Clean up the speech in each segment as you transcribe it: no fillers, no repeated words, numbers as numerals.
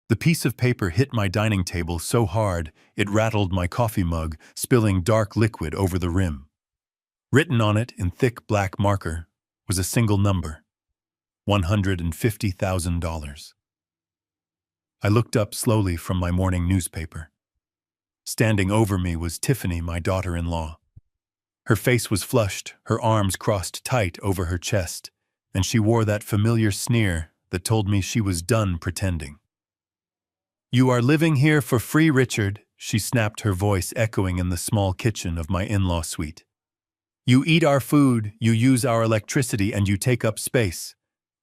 The piece of paper hit my dining table so hard it rattled my coffee mug, spilling dark liquid over the rim. Written on it in thick black marker was a single number: $150,000. I looked up slowly from my morning newspaper. Standing over me was Tiffany, my daughter-in-law. Her face was flushed, her arms crossed tight over her chest, and she wore that familiar sneer that told me she was done pretending. "You are living here for free, Richard," she snapped, her voice echoing in the small kitchen of my in-law suite. "You eat our food, you use our electricity, and you take up space.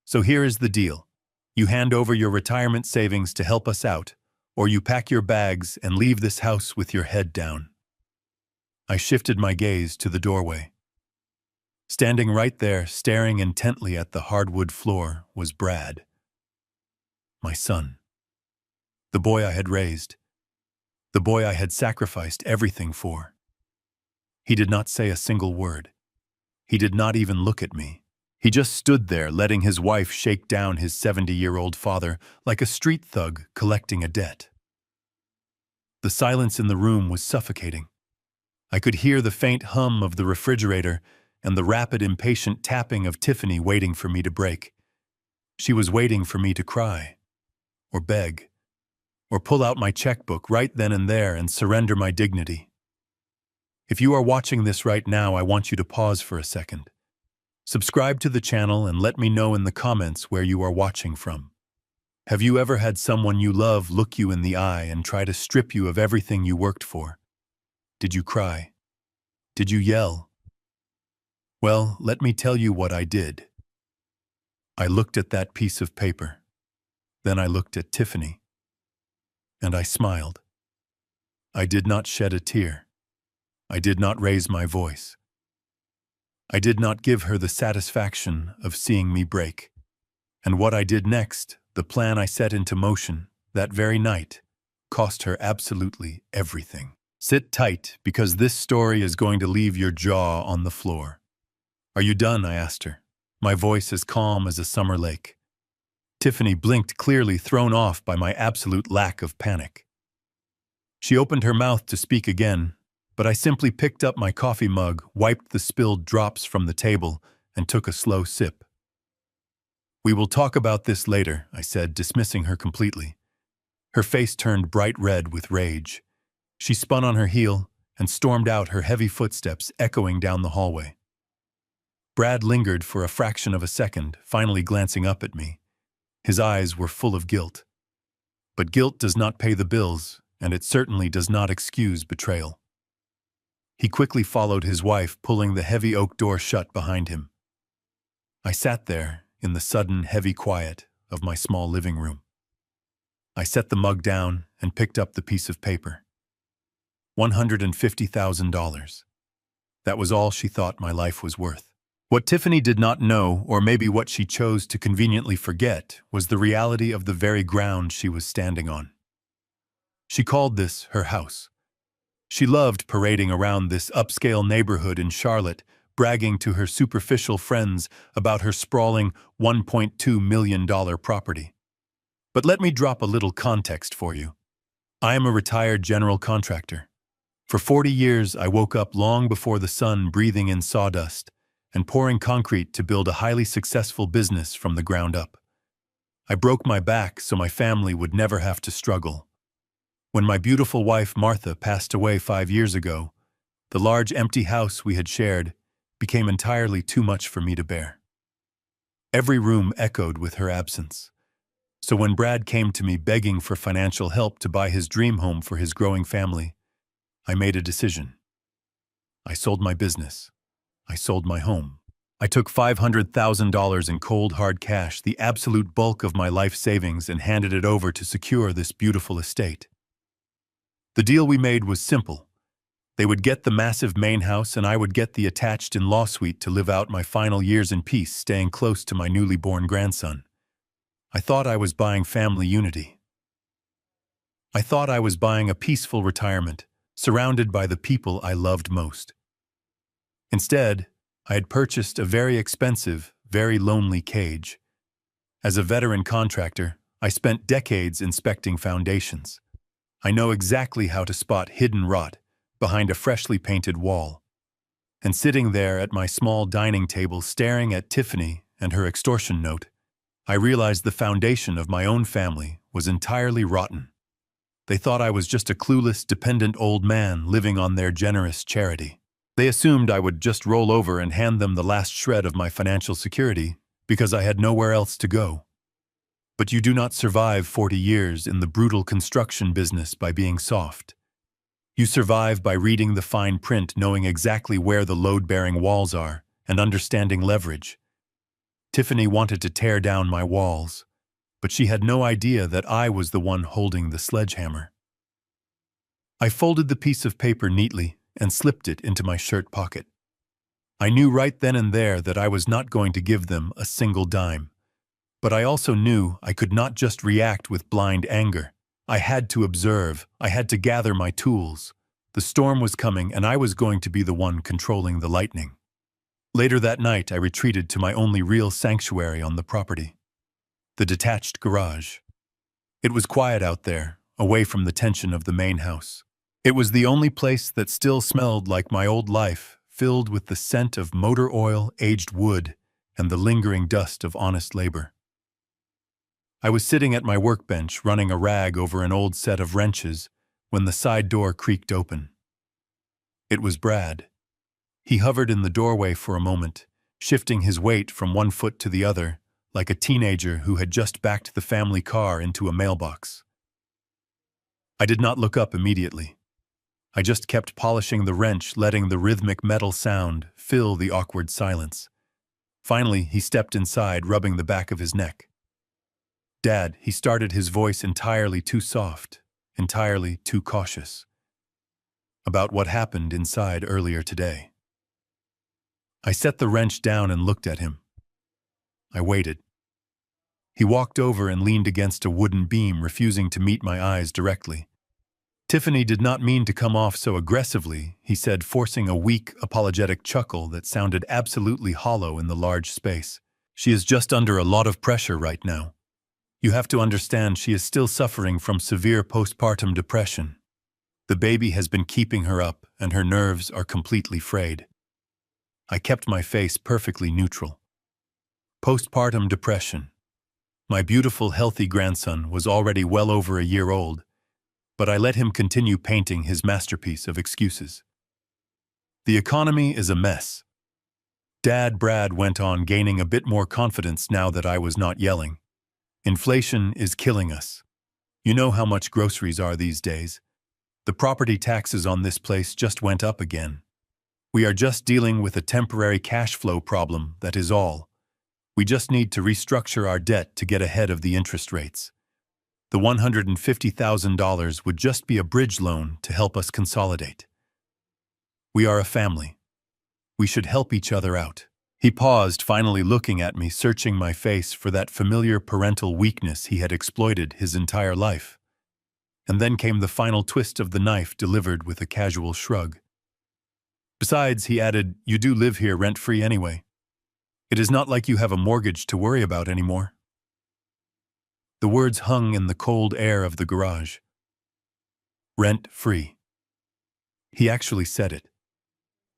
So here is the deal. You hand over your retirement savings to help us out, or you pack your bags and leave this house with your head down." I shifted my gaze to the doorway. Standing right there, staring intently at the hardwood floor, was Brad. My son. The boy I had raised. The boy I had sacrificed everything for. He did not say a single word. He did not even look at me. He just stood there, letting his wife shake down his 70-year-old father like a street thug collecting a debt. The silence in the room was suffocating. I could hear the faint hum of the refrigerator and the rapid, impatient tapping of Tiffany waiting for me to break. She was waiting for me to cry, or beg, or pull out my checkbook right then and there and surrender my dignity. If you are watching this right now, I want you to pause for a second. Subscribe to the channel and let me know in the comments where you are watching from. Have you ever had someone you love look you in the eye and try to strip you of everything you worked for? Did you cry? Did you yell? Well, let me tell you what I did. I looked at that piece of paper. Then I looked at Tiffany. And I smiled. I did not shed a tear. I did not raise my voice. I did not give her the satisfaction of seeing me break. And what I did next, the plan I set into motion that very night, cost her absolutely everything. Sit tight, because this story is going to leave your jaw on the floor. "Are you done?" I asked her, my voice as calm as a summer lake. Tiffany blinked, clearly thrown off by my absolute lack of panic. She opened her mouth to speak again, but I simply picked up my coffee mug, wiped the spilled drops from the table, and took a slow sip. "We will talk about this later," I said, dismissing her completely. Her face turned bright red with rage. She spun on her heel and stormed out, her heavy footsteps echoing down the hallway. Brad lingered for a fraction of a second, finally glancing up at me. His eyes were full of guilt. But guilt does not pay the bills, and it certainly does not excuse betrayal. He quickly followed his wife, pulling the heavy oak door shut behind him. I sat there in the sudden, heavy quiet of my small living room. I set the mug down and picked up the piece of paper. $150,000. That was all she thought my life was worth. What Tiffany did not know, or maybe what she chose to conveniently forget, was the reality of the very ground she was standing on. She called this her house. She loved parading around this upscale neighborhood in Charlotte, bragging to her superficial friends about her sprawling $1.2 million property. But let me drop a little context for you. I am a retired general contractor. For 40 years, I woke up long before the sun, breathing in sawdust and pouring concrete to build a highly successful business from the ground up. I broke my back so my family would never have to struggle. When my beautiful wife Martha passed away 5 years ago, the large empty house we had shared became entirely too much for me to bear. Every room echoed with her absence. So when Brad came to me begging for financial help to buy his dream home for his growing family, I made a decision. I sold my business. I sold my home. I took $500,000 in cold, hard cash, the absolute bulk of my life savings, and handed it over to secure this beautiful estate. The deal we made was simple. They would get the massive main house, and I would get the attached in-law suite to live out my final years in peace, staying close to my newly born grandson. I thought I was buying family unity. I thought I was buying a peaceful retirement, surrounded by the people I loved most. Instead, I had purchased a very expensive, very lonely cage. As a veteran contractor, I spent decades inspecting foundations. I know exactly how to spot hidden rot behind a freshly painted wall. And sitting there at my small dining table staring at Tiffany and her extortion note, I realized the foundation of my own family was entirely rotten. They thought I was just a clueless, dependent old man living on their generous charity. They assumed I would just roll over and hand them the last shred of my financial security because I had nowhere else to go. But you do not survive 40 years in the brutal construction business by being soft. You survive by reading the fine print, knowing exactly where the load-bearing walls are, and understanding leverage. Tiffany wanted to tear down my walls, but she had no idea that I was the one holding the sledgehammer. I folded the piece of paper neatly and slipped it into my shirt pocket. I knew right then and there that I was not going to give them a single dime. But I also knew I could not just react with blind anger. I had to observe. I had to gather my tools. The storm was coming, and I was going to be the one controlling the lightning. Later that night, I retreated to my only real sanctuary on the property, the detached garage. It was quiet out there, away from the tension of the main house. It was the only place that still smelled like my old life, filled with the scent of motor oil, aged wood, and the lingering dust of honest labor. I was sitting at my workbench, running a rag over an old set of wrenches, when the side door creaked open. It was Brad. He hovered in the doorway for a moment, shifting his weight from one foot to the other, like a teenager who had just backed the family car into a mailbox. I did not look up immediately. I just kept polishing the wrench, letting the rhythmic metal sound fill the awkward silence. Finally, he stepped inside, rubbing the back of his neck. "Dad," he started, his voice entirely too soft, entirely too cautious. "About what happened inside earlier today." I set the wrench down and looked at him. I waited. He walked over and leaned against a wooden beam, refusing to meet my eyes directly. "Tiffany did not mean to come off so aggressively," he said, forcing a weak, apologetic chuckle that sounded absolutely hollow in the large space. "She is just under a lot of pressure right now. You have to understand she is still suffering from severe postpartum depression. The baby has been keeping her up, and her nerves are completely frayed." I kept my face perfectly neutral. Postpartum depression. My beautiful, healthy grandson was already well over a year old, but I let him continue painting his masterpiece of excuses. "The economy is a mess." Dad, Brad went on, gaining a bit more confidence now that I was not yelling. "Inflation is killing us. You know how much groceries are these days. The property taxes on this place just went up again. We are just dealing with a temporary cash flow problem, that is all. We just need to restructure our debt to get ahead of the interest rates. The $150,000 would just be a bridge loan to help us consolidate. We are a family. We should help each other out." He paused, finally looking at me, searching my face for that familiar parental weakness he had exploited his entire life. And then came the final twist of the knife, delivered with a casual shrug. "Besides," he added, "you do live here rent-free anyway. It is not like you have a mortgage to worry about anymore." The words hung in the cold air of the garage. Rent-free. He actually said it.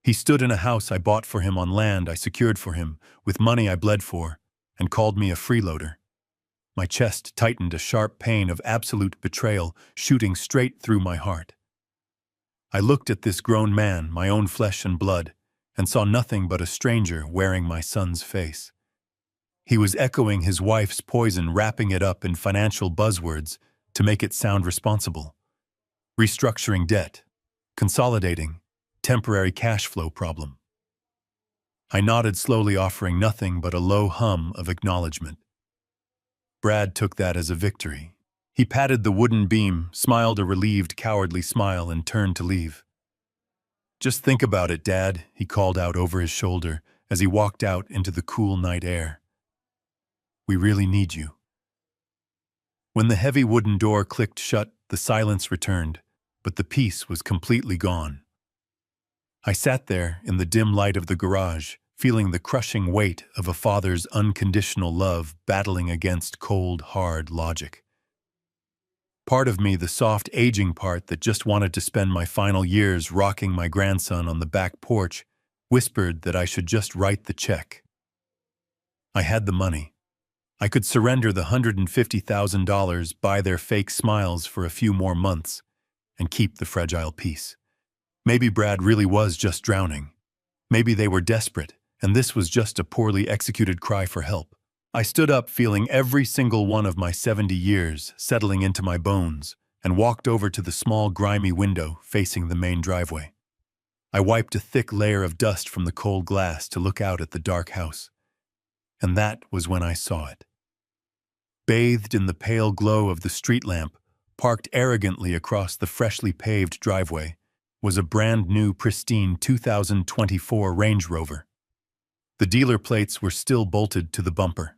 He stood in a house I bought for him on land I secured for him, with money I bled for, and called me a freeloader. My chest tightened, a sharp pain of absolute betrayal shooting straight through my heart. I looked at this grown man, my own flesh and blood, and saw nothing but a stranger wearing my son's face. He was echoing his wife's poison, wrapping it up in financial buzzwords to make it sound responsible. Restructuring debt, consolidating, temporary cash flow problem. I nodded slowly, offering nothing but a low hum of acknowledgement. Brad took that as a victory. He patted the wooden beam, smiled a relieved, cowardly smile, and turned to leave. "Just think about it, Dad," he called out over his shoulder as he walked out into the cool night air. "We really need you." When the heavy wooden door clicked shut, the silence returned, but the peace was completely gone. I sat there in the dim light of the garage, feeling the crushing weight of a father's unconditional love battling against cold, hard logic. Part of me, the soft, aging part that just wanted to spend my final years rocking my grandson on the back porch, whispered that I should just write the check. I had the money. I could surrender the $150,000, buy their fake smiles for a few more months, and keep the fragile peace. Maybe Brad really was just drowning. Maybe they were desperate, and this was just a poorly executed cry for help. I stood up, feeling every single one of my 70 years settling into my bones, and walked over to the small, grimy window facing the main driveway. I wiped a thick layer of dust from the cold glass to look out at the dark house. And that was when I saw it. Bathed in the pale glow of the street lamp, parked arrogantly across the freshly paved driveway, was a brand-new, pristine 2024 Range Rover. The dealer plates were still bolted to the bumper.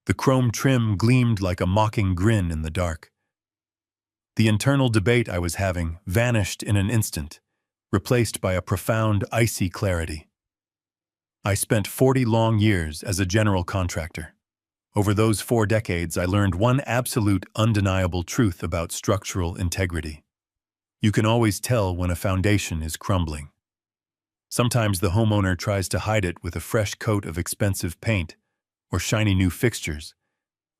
The chrome trim gleamed like a mocking grin in the dark. The internal debate I was having vanished in an instant, replaced by a profound, icy clarity. I spent 40 long years as a general contractor. Over those 4 decades, I learned one absolute, undeniable truth about structural integrity. You can always tell when a foundation is crumbling. Sometimes the homeowner tries to hide it with a fresh coat of expensive paint or shiny new fixtures,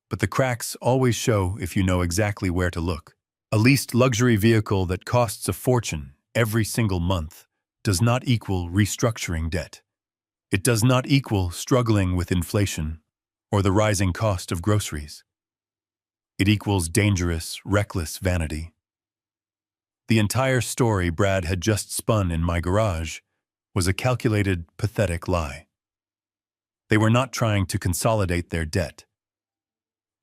but the cracks always show if you know exactly where to look. A leased luxury vehicle that costs a fortune every single month does not equal restructuring debt. It does not equal struggling with inflation or the rising cost of groceries. It equals dangerous, reckless vanity. The entire story Brad had just spun in my garage was a calculated, pathetic lie. They were not trying to consolidate their debt.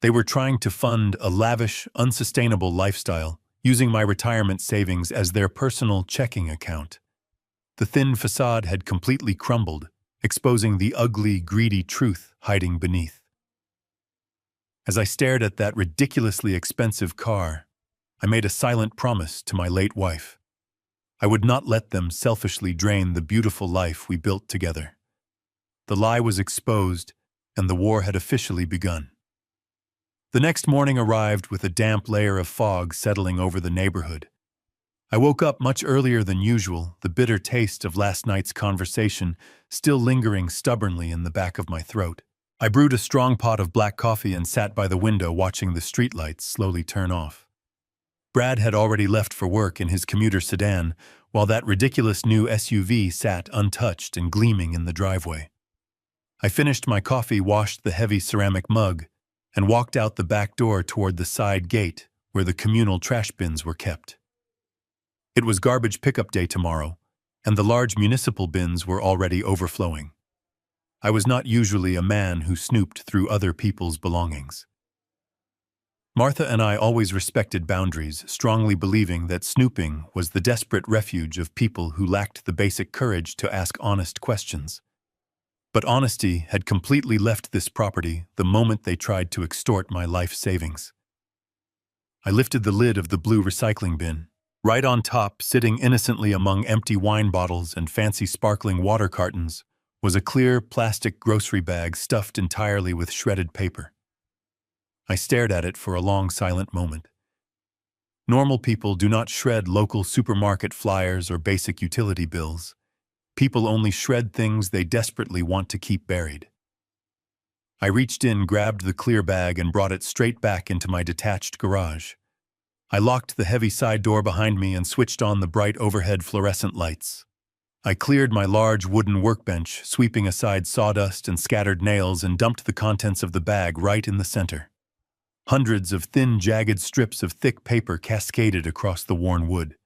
They were trying to fund a lavish, unsustainable lifestyle using my retirement savings as their personal checking account. The thin facade had completely crumbled, exposing the ugly, greedy truth hiding beneath. As I stared at that ridiculously expensive car, I made a silent promise to my late wife. I would not let them selfishly drain the beautiful life we built together. The lie was exposed, and the war had officially begun. The next morning arrived with a damp layer of fog settling over the neighborhood. I woke up much earlier than usual, the bitter taste of last night's conversation still lingering stubbornly in the back of my throat. I brewed a strong pot of black coffee and sat by the window watching the streetlights slowly turn off. Brad had already left for work in his commuter sedan, while that ridiculous new SUV sat untouched and gleaming in the driveway. I finished my coffee, washed the heavy ceramic mug, and walked out the back door toward the side gate where the communal trash bins were kept. It was garbage pickup day tomorrow, and the large municipal bins were already overflowing. I was not usually a man who snooped through other people's belongings. Martha and I always respected boundaries, strongly believing that snooping was the desperate refuge of people who lacked the basic courage to ask honest questions. But honesty had completely left this property the moment they tried to extort my life savings. I lifted the lid of the blue recycling bin. Right on top, sitting innocently among empty wine bottles and fancy sparkling water cartons, was a clear plastic grocery bag stuffed entirely with shredded paper. I stared at it for a long, silent moment. Normal people do not shred local supermarket flyers or basic utility bills. People only shred things they desperately want to keep buried. I reached in, grabbed the clear bag, and brought it straight back into my detached garage. I locked the heavy side door behind me and switched on the bright overhead fluorescent lights. I cleared my large wooden workbench, sweeping aside sawdust and scattered nails, and dumped the contents of the bag right in the center. Hundreds of thin, jagged strips of thick paper cascaded across the worn wood.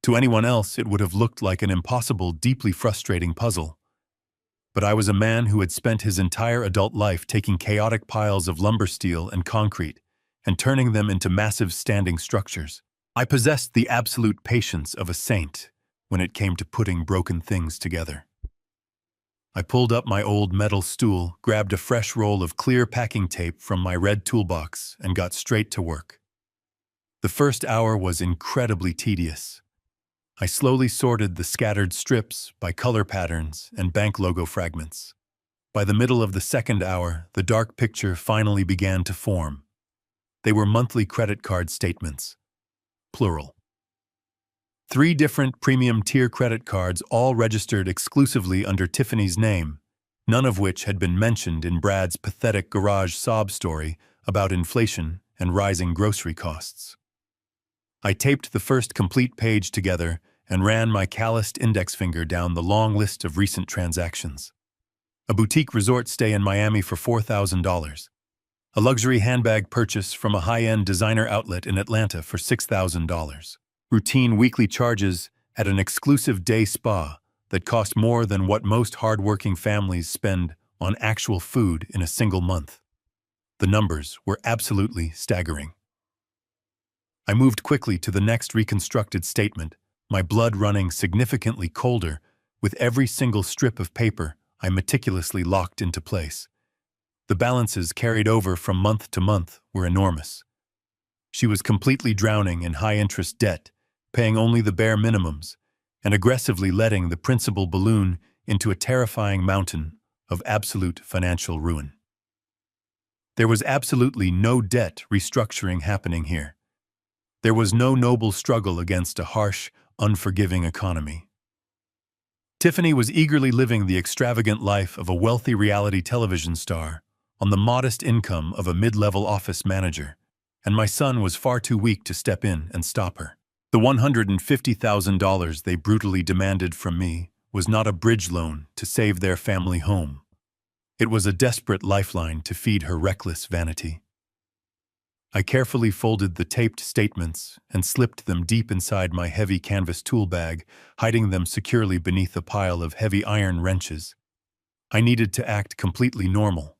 To anyone else, it would have looked like an impossible, deeply frustrating puzzle. But I was a man who had spent his entire adult life taking chaotic piles of lumber, steel, and concrete and turning them into massive standing structures. I possessed the absolute patience of a saint when it came to putting broken things together. I pulled up my old metal stool, grabbed a fresh roll of clear packing tape from my red toolbox, and got straight to work. The first hour was incredibly tedious. I slowly sorted the scattered strips by color patterns and bank logo fragments. By the middle of the second hour, the dark picture finally began to form. They were monthly credit card statements, plural. 3 different premium tier credit cards, all registered exclusively under Tiffany's name, none of which had been mentioned in Brad's pathetic garage sob story about inflation and rising grocery costs. I taped the first complete page together and ran my calloused index finger down the long list of recent transactions. A boutique resort stay in Miami for $4,000. A luxury handbag purchase from a high-end designer outlet in Atlanta for $6,000. Routine weekly charges at an exclusive day spa that cost more than what most hard-working families spend on actual food in a single month. The numbers were absolutely staggering. I moved quickly to the next reconstructed statement, my blood running significantly colder with every single strip of paper I meticulously locked into place. The balances carried over from month to month were enormous. She was completely drowning in high-interest debt, paying only the bare minimums, and aggressively letting the principal balloon into a terrifying mountain of absolute financial ruin. There was absolutely no debt restructuring happening here. There was no noble struggle against a harsh, unforgiving economy. Tiffany was eagerly living the extravagant life of a wealthy reality television star on the modest income of a mid-level office manager, and my son was far too weak to step in and stop her. The $150,000 they brutally demanded from me was not a bridge loan to save their family home. It was a desperate lifeline to feed her reckless vanity. I carefully folded the taped statements and slipped them deep inside my heavy canvas tool bag, hiding them securely beneath a pile of heavy iron wrenches. I needed to act completely normal.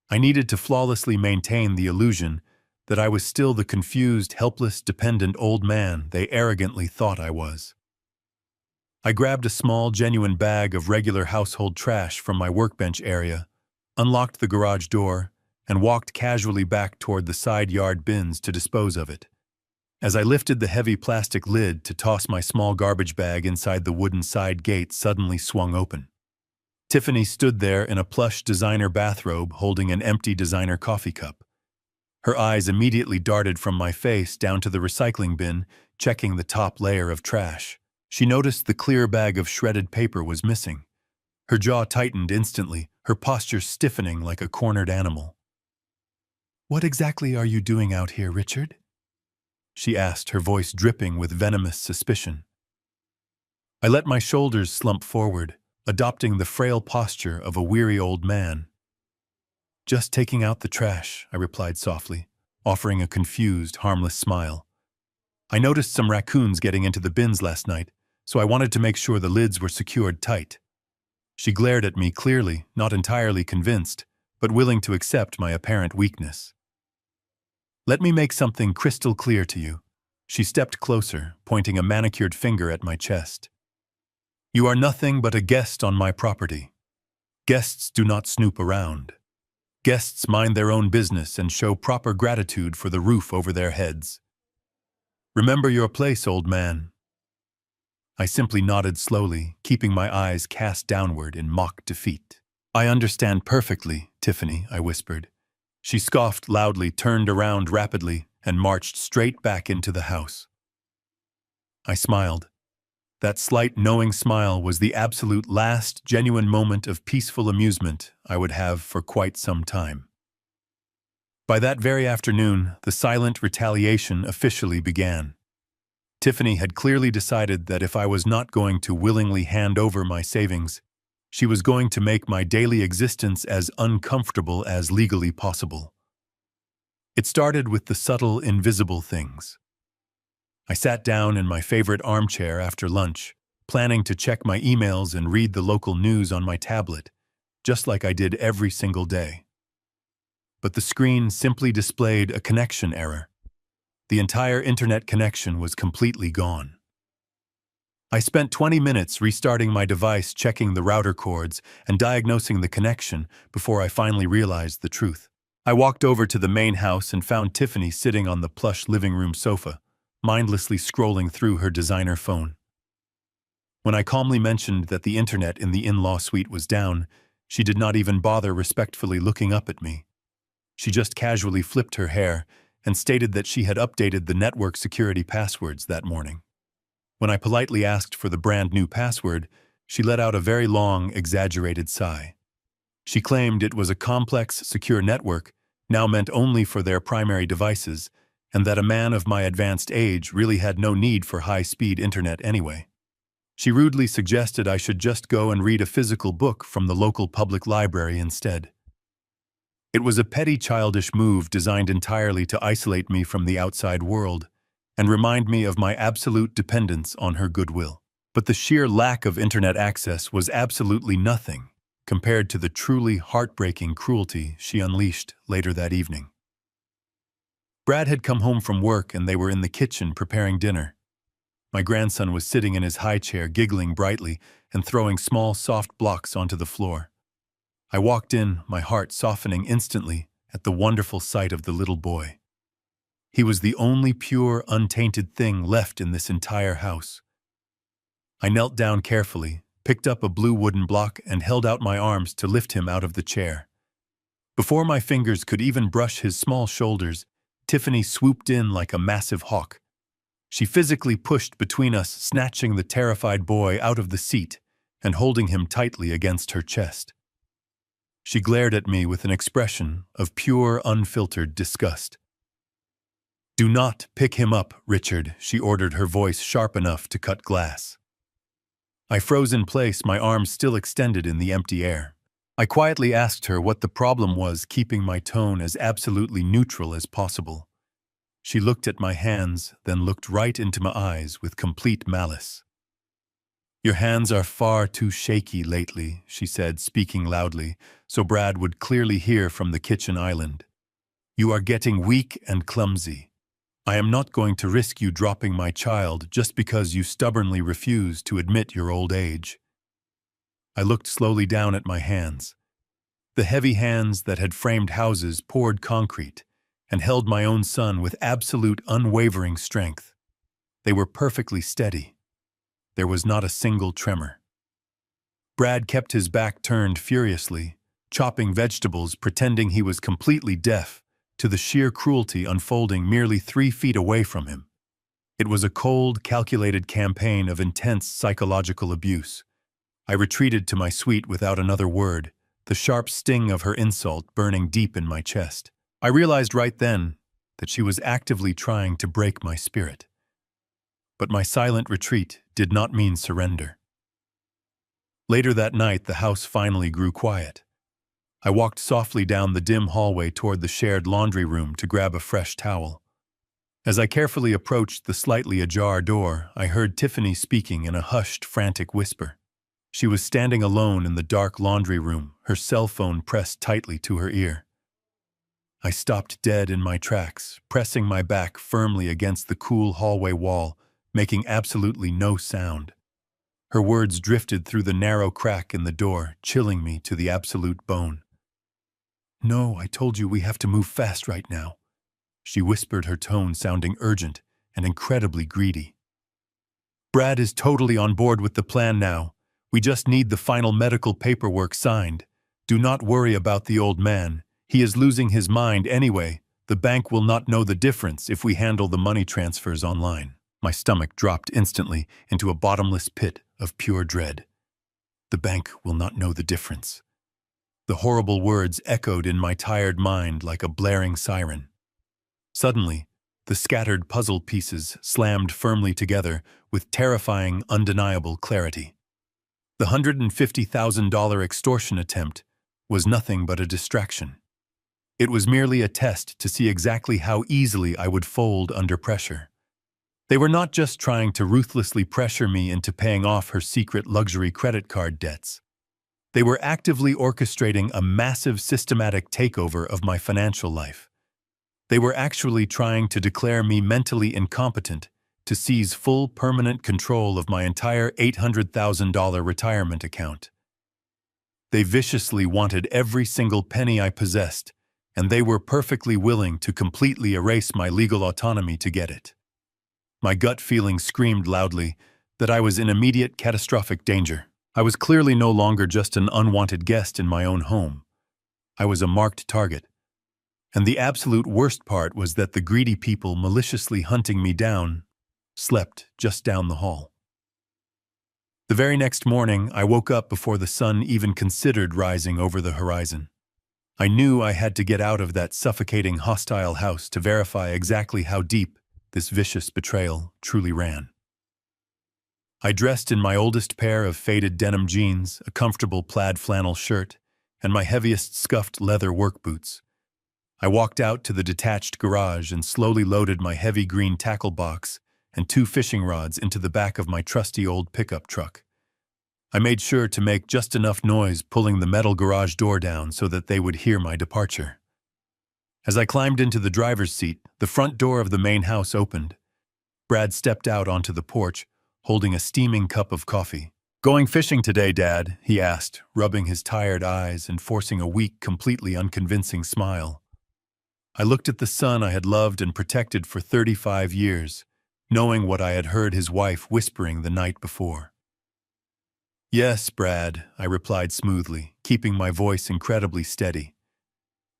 I needed to flawlessly maintain the illusion that I was still the confused, helpless, dependent old man they arrogantly thought I was. I grabbed a small, genuine bag of regular household trash from my workbench area, unlocked the garage door, and walked casually back toward the side yard bins to dispose of it. As I lifted the heavy plastic lid to toss my small garbage bag inside, the wooden side gate suddenly swung open. Tiffany stood there in a plush designer bathrobe holding an empty designer coffee cup. Her eyes immediately darted from my face down to the recycling bin, checking the top layer of trash. She noticed the clear bag of shredded paper was missing. Her jaw tightened instantly, her posture stiffening like a cornered animal. "What exactly are you doing out here, Richard?" she asked, her voice dripping with venomous suspicion. I let my shoulders slump forward, adopting the frail posture of a weary old man. "Just taking out the trash," I replied softly, offering a confused, harmless smile. "I noticed some raccoons getting into the bins last night, so I wanted to make sure the lids were secured tight." She glared at me clearly, not entirely convinced, but willing to accept my apparent weakness. "Let me make something crystal clear to you." She stepped closer, pointing a manicured finger at my chest. "You are nothing but a guest on my property. Guests do not snoop around. Guests mind their own business and show proper gratitude for the roof over their heads. Remember your place, old man." I simply nodded slowly, keeping my eyes cast downward in mock defeat. "I understand perfectly, Tiffany," I whispered. She scoffed loudly, turned around rapidly, and marched straight back into the house. I smiled. That slight, knowing smile was the absolute last genuine moment of peaceful amusement I would have for quite some time. By that very afternoon, the silent retaliation officially began. Tiffany had clearly decided that if I was not going to willingly hand over my savings, she was going to make my daily existence as uncomfortable as legally possible. It started with the subtle, invisible things. I sat down in my favorite armchair after lunch, planning to check my emails and read the local news on my tablet, just like I did every single day. But the screen simply displayed a connection error. The entire internet connection was completely gone. I spent 20 minutes restarting my device, checking the router cords, and diagnosing the connection before I finally realized the truth. I walked over to the main house and found Tiffany sitting on the plush living room sofa, mindlessly scrolling through her designer phone. When I calmly mentioned that the internet in the in-law suite was down, she did not even bother respectfully looking up at me. She just casually flipped her hair and stated that she had updated the network security passwords that morning. When I politely asked for the brand new password, she let out a very long, exaggerated sigh. She claimed it was a complex, secure network, now meant only for their primary devices, and that a man of my advanced age really had no need for high-speed internet anyway. She rudely suggested I should just go and read a physical book from the local public library instead. It was a petty, childish move designed entirely to isolate me from the outside world and remind me of my absolute dependence on her goodwill. But the sheer lack of internet access was absolutely nothing compared to the truly heartbreaking cruelty she unleashed later that evening. Brad had come home from work and they were in the kitchen preparing dinner. My grandson was sitting in his high chair, giggling brightly and throwing small, soft blocks onto the floor. I walked in, my heart softening instantly at the wonderful sight of the little boy. He was the only pure, untainted thing left in this entire house. I knelt down carefully, picked up a blue wooden block, and held out my arms to lift him out of the chair. Before my fingers could even brush his small shoulders, Tiffany swooped in like a massive hawk. She physically pushed between us, snatching the terrified boy out of the seat and holding him tightly against her chest. She glared at me with an expression of pure, unfiltered disgust. "Do not pick him up, Richard," she ordered, her voice sharp enough to cut glass. I froze in place, my arms still extended in the empty air. I quietly asked her what the problem was, keeping my tone as absolutely neutral as possible. She looked at my hands, then looked right into my eyes with complete malice. "Your hands are far too shaky lately," she said, speaking loudly, so Brad would clearly hear from the kitchen island. "You are getting weak and clumsy. I am not going to risk you dropping my child just because you stubbornly refuse to admit your old age." I looked slowly down at my hands. The heavy hands that had framed houses, poured concrete, and held my own son with absolute unwavering strength. They were perfectly steady. There was not a single tremor. Brad kept his back turned furiously, chopping vegetables, pretending he was completely deaf to the sheer cruelty unfolding merely 3 feet away from him. It was a cold, calculated campaign of intense psychological abuse. I retreated to my suite without another word, the sharp sting of her insult burning deep in my chest. I realized right then that she was actively trying to break my spirit. But my silent retreat did not mean surrender. Later that night, the house finally grew quiet. I walked softly down the dim hallway toward the shared laundry room to grab a fresh towel. As I carefully approached the slightly ajar door, I heard Tiffany speaking in a hushed, frantic whisper. She was standing alone in the dark laundry room, her cell phone pressed tightly to her ear. I stopped dead in my tracks, pressing my back firmly against the cool hallway wall, making absolutely no sound. Her words drifted through the narrow crack in the door, chilling me to the absolute bone. "No, I told you we have to move fast right now," she whispered, her tone sounding urgent and incredibly greedy. "Brad is totally on board with the plan now. We just need the final medical paperwork signed. Do not worry about the old man. He is losing his mind anyway. The bank will not know the difference if we handle the money transfers online." My stomach dropped instantly into a bottomless pit of pure dread. The bank will not know the difference. The horrible words echoed in my tired mind like a blaring siren. Suddenly, the scattered puzzle pieces slammed firmly together with terrifying, undeniable clarity. The $150,000 extortion attempt was nothing but a distraction. It was merely a test to see exactly how easily I would fold under pressure. They were not just trying to ruthlessly pressure me into paying off her secret luxury credit card debts. They were actively orchestrating a massive systematic takeover of my financial life. They were actually trying to declare me mentally incompetent to seize full permanent control of my entire $800,000 retirement account. They viciously wanted every single penny I possessed, and they were perfectly willing to completely erase my legal autonomy to get it. My gut feeling screamed loudly that I was in immediate catastrophic danger. I was clearly no longer just an unwanted guest in my own home. I was a marked target. And the absolute worst part was that the greedy people maliciously hunting me down slept just down the hall. The very next morning, I woke up before the sun even considered rising over the horizon. I knew I had to get out of that suffocating, hostile house to verify exactly how deep this vicious betrayal truly ran. I dressed in my oldest pair of faded denim jeans, a comfortable plaid flannel shirt, and my heaviest scuffed leather work boots. I walked out to the detached garage and slowly loaded my heavy green tackle box and 2 fishing rods into the back of my trusty old pickup truck. I made sure to make just enough noise pulling the metal garage door down so that they would hear my departure. As I climbed into the driver's seat, the front door of the main house opened. Brad stepped out onto the porch, holding a steaming cup of coffee. "Going fishing today, Dad?" he asked, rubbing his tired eyes and forcing a weak, completely unconvincing smile. I looked at the son I had loved and protected for 35 years, knowing what I had heard his wife whispering the night before. "Yes, Brad," I replied smoothly, keeping my voice incredibly steady.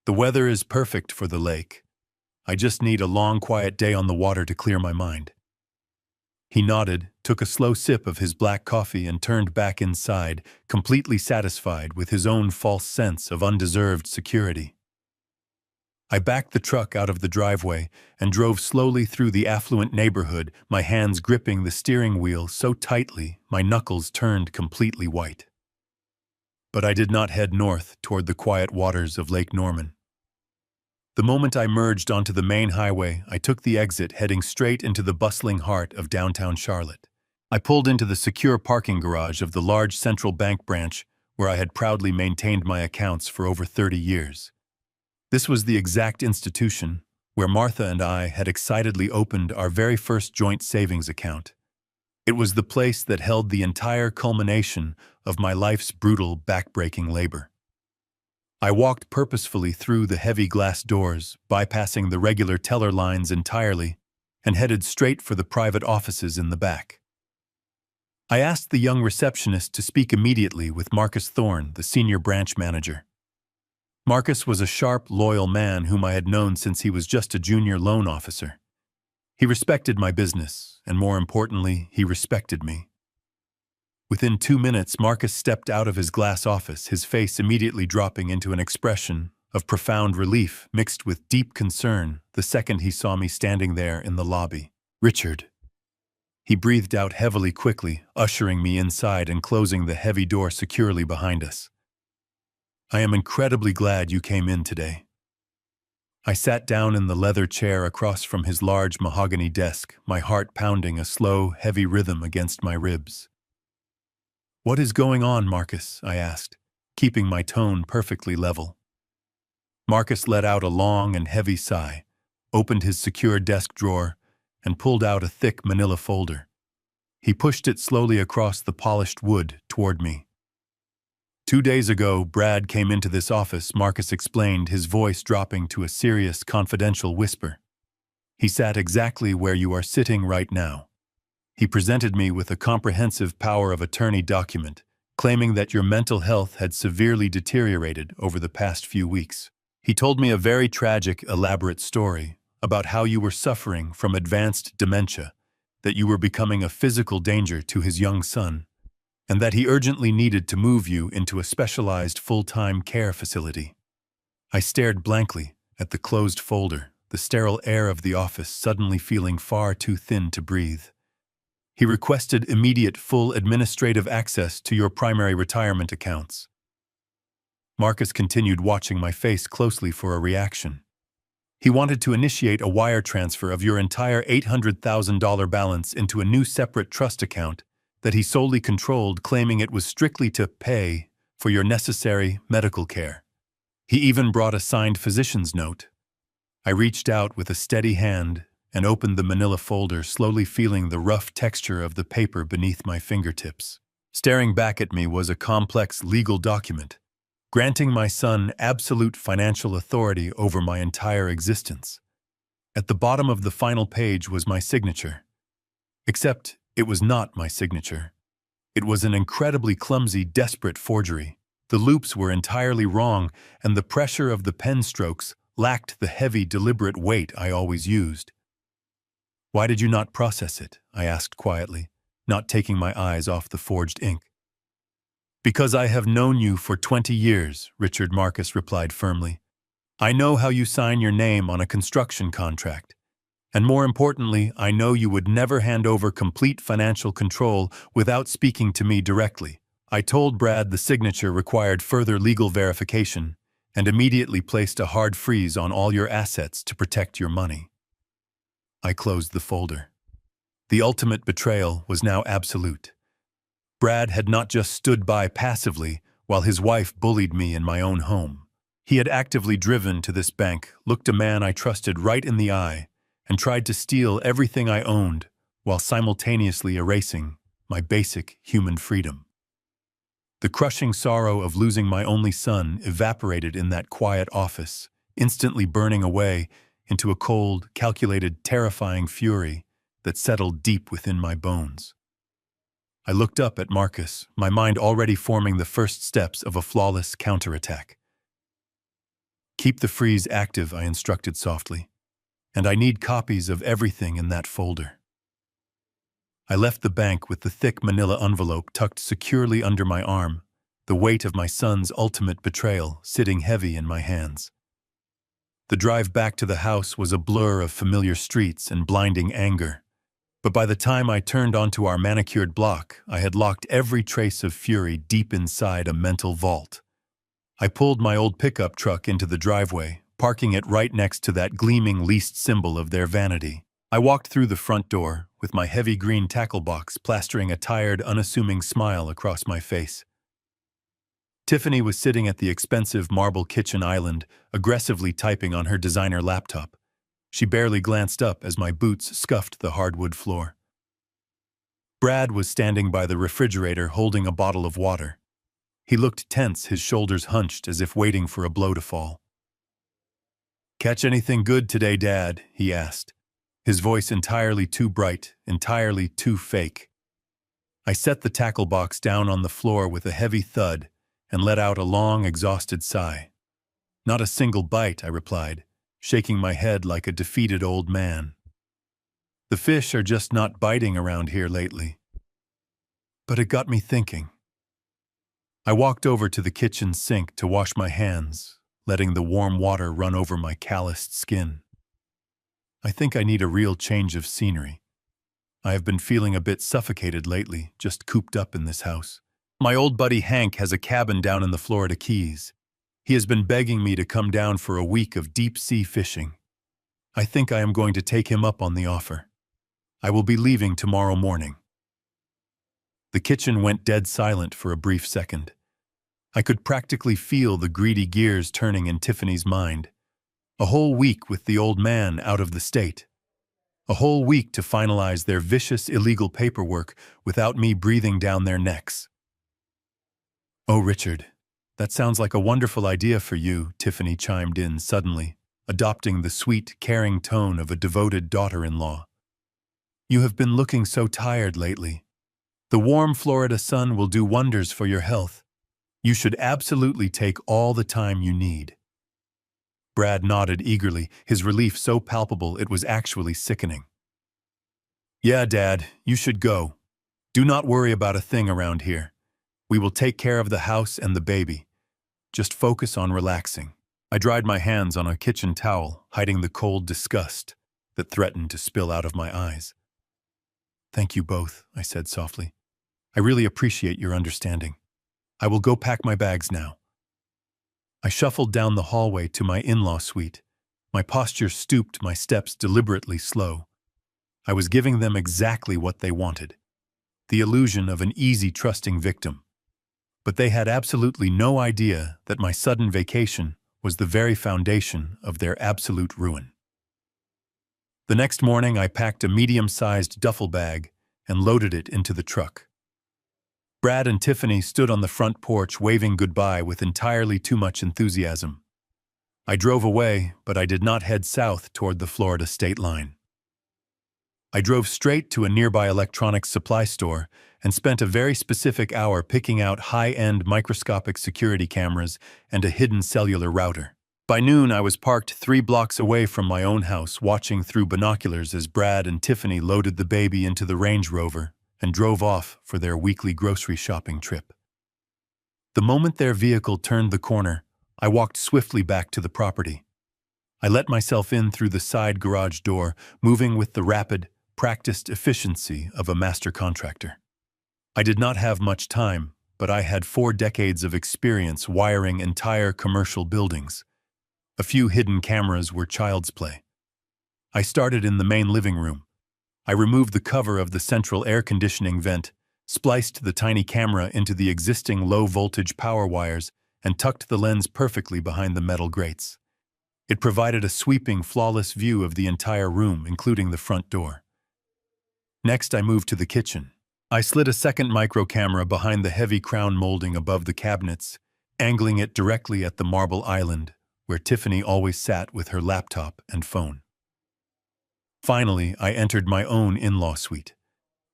"The weather is perfect for the lake. I just need a long, quiet day on the water to clear my mind." He nodded, took a slow sip of his black coffee and turned back inside, completely satisfied with his own false sense of undeserved security. I backed the truck out of the driveway and drove slowly through the affluent neighborhood, my hands gripping the steering wheel so tightly my knuckles turned completely white. But I did not head north toward the quiet waters of Lake Norman. The moment I merged onto the main highway, I took the exit heading straight into the bustling heart of downtown Charlotte. I pulled into the secure parking garage of the large central bank branch where I had proudly maintained my accounts for over 30 years. This was the exact institution where Martha and I had excitedly opened our very first joint savings account. It was the place that held the entire culmination of my life's brutal, back-breaking labor. I walked purposefully through the heavy glass doors, bypassing the regular teller lines entirely, and headed straight for the private offices in the back. I asked the young receptionist to speak immediately with Marcus Thorne, the senior branch manager. Marcus was a sharp, loyal man whom I had known since he was just a junior loan officer. He respected my business, and more importantly, he respected me. Within 2 minutes, Marcus stepped out of his glass office, his face immediately dropping into an expression of profound relief mixed with deep concern the second he saw me standing there in the lobby. "Richard." He breathed out heavily quickly, ushering me inside and closing the heavy door securely behind us. "I am incredibly glad you came in today." I sat down in the leather chair across from his large mahogany desk, my heart pounding a slow, heavy rhythm against my ribs. "What is going on, Marcus?" I asked, keeping my tone perfectly level. Marcus let out a long and heavy sigh, opened his secure desk drawer, and pulled out a thick manila folder. He pushed it slowly across the polished wood toward me. "2 days ago, Brad came into this office," Marcus explained, his voice dropping to a serious, confidential whisper. "He sat exactly where you are sitting right now. He presented me with a comprehensive power of attorney document, claiming that your mental health had severely deteriorated over the past few weeks. He told me a very tragic, elaborate story about how you were suffering from advanced dementia, that you were becoming a physical danger to his young son, and that he urgently needed to move you into a specialized full-time care facility." I stared blankly at the closed folder, the sterile air of the office suddenly feeling far too thin to breathe. "He requested immediate full administrative access to your primary retirement accounts." Marcus continued watching my face closely for a reaction. "He wanted to initiate a wire transfer of your entire $800,000 balance into a new separate trust account that he solely controlled, claiming it was strictly to pay for your necessary medical care. He even brought a signed physician's note." I reached out with a steady hand and opened the manila folder, slowly feeling the rough texture of the paper beneath my fingertips. Staring back at me was a complex legal document, granting my son absolute financial authority over my entire existence. At the bottom of the final page was my signature. Except It was not my signature. It was an incredibly clumsy, desperate forgery. The loops were entirely wrong, and the pressure of the pen strokes lacked the heavy, deliberate weight I always used. "Why did you not process it?" I asked quietly, not taking my eyes off the forged ink. "Because I have known you for 20 years, Richard," Marcus replied firmly. "I know how you sign your name on a construction contract. And more importantly, I know you would never hand over complete financial control without speaking to me directly." I told Brad the signature required further legal verification and immediately placed a hard freeze on all your assets to protect your money. I closed the folder. The ultimate betrayal was now absolute. Brad had not just stood by passively while his wife bullied me in my own home. He had actively driven to this bank, looked a man I trusted right in the eye, and tried to steal everything I owned while simultaneously erasing my basic human freedom. The crushing sorrow of losing my only son evaporated in that quiet office, instantly burning away into a cold, calculated, terrifying fury that settled deep within my bones. I looked up at Marcus, my mind already forming the first steps of a flawless counterattack. "Keep the freeze active," I instructed softly. "And I need copies of everything in that folder." I left the bank with the thick manila envelope tucked securely under my arm, the weight of my son's ultimate betrayal sitting heavy in my hands. The drive back to the house was a blur of familiar streets and blinding anger, but by the time I turned onto our manicured block, I had locked every trace of fury deep inside a mental vault. I pulled my old pickup truck into the driveway, parking it right next to that gleaming least symbol of their vanity. I walked through the front door, with my heavy green tackle box plastering a tired, unassuming smile across my face. Tiffany was sitting at the expensive marble kitchen island, aggressively typing on her designer laptop. She barely glanced up as my boots scuffed the hardwood floor. Brad was standing by the refrigerator holding a bottle of water. He looked tense, his shoulders hunched as if waiting for a blow to fall. "Catch anything good today, Dad?" he asked, his voice entirely too bright, entirely too fake. I set the tackle box down on the floor with a heavy thud and let out a long, exhausted sigh. "Not a single bite," I replied, shaking my head like a defeated old man. "The fish are just not biting around here lately." But it got me thinking. I walked over to the kitchen sink to wash my hands, letting the warm water run over my calloused skin. I think I need a real change of scenery. I have been feeling a bit suffocated lately, just cooped up in this house. My old buddy Hank has a cabin down in the Florida Keys. He has been begging me to come down for a week of deep-sea fishing. I think I am going to take him up on the offer. I will be leaving tomorrow morning. The kitchen went dead silent for a brief second. I could practically feel the greedy gears turning in Tiffany's mind. A whole week with the old man out of the state. A whole week to finalize their vicious, illegal paperwork without me breathing down their necks. "Oh, Richard, that sounds like a wonderful idea for you," Tiffany chimed in suddenly, adopting the sweet, caring tone of a devoted daughter-in-law. "You have been looking so tired lately. The warm Florida sun will do wonders for your health. You should absolutely take all the time you need." Brad nodded eagerly, his relief so palpable it was actually sickening. "Yeah, Dad, you should go. Do not worry about a thing around here. We will take care of the house and the baby. Just focus on relaxing." I dried my hands on a kitchen towel, hiding the cold disgust that threatened to spill out of my eyes. "Thank you both," I said softly. "I really appreciate your understanding. I will go pack my bags now." I shuffled down the hallway to my in-law suite, my posture stooped, my steps deliberately slow. I was giving them exactly what they wanted, the illusion of an easy, trusting victim. But they had absolutely no idea that my sudden vacation was the very foundation of their absolute ruin. The next morning, I packed a medium-sized duffel bag and loaded it into the truck. Brad and Tiffany stood on the front porch waving goodbye with entirely too much enthusiasm. I drove away, but I did not head south toward the Florida state line. I drove straight to a nearby electronics supply store and spent a very specific hour picking out high-end microscopic security cameras and a hidden cellular router. By noon, I was parked 3 blocks away from my own house, watching through binoculars as Brad and Tiffany loaded the baby into the Range Rover and drove off for their weekly grocery shopping trip. The moment their vehicle turned the corner, I walked swiftly back to the property. I let myself in through the side garage door, moving with the rapid, practiced efficiency of a master contractor. I did not have much time, but I had 4 decades of experience wiring entire commercial buildings. A few hidden cameras were child's play. I started in the main living room. I removed the cover of the central air conditioning vent, spliced the tiny camera into the existing low-voltage power wires, and tucked the lens perfectly behind the metal grates. It provided a sweeping, flawless view of the entire room, including the front door. Next, I moved to the kitchen. I slid a second micro camera behind the heavy crown molding above the cabinets, angling it directly at the marble island, where Tiffany always sat with her laptop and phone. Finally, I entered my own in-law suite.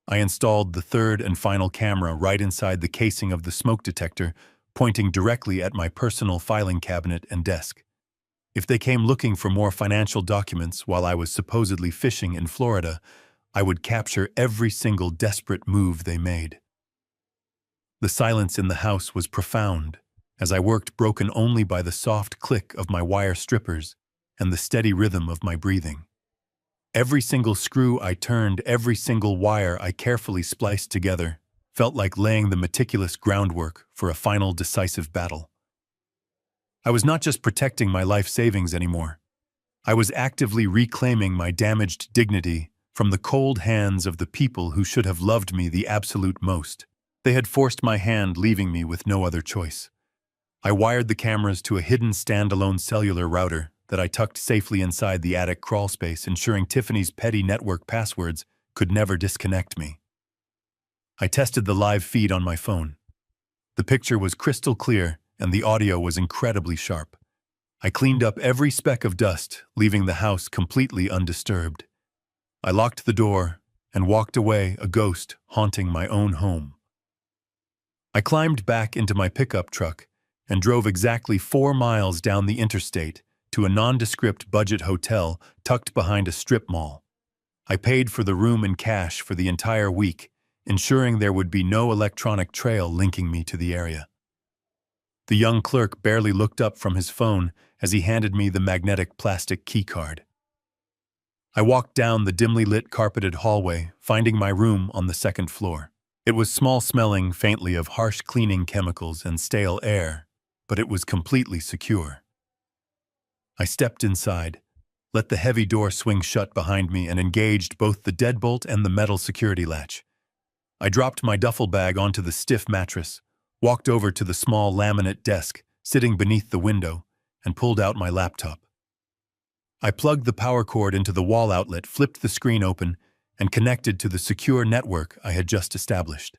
I installed the third and final camera right inside the casing of the smoke detector, pointing directly at my personal filing cabinet and desk. If they came looking for more financial documents while I was supposedly fishing in Florida, I would capture every single desperate move they made. The silence in the house was profound, as I worked, broken only by the soft click of my wire strippers and the steady rhythm of my breathing. Every single screw I turned, every single wire I carefully spliced together, felt like laying the meticulous groundwork for a final decisive battle. I was not just protecting my life savings anymore. I was actively reclaiming my damaged dignity from the cold hands of the people who should have loved me the absolute most. They had forced my hand, leaving me with no other choice. I wired the cameras to a hidden standalone cellular router that I tucked safely inside the attic crawlspace, ensuring Tiffany's petty network passwords could never disconnect me. I tested the live feed on my phone. The picture was crystal clear, and the audio was incredibly sharp. I cleaned up every speck of dust, leaving the house completely undisturbed. I locked the door and walked away, a ghost haunting my own home. I climbed back into my pickup truck and drove exactly 4 miles down the interstate to a nondescript budget hotel tucked behind a strip mall. I paid for the room in cash for the entire week, ensuring there would be no electronic trail linking me to the area. The young clerk barely looked up from his phone as he handed me the magnetic plastic keycard. I walked down the dimly lit carpeted hallway, finding my room on the 2nd floor. It was small, smelling faintly of harsh cleaning chemicals and stale air, but it was completely secure. I stepped inside, let the heavy door swing shut behind me, and engaged both the deadbolt and the metal security latch. I dropped my duffel bag onto the stiff mattress, walked over to the small laminate desk sitting beneath the window, and pulled out my laptop. I plugged the power cord into the wall outlet, flipped the screen open, and connected to the secure network I had just established.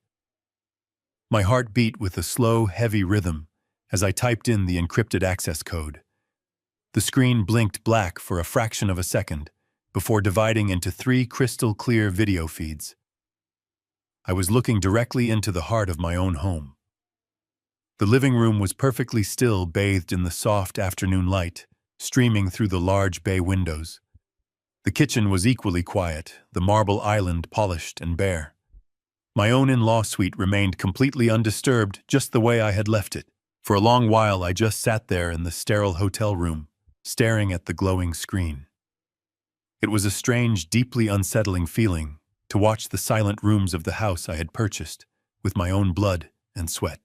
My heart beat with a slow, heavy rhythm as I typed in the encrypted access code. The screen blinked black for a fraction of a second before dividing into 3 crystal-clear video feeds. I was looking directly into the heart of my own home. The living room was perfectly still, bathed in the soft afternoon light, streaming through the large bay windows. The kitchen was equally quiet, the marble island polished and bare. My own in-law suite remained completely undisturbed, just the way I had left it. For a long while, I just sat there in the sterile hotel room, staring at the glowing screen. It was a strange, deeply unsettling feeling to watch the silent rooms of the house I had purchased with my own blood and sweat.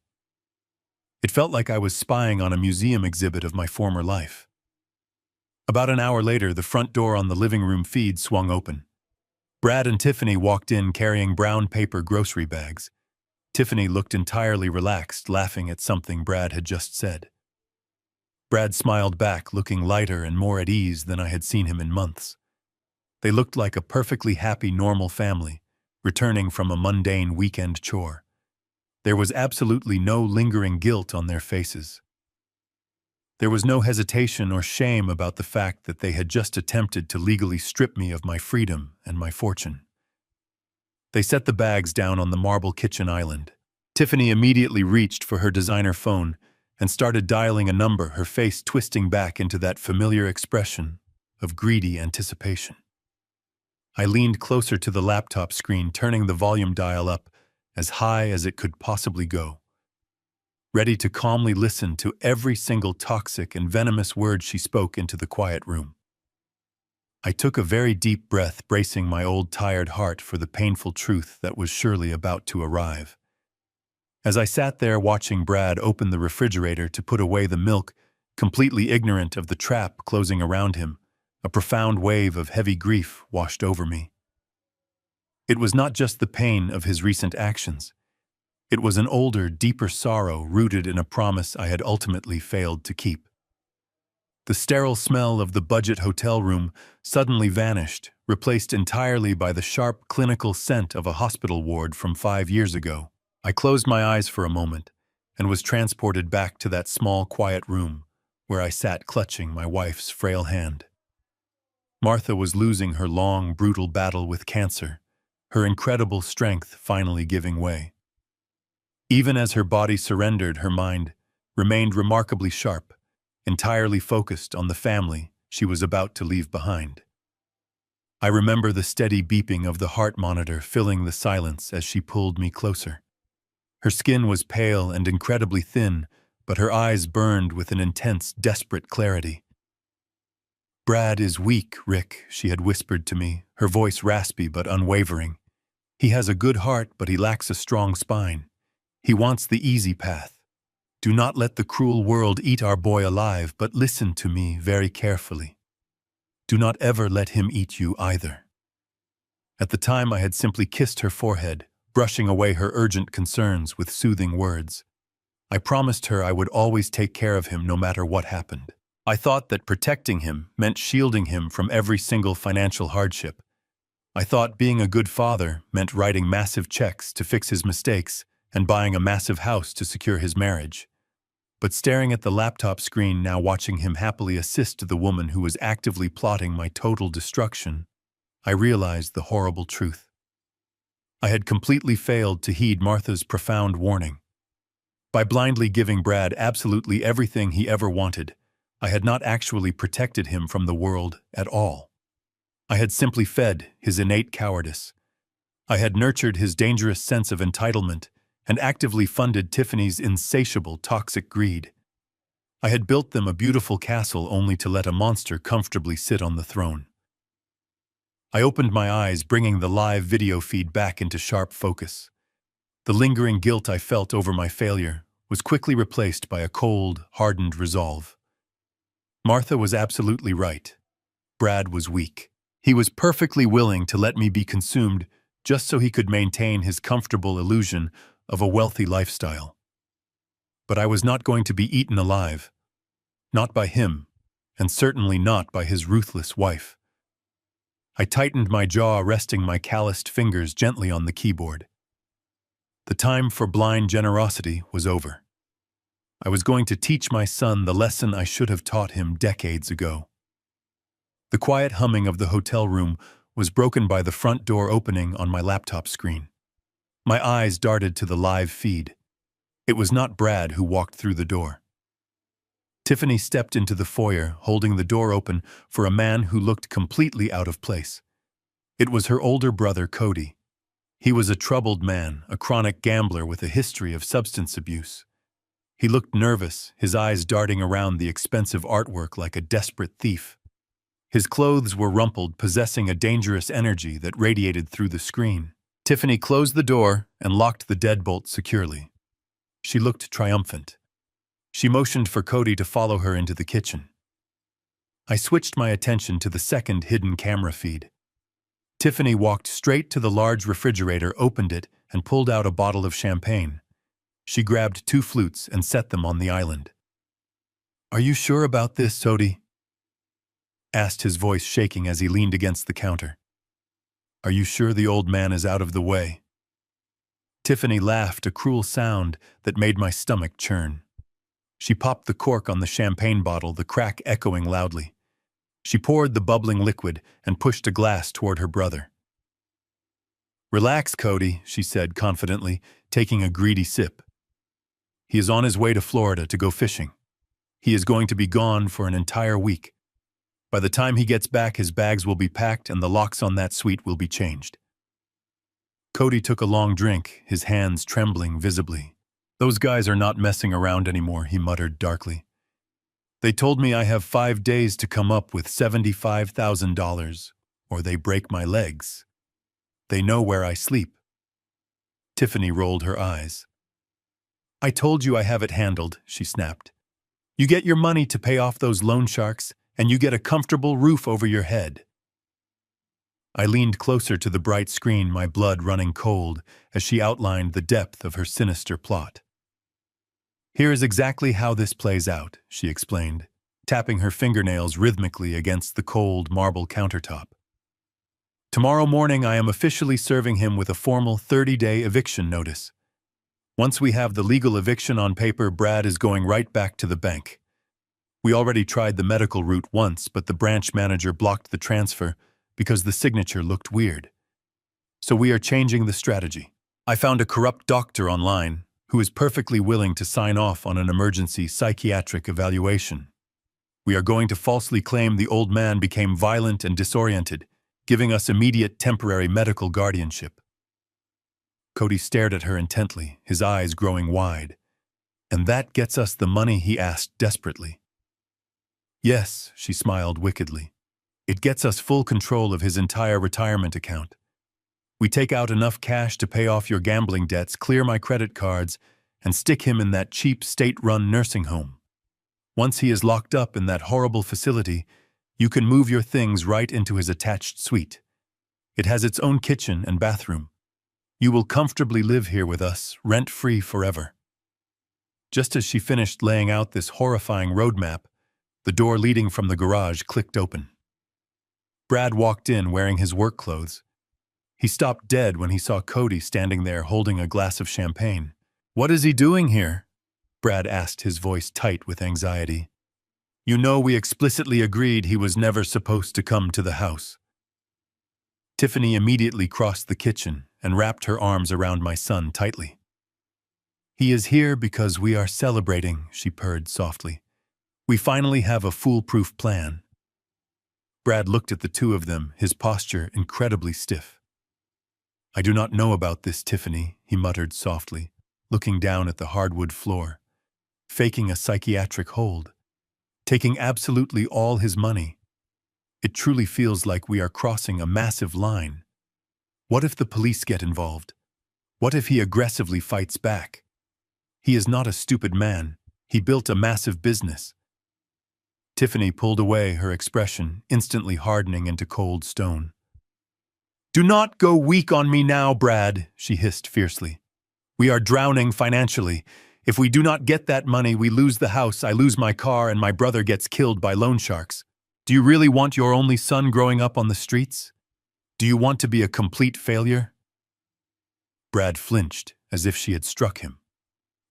It felt like I was spying on a museum exhibit of my former life. About an hour later, the front door on the living room feed swung open. Brad and Tiffany walked in carrying brown paper grocery bags. Tiffany looked entirely relaxed, laughing at something Brad had just said. Brad smiled back, looking lighter and more at ease than I had seen him in months. They looked like a perfectly happy, normal family, returning from a mundane weekend chore. There was absolutely no lingering guilt on their faces. There was no hesitation or shame about the fact that they had just attempted to legally strip me of my freedom and my fortune. They set the bags down on the marble kitchen island. Tiffany immediately reached for her designer phone and started dialing a number, her face twisting back into that familiar expression of greedy anticipation. I leaned closer to the laptop screen, turning the volume dial up as high as it could possibly go, ready to calmly listen to every single toxic and venomous word she spoke into the quiet room. I took a very deep breath, bracing my old tired heart for the painful truth that was surely about to arrive. As I sat there watching Brad open the refrigerator to put away the milk, completely ignorant of the trap closing around him, a profound wave of heavy grief washed over me. It was not just the pain of his recent actions. It was an older, deeper sorrow rooted in a promise I had ultimately failed to keep. The sterile smell of the budget hotel room suddenly vanished, replaced entirely by the sharp, clinical scent of a hospital ward from 5 years ago. I closed my eyes for a moment and was transported back to that small, quiet room where I sat clutching my wife's frail hand. Martha was losing her long, brutal battle with cancer, her incredible strength finally giving way. Even as her body surrendered, her mind remained remarkably sharp, entirely focused on the family she was about to leave behind. I remember the steady beeping of the heart monitor filling the silence as she pulled me closer. Her skin was pale and incredibly thin, but her eyes burned with an intense, desperate clarity. "Brad is weak, Rick," she had whispered to me, her voice raspy but unwavering. "He has a good heart, but he lacks a strong spine. He wants the easy path. Do not let the cruel world eat our boy alive, but listen to me very carefully. Do not ever let him eat you either." At the time, I had simply kissed her forehead, brushing away her urgent concerns with soothing words. I promised her I would always take care of him no matter what happened. I thought that protecting him meant shielding him from every single financial hardship. I thought being a good father meant writing massive checks to fix his mistakes and buying a massive house to secure his marriage. But staring at the laptop screen now, watching him happily assist the woman who was actively plotting my total destruction, I realized the horrible truth. I had completely failed to heed Martha's profound warning. By blindly giving Brad absolutely everything he ever wanted, I had not actually protected him from the world at all. I had simply fed his innate cowardice. I had nurtured his dangerous sense of entitlement and actively funded Tiffany's insatiable, toxic greed. I had built them a beautiful castle only to let a monster comfortably sit on the throne. I opened my eyes, bringing the live video feed back into sharp focus. The lingering guilt I felt over my failure was quickly replaced by a cold, hardened resolve. Martha was absolutely right. Brad was weak. He was perfectly willing to let me be consumed just so he could maintain his comfortable illusion of a wealthy lifestyle. But I was not going to be eaten alive. Not by him, and certainly not by his ruthless wife. I tightened my jaw, resting my calloused fingers gently on the keyboard. The time for blind generosity was over. I was going to teach my son the lesson I should have taught him decades ago. The quiet humming of the hotel room was broken by the front door opening on my laptop screen. My eyes darted to the live feed. It was not Brad who walked through the door. Tiffany stepped into the foyer, holding the door open for a man who looked completely out of place. It was her older brother, Cody. He was a troubled man, a chronic gambler with a history of substance abuse. He looked nervous, his eyes darting around the expensive artwork like a desperate thief. His clothes were rumpled, possessing a dangerous energy that radiated through the screen. Tiffany closed the door and locked the deadbolt securely. She looked triumphant. She motioned for Cody to follow her into the kitchen. I switched my attention to the second hidden camera feed. Tiffany walked straight to the large refrigerator, opened it, and pulled out a bottle of champagne. She grabbed 2 flutes and set them on the island. "Are you sure about this, Cody?" asked his voice shaking as he leaned against the counter. "Are you sure the old man is out of the way?" Tiffany laughed, a cruel sound that made my stomach churn. She popped the cork on the champagne bottle, the crack echoing loudly. She poured the bubbling liquid and pushed a glass toward her brother. "Relax, Cody," she said confidently, taking a greedy sip. "He is on his way to Florida to go fishing. He is going to be gone for an entire week. By the time he gets back, his bags will be packed and the locks on that suite will be changed." Cody took a long drink, his hands trembling visibly. "Those guys are not messing around anymore," he muttered darkly. "They told me I have 5 days to come up with $75,000, or they break my legs. They know where I sleep." Tiffany rolled her eyes. "I told you I have it handled," she snapped. "You get your money to pay off those loan sharks, and you get a comfortable roof over your head." I leaned closer to the bright screen, my blood running cold, as she outlined the depth of her sinister plot. "Here is exactly how this plays out," she explained, tapping her fingernails rhythmically against the cold marble countertop. "Tomorrow morning I am officially serving him with a formal 30-day eviction notice. Once we have the legal eviction on paper, Brad is going right back to the bank. We already tried the medical route once, but the branch manager blocked the transfer because the signature looked weird. So we are changing the strategy. I found a corrupt doctor online who is perfectly willing to sign off on an emergency psychiatric evaluation. We are going to falsely claim the old man became violent and disoriented, giving us immediate temporary medical guardianship." Cody stared at her intently, his eyes growing wide. "And that gets us the money?" he asked desperately. "Yes," she smiled wickedly. "It gets us full control of his entire retirement account. We take out enough cash to pay off your gambling debts, clear my credit cards, and stick him in that cheap state-run nursing home. Once he is locked up in that horrible facility, you can move your things right into his attached suite. It has its own kitchen and bathroom. You will comfortably live here with us, rent-free forever." Just as she finished laying out this horrifying roadmap, the door leading from the garage clicked open. Brad walked in wearing his work clothes. He stopped dead when he saw Cody standing there holding a glass of champagne. "What is he doing here?" Brad asked, his voice tight with anxiety. "You know we explicitly agreed he was never supposed to come to the house." Tiffany immediately crossed the kitchen and wrapped her arms around my son tightly. "He is here because we are celebrating," she purred softly. "We finally have a foolproof plan." Brad looked at the two of them, his posture incredibly stiff. "I do not know about this, Tiffany," he muttered softly, looking down at the hardwood floor. "Faking a psychiatric hold. Taking absolutely all his money. It truly feels like we are crossing a massive line. What if the police get involved? What if he aggressively fights back? He is not a stupid man. He built a massive business." Tiffany pulled away, her expression instantly hardening into cold stone. "Do not go weak on me now, Brad," she hissed fiercely. "We are drowning financially. If we do not get that money, we lose the house, I lose my car, and my brother gets killed by loan sharks. Do you really want your only son growing up on the streets? Do you want to be a complete failure?" Brad flinched, as if she had struck him.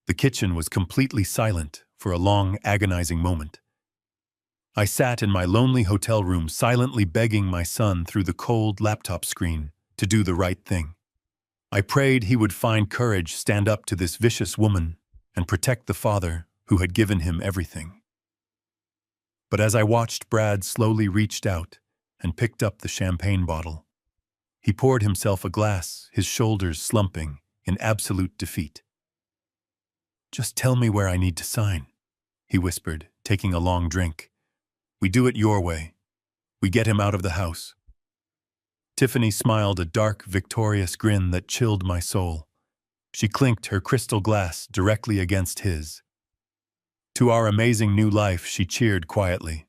The kitchen was completely silent for a long, agonizing moment. I sat in my lonely hotel room silently begging my son through the cold laptop screen to do the right thing. I prayed he would find courage, stand up to this vicious woman, and protect the father who had given him everything. But as I watched, Brad slowly reached out and picked up the champagne bottle. He poured himself a glass, his shoulders slumping in absolute defeat. "Just tell me where I need to sign," he whispered, taking a long drink. "We do it your way. We get him out of the house." Tiffany smiled a dark, victorious grin that chilled my soul. She clinked her crystal glass directly against his. To our amazing new life, she cheered quietly.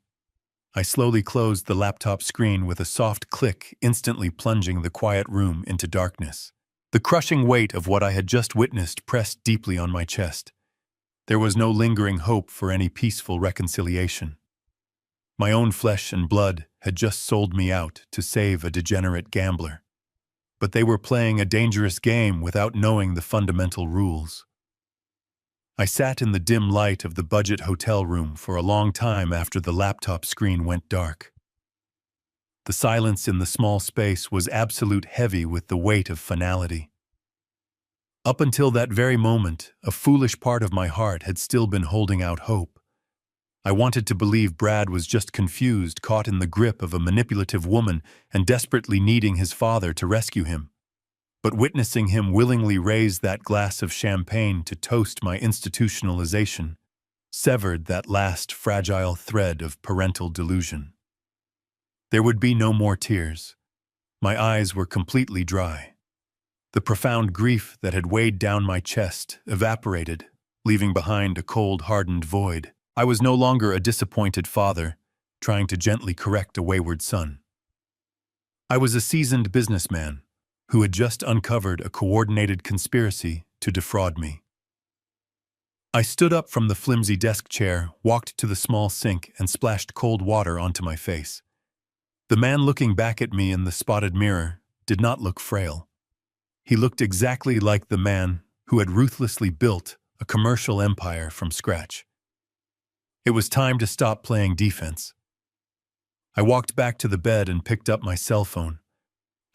I slowly closed the laptop screen with a soft click, instantly plunging the quiet room into darkness. The crushing weight of what I had just witnessed pressed deeply on my chest. There was no lingering hope for any peaceful reconciliation. My own flesh and blood had just sold me out to save a degenerate gambler. But they were playing a dangerous game without knowing the fundamental rules. I sat in the dim light of the budget hotel room for a long time after the laptop screen went dark. The silence in the small space was absolute heavy with the weight of finality. Up until that very moment, a foolish part of my heart had still been holding out hope. I wanted to believe Brad was just confused, caught in the grip of a manipulative woman and desperately needing his father to rescue him. But witnessing him willingly raise that glass of champagne to toast my institutionalization severed that last fragile thread of parental delusion. There would be no more tears. My eyes were completely dry. The profound grief that had weighed down my chest evaporated, leaving behind a cold, hardened void. I was no longer a disappointed father, trying to gently correct a wayward son. I was a seasoned businessman who had just uncovered a coordinated conspiracy to defraud me. I stood up from the flimsy desk chair, walked to the small sink, and splashed cold water onto my face. The man looking back at me in the spotted mirror did not look frail. He looked exactly like the man who had ruthlessly built a commercial empire from scratch. It was time to stop playing defense. I walked back to the bed and picked up my cell phone.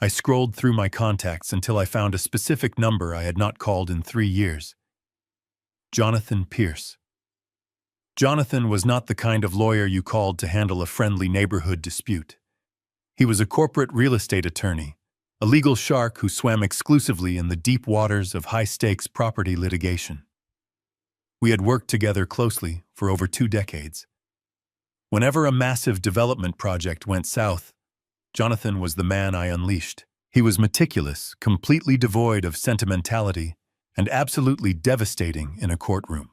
I scrolled through my contacts until I found a specific number I had not called in 3 years. Jonathan Pierce. Jonathan was not the kind of lawyer you called to handle a friendly neighborhood dispute. He was a corporate real estate attorney, a legal shark who swam exclusively in the deep waters of high-stakes property litigation. We had worked together closely for over 2 decades. Whenever a massive development project went south, Jonathan was the man I unleashed. He was meticulous, completely devoid of sentimentality, and absolutely devastating in a courtroom.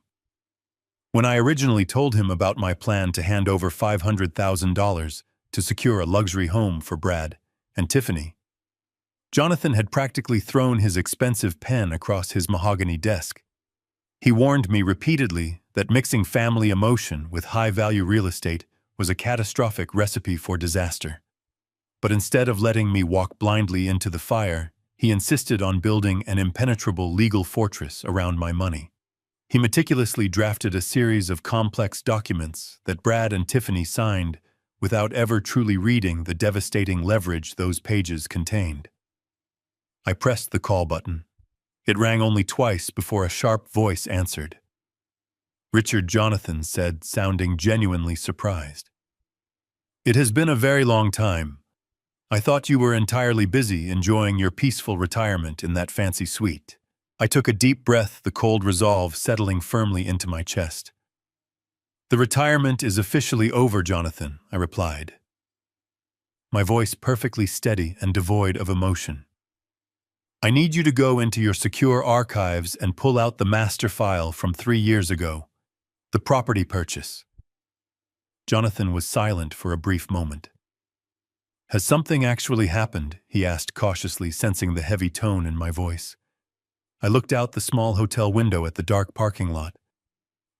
When I originally told him about my plan to hand over $500,000 to secure a luxury home for Brad and Tiffany, Jonathan had practically thrown his expensive pen across his mahogany desk. He warned me repeatedly that mixing family emotion with high-value real estate was a catastrophic recipe for disaster. But instead of letting me walk blindly into the fire, he insisted on building an impenetrable legal fortress around my money. He meticulously drafted a series of complex documents that Brad and Tiffany signed without ever truly reading the devastating leverage those pages contained. I pressed the call button. It rang only twice before a sharp voice answered. Richard, Jonathan said, sounding genuinely surprised. "It has been a very long time. I thought you were entirely busy enjoying your peaceful retirement in that fancy suite." I took a deep breath, the cold resolve settling firmly into my chest. "The retirement is officially over, Jonathan," I replied, my voice perfectly steady and devoid of emotion. "I need you to go into your secure archives and pull out the master file from 3 years ago, the property purchase." Jonathan was silent for a brief moment. "Has something actually happened?" he asked cautiously, sensing the heavy tone in my voice. I looked out the small hotel window at the dark parking lot.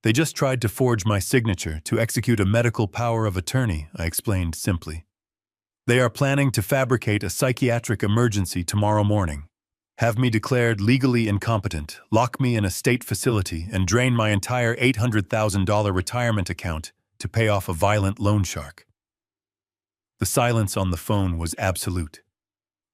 "They just tried to forge my signature to execute a medical power of attorney," I explained simply. "They are planning to fabricate a psychiatric emergency tomorrow morning, have me declared legally incompetent, lock me in a state facility, and drain my entire $800,000 retirement account to pay off a violent loan shark." The silence on the phone was absolute.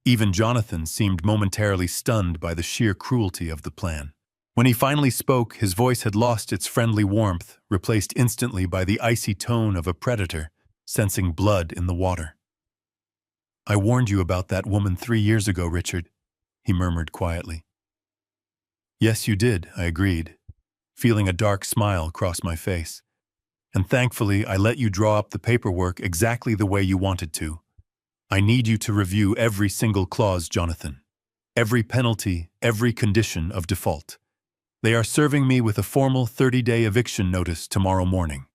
Even Jonathan seemed momentarily stunned by the sheer cruelty of the plan. When he finally spoke, his voice had lost its friendly warmth, replaced instantly by the icy tone of a predator, sensing blood in the water. "I warned you about that woman 3 years ago, Richard," he murmured quietly. "Yes, you did," I agreed, feeling a dark smile cross my face. "And thankfully, I let you draw up the paperwork exactly the way you wanted to. I need you to review every single clause, Jonathan. Every penalty, every condition of default. They are serving me with a formal 30-day eviction notice tomorrow morning.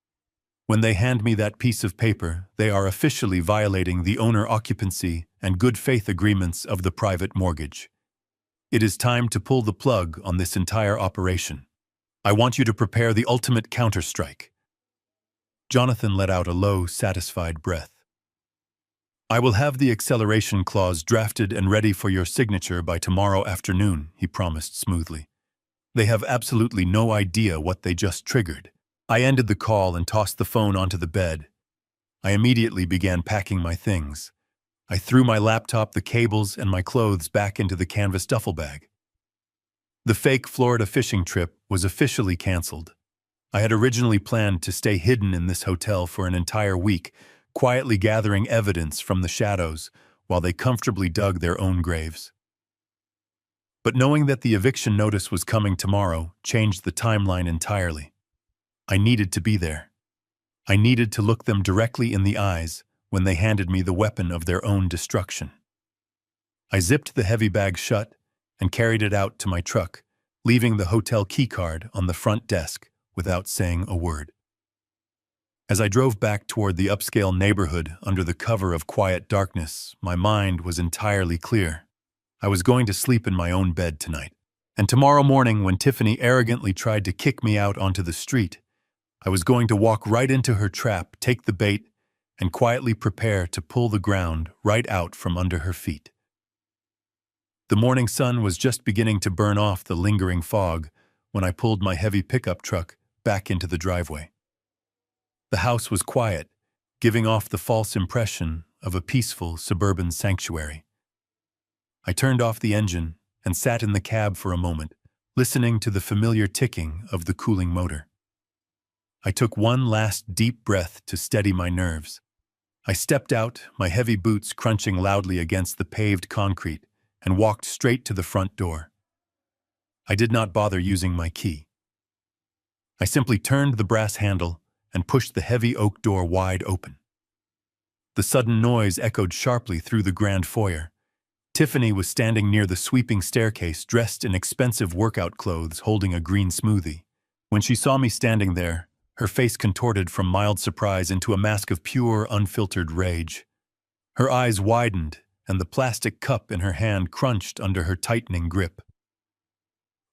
When they hand me that piece of paper, they are officially violating the owner occupancy and good faith agreements of the private mortgage. It is time to pull the plug on this entire operation. I want you to prepare the ultimate counterstrike." Jonathan let out a low, satisfied breath. "I will have the acceleration clause drafted and ready for your signature by tomorrow afternoon," he promised smoothly. They have absolutely no idea what they just triggered. I ended the call and tossed the phone onto the bed. I immediately began packing my things. I threw my laptop, the cables, and my clothes back into the canvas duffel bag. The fake Florida fishing trip was officially canceled. I had originally planned to stay hidden in this hotel for an entire week, quietly gathering evidence from the shadows while they comfortably dug their own graves. But knowing that the eviction notice was coming tomorrow changed the timeline entirely. I needed to be there. I needed to look them directly in the eyes when they handed me the weapon of their own destruction. I zipped the heavy bag shut and carried it out to my truck, leaving the hotel keycard on the front desk without saying a word. As I drove back toward the upscale neighborhood under the cover of quiet darkness, my mind was entirely clear. I was going to sleep in my own bed tonight. And tomorrow morning, when Tiffany arrogantly tried to kick me out onto the street, I was going to walk right into her trap, take the bait, and quietly prepare to pull the ground right out from under her feet. The morning sun was just beginning to burn off the lingering fog when I pulled my heavy pickup truck back into the driveway. The house was quiet, giving off the false impression of a peaceful suburban sanctuary. I turned off the engine and sat in the cab for a moment, listening to the familiar ticking of the cooling motor. I took one last deep breath to steady my nerves. I stepped out, my heavy boots crunching loudly against the paved concrete, and walked straight to the front door. I did not bother using my key. I simply turned the brass handle and pushed the heavy oak door wide open. The sudden noise echoed sharply through the grand foyer. Tiffany was standing near the sweeping staircase, dressed in expensive workout clothes, holding a green smoothie. When she saw me standing there, her face contorted from mild surprise into a mask of pure, unfiltered rage. Her eyes widened, and the plastic cup in her hand crunched under her tightening grip.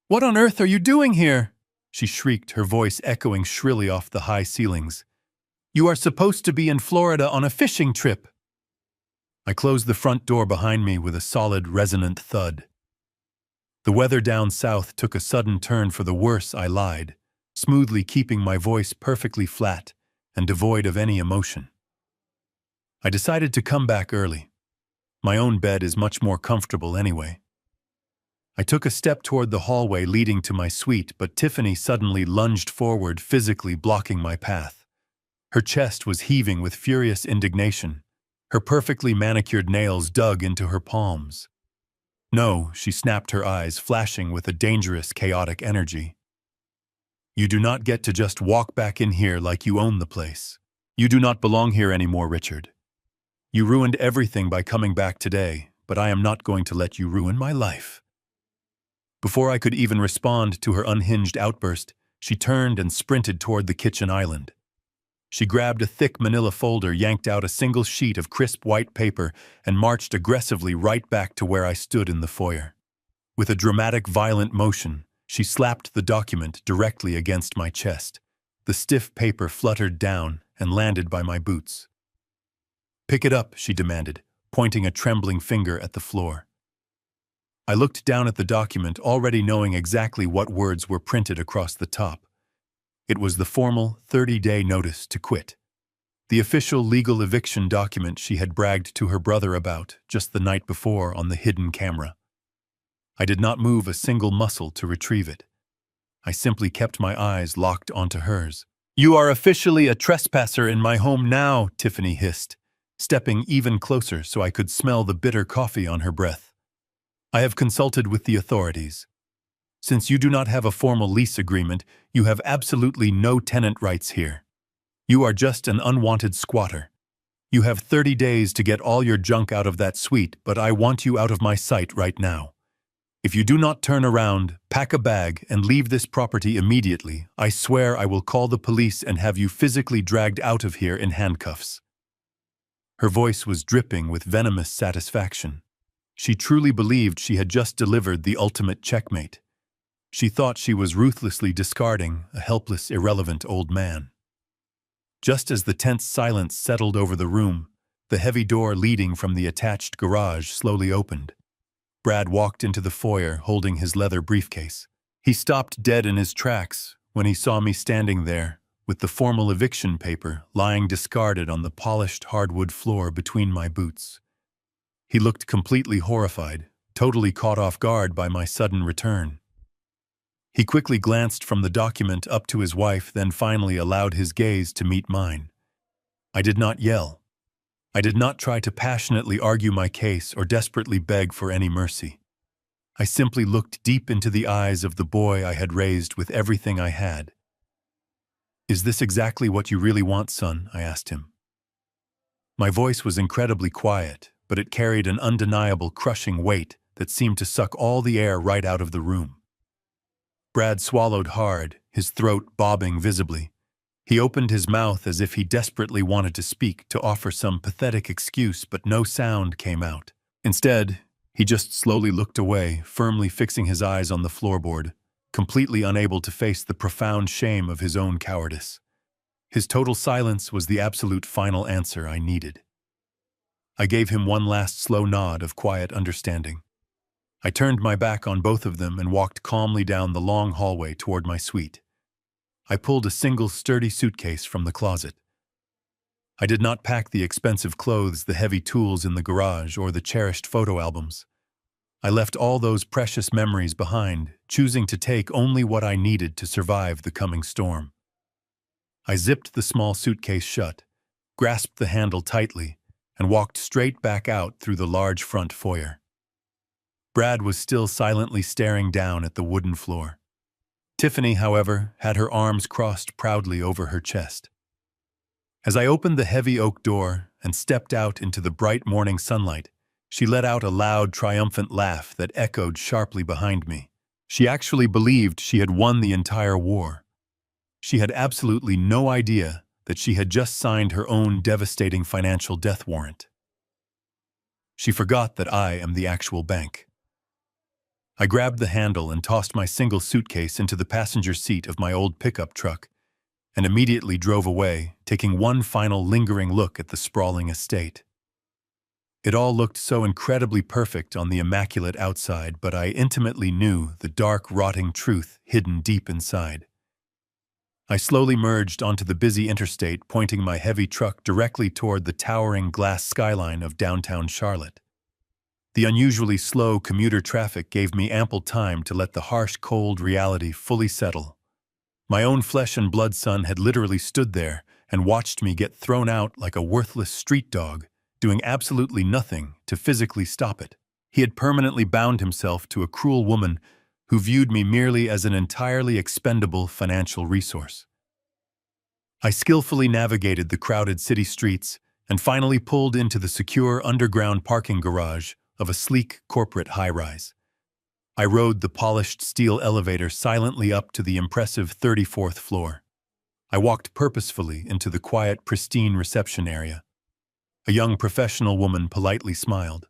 "What on earth are you doing here?" she shrieked, her voice echoing shrilly off the high ceilings. "You are supposed to be in Florida on a fishing trip." I closed the front door behind me with a solid, resonant thud. The weather down south took a sudden turn for the worse. I lied, smoothly keeping my voice perfectly flat and devoid of any emotion. I decided to come back early. My own bed is much more comfortable anyway. I took a step toward the hallway leading to my suite, but Tiffany suddenly lunged forward, physically blocking my path. Her chest was heaving with furious indignation. Her perfectly manicured nails dug into her palms. "No," she snapped, her eyes flashing with a dangerous, chaotic energy. "You do not get to just walk back in here like you own the place. You do not belong here anymore, Richard. You ruined everything by coming back today, but I am not going to let you ruin my life." Before I could even respond to her unhinged outburst, she turned and sprinted toward the kitchen island. She grabbed a thick manila folder, yanked out a single sheet of crisp white paper, and marched aggressively right back to where I stood in the foyer. With a dramatic, violent motion, she slapped the document directly against my chest. The stiff paper fluttered down and landed by my boots. "Pick it up," she demanded, pointing a trembling finger at the floor. I looked down at the document, already knowing exactly what words were printed across the top. It was the formal 30-day notice to quit. The official legal eviction document she had bragged to her brother about just the night before on the hidden camera. I did not move a single muscle to retrieve it. I simply kept my eyes locked onto hers. "You are officially a trespasser in my home now," Tiffany hissed, stepping even closer so I could smell the bitter coffee on her breath. "I have consulted with the authorities. Since you do not have a formal lease agreement, you have absolutely no tenant rights here. You are just an unwanted squatter. You have 30 days to get all your junk out of that suite, but I want you out of my sight right now. If you do not turn around, pack a bag, and leave this property immediately, I swear I will call the police and have you physically dragged out of here in handcuffs." Her voice was dripping with venomous satisfaction. She truly believed she had just delivered the ultimate checkmate. She thought she was ruthlessly discarding a helpless, irrelevant old man. Just as the tense silence settled over the room, the heavy door leading from the attached garage slowly opened. Brad walked into the foyer holding his leather briefcase. He stopped dead in his tracks when he saw me standing there, with the formal eviction paper lying discarded on the polished hardwood floor between my boots. He looked completely horrified, totally caught off guard by my sudden return. He quickly glanced from the document up to his wife, then finally allowed his gaze to meet mine. I did not yell. I did not try to passionately argue my case or desperately beg for any mercy. I simply looked deep into the eyes of the boy I had raised with everything I had. "Is this exactly what you really want, son?" I asked him. My voice was incredibly quiet, but it carried an undeniable crushing weight that seemed to suck all the air right out of the room. Brad swallowed hard, his throat bobbing visibly. He opened his mouth as if he desperately wanted to speak, to offer some pathetic excuse, but no sound came out. Instead, he just slowly looked away, firmly fixing his eyes on the floorboard, completely unable to face the profound shame of his own cowardice. His total silence was the absolute final answer I needed. I gave him one last slow nod of quiet understanding. I turned my back on both of them and walked calmly down the long hallway toward my suite. I pulled a single sturdy suitcase from the closet. I did not pack the expensive clothes, the heavy tools in the garage, or the cherished photo albums. I left all those precious memories behind, choosing to take only what I needed to survive the coming storm. I zipped the small suitcase shut, grasped the handle tightly, and walked straight back out through the large front foyer. Brad was still silently staring down at the wooden floor. Tiffany, however, had her arms crossed proudly over her chest. As I opened the heavy oak door and stepped out into the bright morning sunlight, she let out a loud, triumphant laugh that echoed sharply behind me. She actually believed she had won the entire war. She had absolutely no idea that she had just signed her own devastating financial death warrant. She forgot that I am the actual bank. I grabbed the handle and tossed my single suitcase into the passenger seat of my old pickup truck, and immediately drove away, taking one final lingering look at the sprawling estate. It all looked so incredibly perfect on the immaculate outside, but I intimately knew the dark, rotting truth hidden deep inside. I slowly merged onto the busy interstate, pointing my heavy truck directly toward the towering glass skyline of downtown Charlotte. The unusually slow commuter traffic gave me ample time to let the harsh, cold reality fully settle. My own flesh and blood son had literally stood there and watched me get thrown out like a worthless street dog, doing absolutely nothing to physically stop it. He had permanently bound himself to a cruel woman who viewed me merely as an entirely expendable financial resource. I skillfully navigated the crowded city streets and finally pulled into the secure underground parking garage of a sleek corporate high-rise. I rode the polished steel elevator silently up to the impressive 34th floor. I walked purposefully into the quiet, pristine reception area. A young professional woman politely smiled.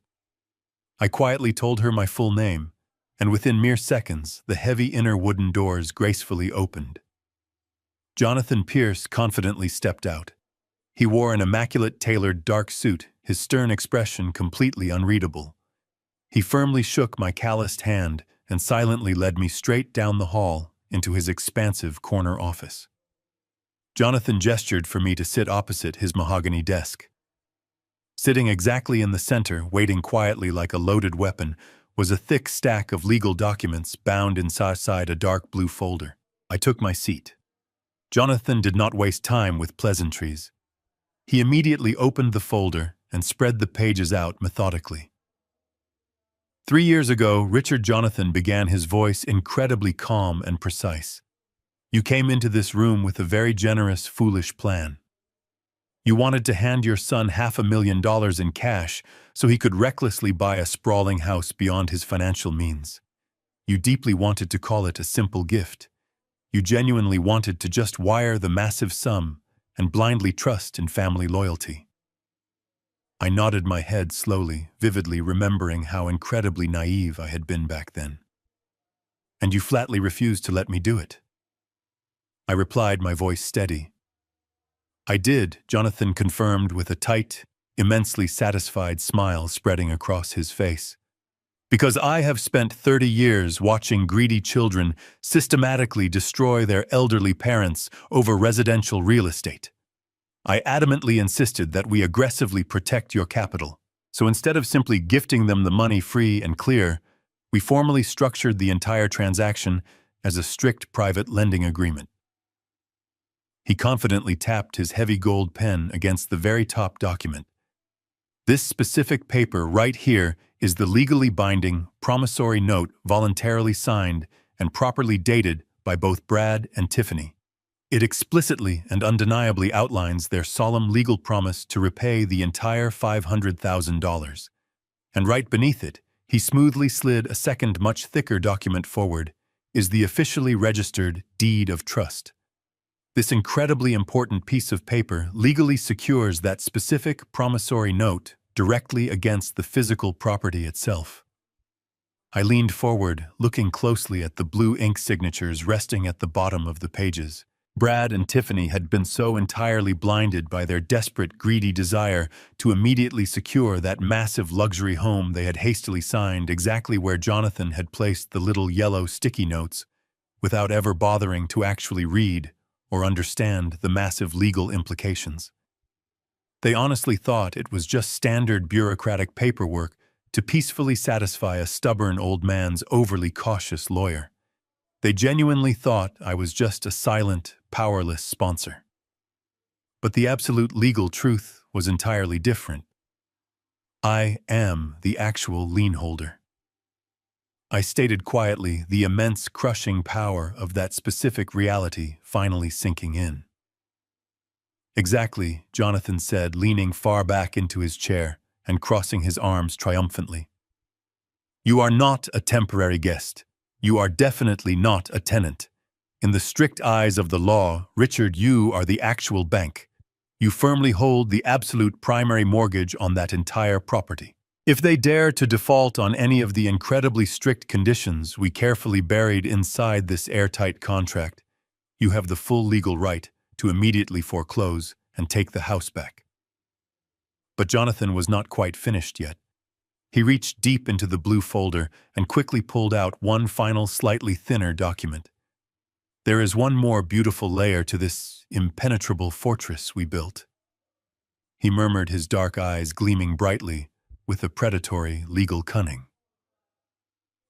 I quietly told her my full name, and within mere seconds, the heavy inner wooden doors gracefully opened. Jonathan Pierce confidently stepped out. He wore an immaculate tailored dark suit, his stern expression completely unreadable. He firmly shook my calloused hand and silently led me straight down the hall into his expansive corner office. Jonathan gestured for me to sit opposite his mahogany desk. Sitting exactly in the center, waiting quietly like a loaded weapon, was a thick stack of legal documents bound inside a dark blue folder. I took my seat. Jonathan did not waste time with pleasantries. He immediately opened the folder and spread the pages out methodically. 3 years ago, Richard Jonathan began, his voice incredibly calm and precise. You came into this room with a very generous, foolish plan. You wanted to hand your son $500,000 in cash so he could recklessly buy a sprawling house beyond his financial means. You deeply wanted to call it a simple gift. You genuinely wanted to just wire the massive sum and blindly trust in family loyalty. I nodded my head slowly, vividly remembering how incredibly naive I had been back then. And you flatly refused to let me do it. I replied, my voice steady. I did, Jonathan confirmed with a tight, immensely satisfied smile spreading across his face. Because I have spent 30 years watching greedy children systematically destroy their elderly parents over residential real estate. I adamantly insisted that we aggressively protect your capital. So instead of simply gifting them the money free and clear, we formally structured the entire transaction as a strict private lending agreement. He confidently tapped his heavy gold pen against the very top document. This specific paper right here is the legally binding, promissory note voluntarily signed and properly dated by both Brad and Tiffany. It explicitly and undeniably outlines their solemn legal promise to repay the entire $500,000. And right beneath it, he smoothly slid a second, much thicker document forward, is the officially registered deed of trust. This incredibly important piece of paper legally secures that specific promissory note directly against the physical property itself. I leaned forward, looking closely at the blue ink signatures resting at the bottom of the pages. Brad and Tiffany had been so entirely blinded by their desperate, greedy desire to immediately secure that massive luxury home they had hastily signed exactly where Jonathan had placed the little yellow sticky notes, without ever bothering to actually read or understand the massive legal implications. They honestly thought it was just standard bureaucratic paperwork to peacefully satisfy a stubborn old man's overly cautious lawyer. They genuinely thought I was just a silent, powerless sponsor. But the absolute legal truth was entirely different. I am the actual lien holder. I stated quietly, the immense crushing power of that specific reality finally sinking in. Exactly, Jonathan said, leaning far back into his chair and crossing his arms triumphantly. You are not a temporary guest. You are definitely not a tenant. In the strict eyes of the law, Richard, you are the actual bank. You firmly hold the absolute primary mortgage on that entire property. If they dare to default on any of the incredibly strict conditions we carefully buried inside this airtight contract, you have the full legal right to immediately foreclose and take the house back. But Jonathan was not quite finished yet. He reached deep into the blue folder and quickly pulled out one final, slightly thinner document. There is one more beautiful layer to this impenetrable fortress we built. He murmured, his dark eyes gleaming brightly with a predatory legal cunning.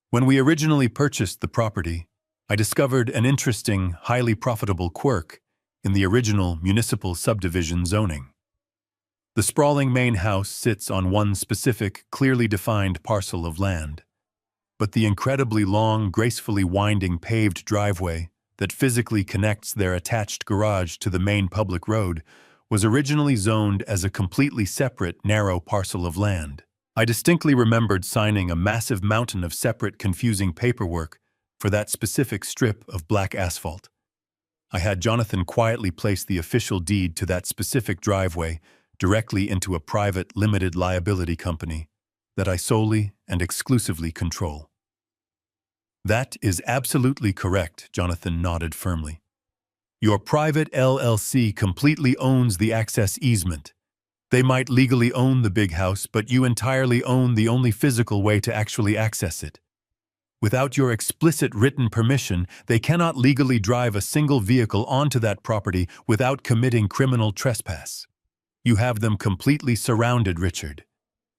When we originally purchased the property, I discovered an interesting, highly profitable quirk in the original municipal subdivision zoning. The sprawling main house sits on one specific, clearly defined parcel of land, but the incredibly long, gracefully winding paved driveway that physically connects their attached garage to the main public road was originally zoned as a completely separate, narrow parcel of land. I distinctly remembered signing a massive mountain of separate, confusing paperwork for that specific strip of black asphalt. I had Jonathan quietly place the official deed to that specific driveway directly into a private, limited liability company that I solely and exclusively control. That is absolutely correct, Jonathan nodded firmly. Your private LLC completely owns the access easement. They might legally own the big house, but you entirely own the only physical way to actually access it. Without your explicit written permission, they cannot legally drive a single vehicle onto that property without committing criminal trespass. You have them completely surrounded, Richard.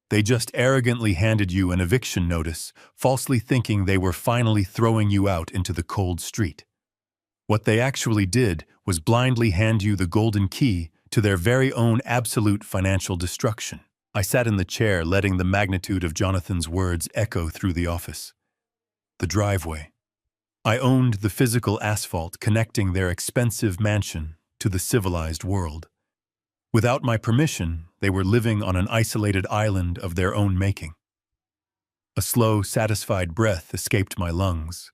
They just arrogantly handed you an eviction notice, falsely thinking they were finally throwing you out into the cold street. What they actually did was blindly hand you the golden key to their very own absolute financial destruction. I sat in the chair, letting the magnitude of Jonathan's words echo through the office. The driveway. I owned the physical asphalt connecting their expensive mansion to the civilized world. Without my permission, they were living on an isolated island of their own making. A slow, satisfied breath escaped my lungs.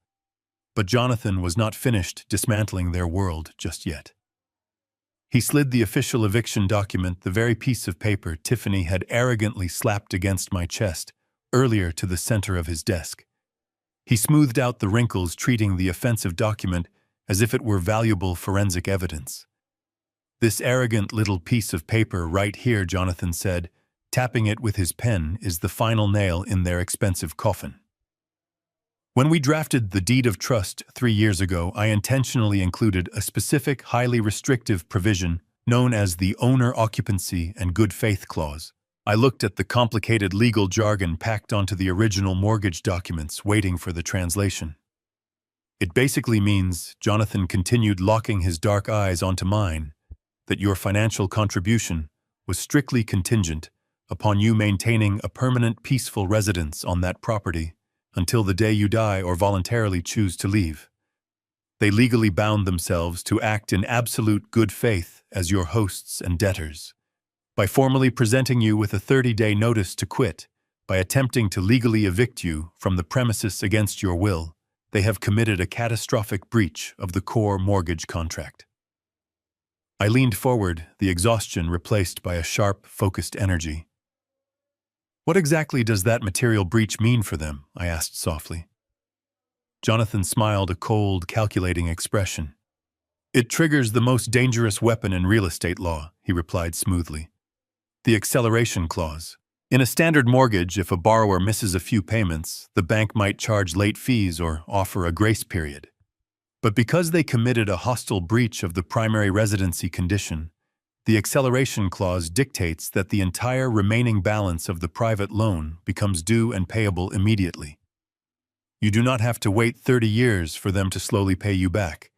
But Jonathan was not finished dismantling their world just yet. He slid the official eviction document, the very piece of paper Tiffany had arrogantly slapped against my chest earlier, to the center of his desk. He smoothed out the wrinkles, treating the offensive document as if it were valuable forensic evidence. This arrogant little piece of paper right here, Jonathan said, tapping it with his pen, is the final nail in their expensive coffin. When we drafted the deed of trust 3 years ago, I intentionally included a specific, highly restrictive provision known as the owner occupancy and good faith clause. I looked at the complicated legal jargon packed onto the original mortgage documents, waiting for the translation. It basically means, Jonathan continued, locking his dark eyes onto mine, that your financial contribution was strictly contingent upon you maintaining a permanent, peaceful residence on that property until the day you die or voluntarily choose to leave. They legally bound themselves to act in absolute good faith as your hosts and debtors. By formally presenting you with a 30-day notice to quit, by attempting to legally evict you from the premises against your will, they have committed a catastrophic breach of the core mortgage contract. I leaned forward, the exhaustion replaced by a sharp, focused energy. What exactly does that material breach mean for them? I asked softly. Jonathan smiled, a cold, calculating expression. It triggers the most dangerous weapon in real estate law, he replied smoothly. The acceleration clause. In a standard mortgage, if a borrower misses a few payments, the bank might charge late fees or offer a grace period. But because they committed a hostile breach of the primary residency condition, the acceleration clause dictates that the entire remaining balance of the private loan becomes due and payable immediately. You do not have to wait 30 years for them to slowly pay you back.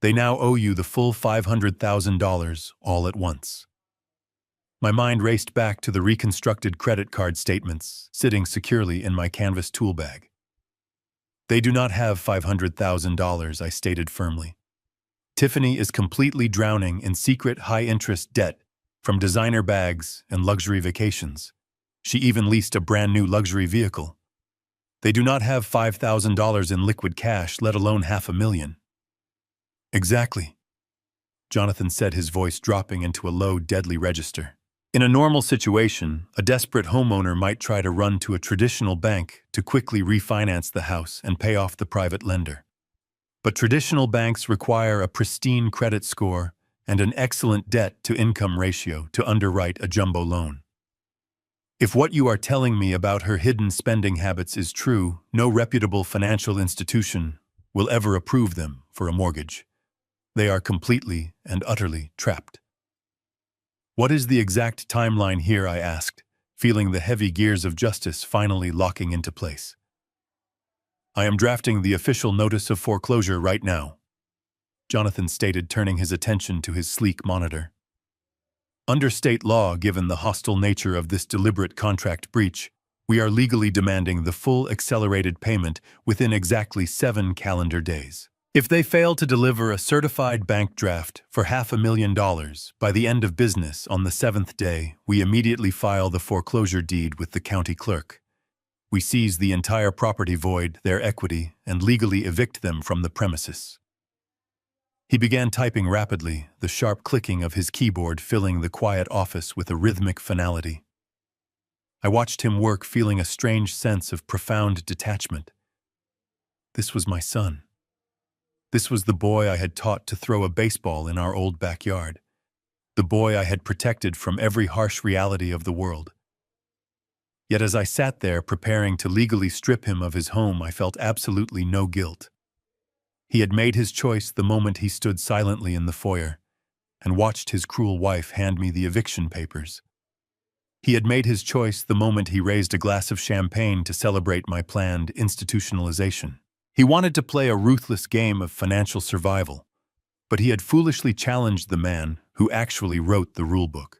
They now owe you the full $500,000 all at once. My mind raced back to the reconstructed credit card statements sitting securely in my canvas tool bag. They do not have $500,000, I stated firmly. Tiffany is completely drowning in secret high-interest debt from designer bags and luxury vacations. She even leased a brand-new luxury vehicle. They do not have $5,000 in liquid cash, let alone $500,000. Exactly, Jonathan said, his voice dropping into a low, deadly register. In a normal situation, a desperate homeowner might try to run to a traditional bank to quickly refinance the house and pay off the private lender. But traditional banks require a pristine credit score and an excellent debt-to-income ratio to underwrite a jumbo loan. If what you are telling me about her hidden spending habits is true, no reputable financial institution will ever approve them for a mortgage. They are completely and utterly trapped. What is the exact timeline here? I asked, feeling the heavy gears of justice finally locking into place. I am drafting the official notice of foreclosure right now, Jonathan stated, turning his attention to his sleek monitor. Under state law, given the hostile nature of this deliberate contract breach, we are legally demanding the full accelerated payment within exactly 7 calendar days. If they fail to deliver a certified bank draft for $500,000 by the end of business on the 7th day, we immediately file the foreclosure deed with the county clerk. We seize the entire property, void their equity, and legally evict them from the premises. He began typing rapidly, the sharp clicking of his keyboard filling the quiet office with a rhythmic finality. I watched him work, feeling a strange sense of profound detachment. This was my son. This was the boy I had taught to throw a baseball in our old backyard. The boy I had protected from every harsh reality of the world. Yet as I sat there preparing to legally strip him of his home, I felt absolutely no guilt. He had made his choice the moment he stood silently in the foyer and watched his cruel wife hand me the eviction papers. He had made his choice the moment he raised a glass of champagne to celebrate my planned institutionalization. He wanted to play a ruthless game of financial survival, but he had foolishly challenged the man who actually wrote the rulebook.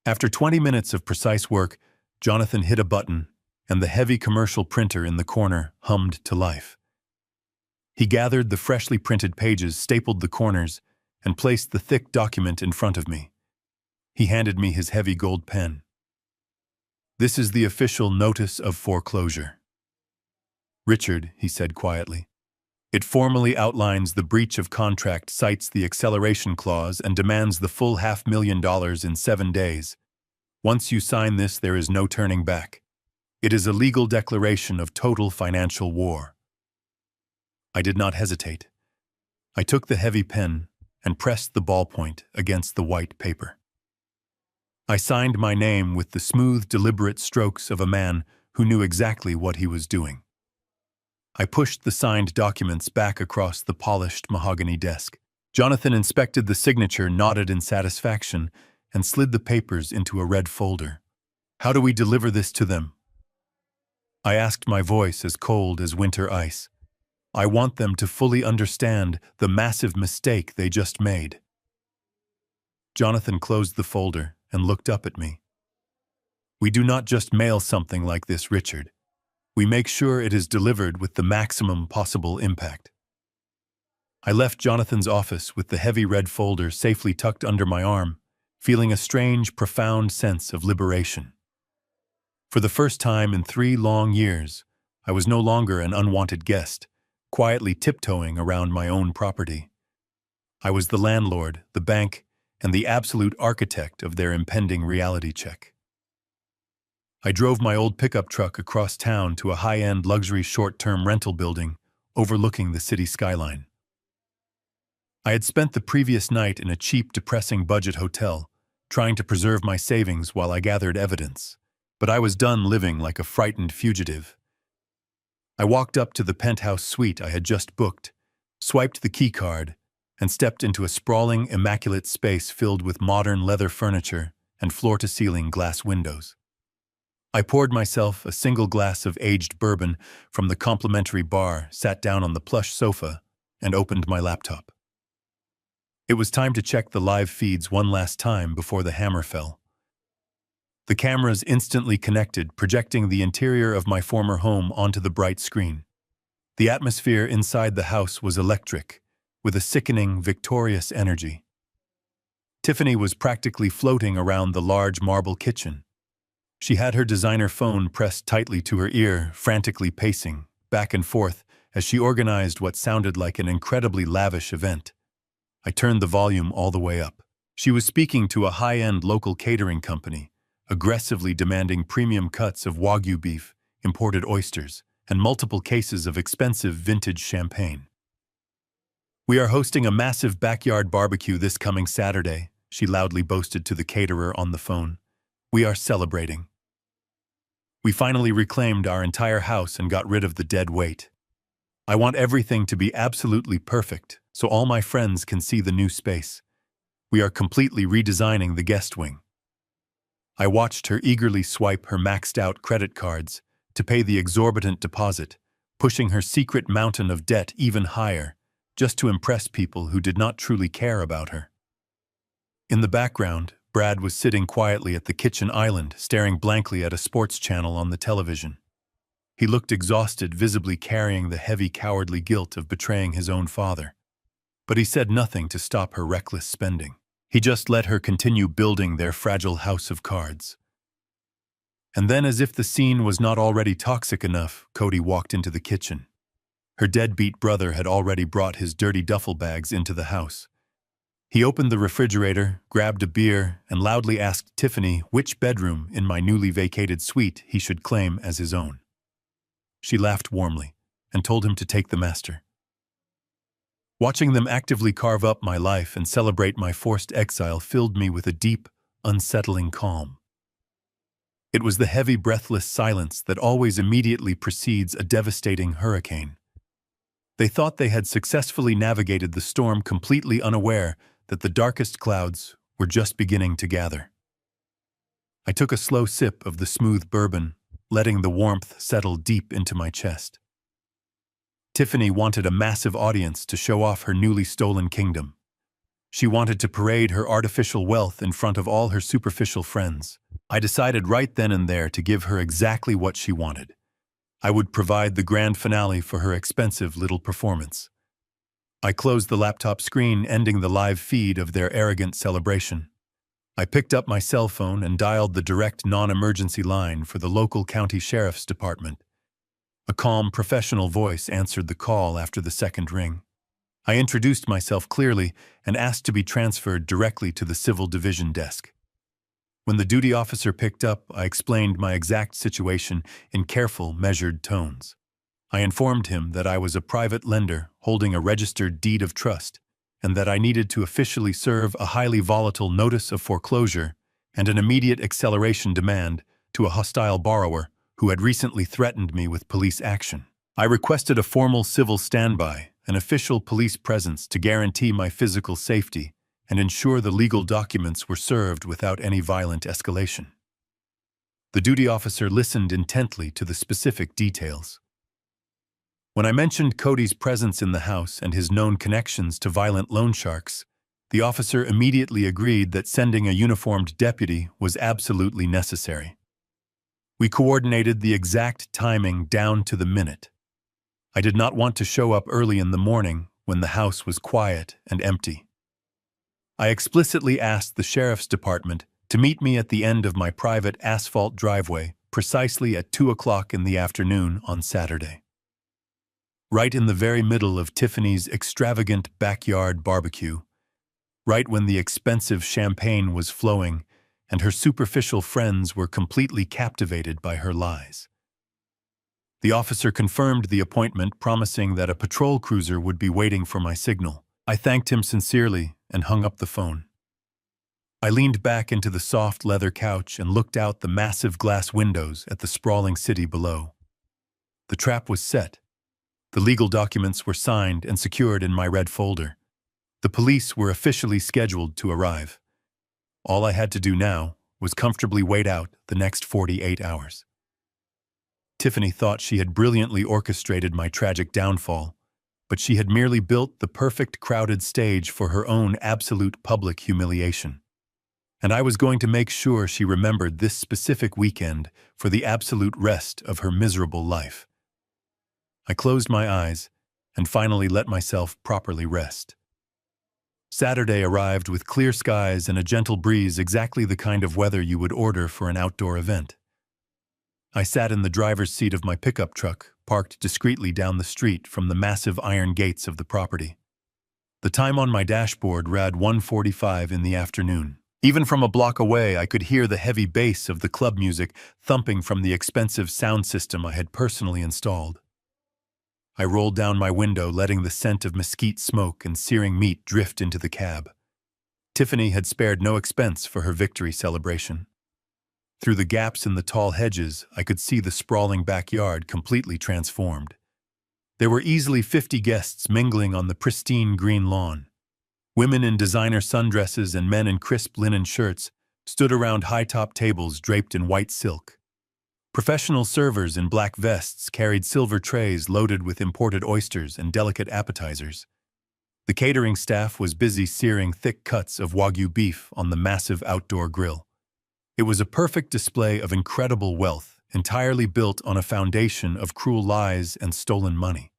After 20 minutes of precise work, Jonathan hit a button, and the heavy commercial printer in the corner hummed to life. He gathered the freshly printed pages, stapled the corners, and placed the thick document in front of me. He handed me his heavy gold pen. This is the official notice of foreclosure. Richard, he said quietly. It formally outlines the breach of contract, cites the acceleration clause, and demands the full $500,000 in 7 days. Once you sign this, there is no turning back. It is a legal declaration of total financial war. I did not hesitate. I took the heavy pen and pressed the ballpoint against the white paper. I signed my name with the smooth, deliberate strokes of a man who knew exactly what he was doing. I pushed the signed documents back across the polished mahogany desk. Jonathan inspected the signature, nodded in satisfaction, and slid the papers into a red folder. "How do we deliver this to them?" I asked, my voice as cold as winter ice. "I want them to fully understand the massive mistake they just made." Jonathan closed the folder and looked up at me. "We do not just mail something like this, Richard. We make sure it is delivered with the maximum possible impact." I left Jonathan's office with the heavy red folder safely tucked under my arm, feeling a strange, profound sense of liberation. For the first time in 3 long years, I was no longer an unwanted guest, quietly tiptoeing around my own property. I was the landlord, the bank, and the absolute architect of their impending reality check. I drove my old pickup truck across town to a high-end luxury short-term rental building overlooking the city skyline. I had spent the previous night in a cheap, depressing budget hotel, trying to preserve my savings while I gathered evidence, but I was done living like a frightened fugitive. I walked up to the penthouse suite I had just booked, swiped the key card, and stepped into a sprawling, immaculate space filled with modern leather furniture and floor-to-ceiling glass windows. I poured myself a single glass of aged bourbon from the complimentary bar, sat down on the plush sofa, and opened my laptop. It was time to check the live feeds one last time before the hammer fell. The cameras instantly connected, projecting the interior of my former home onto the bright screen. The atmosphere inside the house was electric, with a sickening, victorious energy. Tiffany was practically floating around the large marble kitchen. She had her designer phone pressed tightly to her ear, frantically pacing back and forth as she organized what sounded like an incredibly lavish event. I turned the volume all the way up. She was speaking to a high-end local catering company, aggressively demanding premium cuts of Wagyu beef, imported oysters, and multiple cases of expensive vintage champagne. "We are hosting a massive backyard barbecue this coming Saturday," she loudly boasted to the caterer on the phone. "We are celebrating. We finally reclaimed our entire house and got rid of the dead weight. I want everything to be absolutely perfect, so all my friends can see the new space. We are completely redesigning the guest wing." I watched her eagerly swipe her maxed-out credit cards to pay the exorbitant deposit, pushing her secret mountain of debt even higher, just to impress people who did not truly care about her. In the background, Brad was sitting quietly at the kitchen island, staring blankly at a sports channel on the television. He looked exhausted, visibly carrying the heavy, cowardly guilt of betraying his own father. But he said nothing to stop her reckless spending. He just let her continue building their fragile house of cards. And then, as if the scene was not already toxic enough, Cody walked into the kitchen. Her deadbeat brother had already brought his dirty duffel bags into the house. He opened the refrigerator, grabbed a beer, and loudly asked Tiffany which bedroom in my newly vacated suite he should claim as his own. She laughed warmly and told him to take the master. Watching them actively carve up my life and celebrate my forced exile filled me with a deep, unsettling calm. It was the heavy, breathless silence that always immediately precedes a devastating hurricane. They thought they had successfully navigated the storm, completely unaware that the darkest clouds were just beginning to gather. I took a slow sip of the smooth bourbon, letting the warmth settle deep into my chest. Tiffany wanted a massive audience to show off her newly stolen kingdom. She wanted to parade her artificial wealth in front of all her superficial friends. I decided right then and there to give her exactly what she wanted. I would provide the grand finale for her expensive little performance. I closed the laptop screen, ending the live feed of their arrogant celebration. I picked up my cell phone and dialed the direct non-emergency line for the local county sheriff's department. A calm, professional voice answered the call after the second ring. I introduced myself clearly and asked to be transferred directly to the civil division desk. When the duty officer picked up, I explained my exact situation in careful, measured tones. I informed him that I was a private lender holding a registered deed of trust, and that I needed to officially serve a highly volatile notice of foreclosure and an immediate acceleration demand to a hostile borrower who had recently threatened me with police action. I requested a formal civil standby, an official police presence to guarantee my physical safety and ensure the legal documents were served without any violent escalation. The duty officer listened intently to the specific details. When I mentioned Cody's presence in the house and his known connections to violent loan sharks, the officer immediately agreed that sending a uniformed deputy was absolutely necessary. We coordinated the exact timing down to the minute. I did not want to show up early in the morning when the house was quiet and empty. I explicitly asked the sheriff's department to meet me at the end of my private asphalt driveway precisely at 2 o'clock in the afternoon on Saturday. Right in the very middle of Tiffany's extravagant backyard barbecue, right when the expensive champagne was flowing and her superficial friends were completely captivated by her lies. The officer confirmed the appointment, promising that a patrol cruiser would be waiting for my signal. I thanked him sincerely and hung up the phone. I leaned back into the soft leather couch and looked out the massive glass windows at the sprawling city below. The trap was set. The legal documents were signed and secured in my red folder. The police were officially scheduled to arrive. All I had to do now was comfortably wait out the next 48 hours. Tiffany thought she had brilliantly orchestrated my tragic downfall, but she had merely built the perfect crowded stage for her own absolute public humiliation. And I was going to make sure she remembered this specific weekend for the absolute rest of her miserable life. I closed my eyes and finally let myself properly rest. Saturday arrived with clear skies and a gentle breeze, exactly the kind of weather you would order for an outdoor event. I sat in the driver's seat of my pickup truck, parked discreetly down the street from the massive iron gates of the property. The time on my dashboard read 1:45 in the afternoon. Even from a block away, I could hear the heavy bass of the club music thumping from the expensive sound system I had personally installed. I rolled down my window, letting the scent of mesquite smoke and searing meat drift into the cab. Tiffany had spared no expense for her victory celebration. Through the gaps in the tall hedges, I could see the sprawling backyard completely transformed. There were easily 50 guests mingling on the pristine green lawn. Women in designer sundresses and men in crisp linen shirts stood around high-top tables draped in white silk. Professional servers in black vests carried silver trays loaded with imported oysters and delicate appetizers. The catering staff was busy searing thick cuts of Wagyu beef on the massive outdoor grill. It was a perfect display of incredible wealth, entirely built on a foundation of cruel lies and stolen money.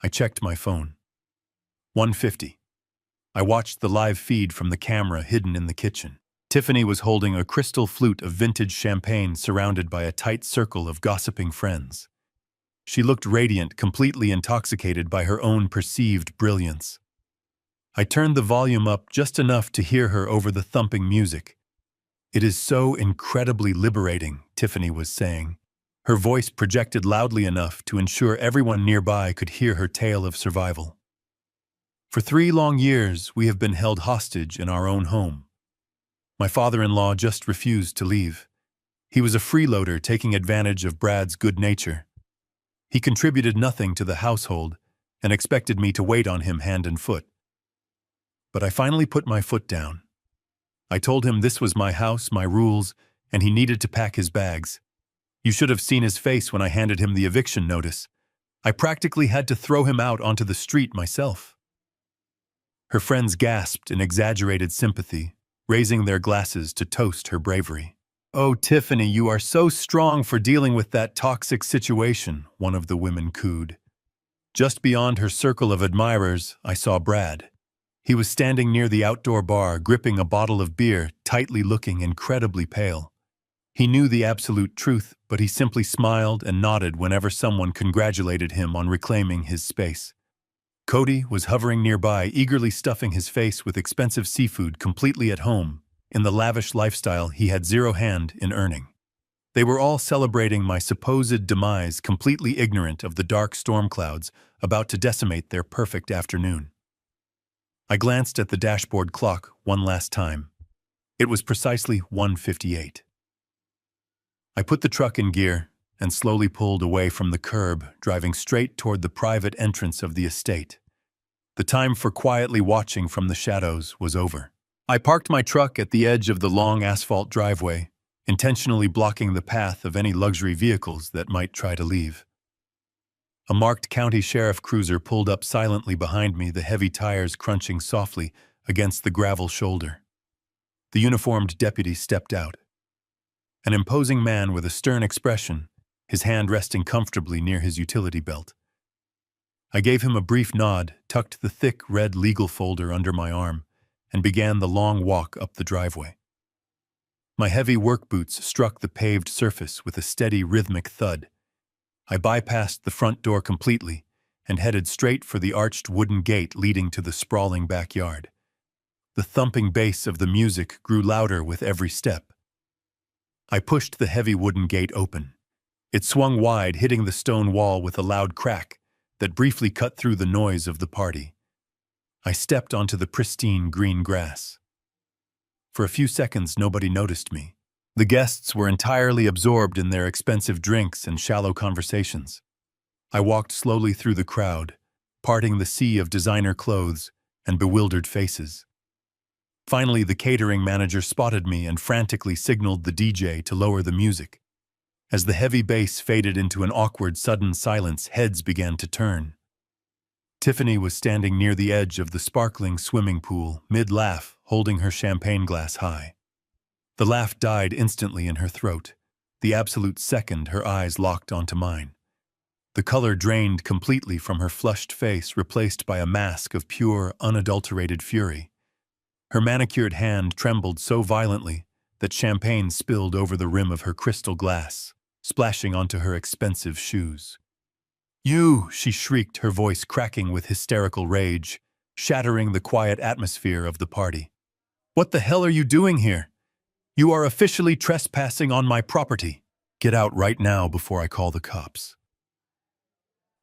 I checked my phone. 1:50. I watched the live feed from the camera hidden in the kitchen. Tiffany was holding a crystal flute of vintage champagne surrounded by a tight circle of gossiping friends. She looked radiant, completely intoxicated by her own perceived brilliance. I turned the volume up just enough to hear her over the thumping music. "It is so incredibly liberating," Tiffany was saying. Her voice projected loudly enough to ensure everyone nearby could hear her tale of survival. "For 3 long years, we have been held hostage in our own home. My father-in-law just refused to leave. He was a freeloader taking advantage of Brad's good nature. He contributed nothing to the household and expected me to wait on him hand and foot. But I finally put my foot down. I told him this was my house, my rules, and he needed to pack his bags. You should have seen his face when I handed him the eviction notice. I practically had to throw him out onto the street myself." Her friends gasped in exaggerated sympathy, raising their glasses to toast her bravery. "Oh, Tiffany, you are so strong for dealing with that toxic situation," one of the women cooed. Just beyond her circle of admirers, I saw Brad. He was standing near the outdoor bar, gripping a bottle of beer, tightly looking incredibly pale. He knew the absolute truth, but he simply smiled and nodded whenever someone congratulated him on reclaiming his space. Cody was hovering nearby, eagerly stuffing his face with expensive seafood, completely at home in the lavish lifestyle he had zero hand in earning. They were all celebrating my supposed demise, completely ignorant of the dark storm clouds about to decimate their perfect afternoon. I glanced at the dashboard clock one last time. It was precisely 1:58. I put the truck in gear and slowly pulled away from the curb, driving straight toward the private entrance of the estate. The time for quietly watching from the shadows was over. I parked my truck at the edge of the long asphalt driveway, intentionally blocking the path of any luxury vehicles that might try to leave. A marked county sheriff cruiser pulled up silently behind me, the heavy tires crunching softly against the gravel shoulder. The uniformed deputy stepped out. An imposing man with a stern expression, his hand resting comfortably near his utility belt. I gave him a brief nod, tucked the thick red legal folder under my arm, and began the long walk up the driveway. My heavy work boots struck the paved surface with a steady rhythmic thud. I bypassed the front door completely and headed straight for the arched wooden gate leading to the sprawling backyard. The thumping bass of the music grew louder with every step. I pushed the heavy wooden gate open. It swung wide, hitting the stone wall with a loud crack that briefly cut through the noise of the party. I stepped onto the pristine green grass. For a few seconds, nobody noticed me. The guests were entirely absorbed in their expensive drinks and shallow conversations. I walked slowly through the crowd, parting the sea of designer clothes and bewildered faces. Finally, the catering manager spotted me and frantically signaled the DJ to lower the music. As the heavy bass faded into an awkward, sudden silence, heads began to turn. Tiffany was standing near the edge of the sparkling swimming pool, mid-laugh, holding her champagne glass high. The laugh died instantly in her throat, the absolute second her eyes locked onto mine. The color drained completely from her flushed face, replaced by a mask of pure, unadulterated fury. Her manicured hand trembled so violently that champagne spilled over the rim of her crystal glass, splashing onto her expensive shoes. "You!" she shrieked, her voice cracking with hysterical rage, shattering the quiet atmosphere of the party. "What the hell are you doing here? You are officially trespassing on my property. Get out right now before I call the cops."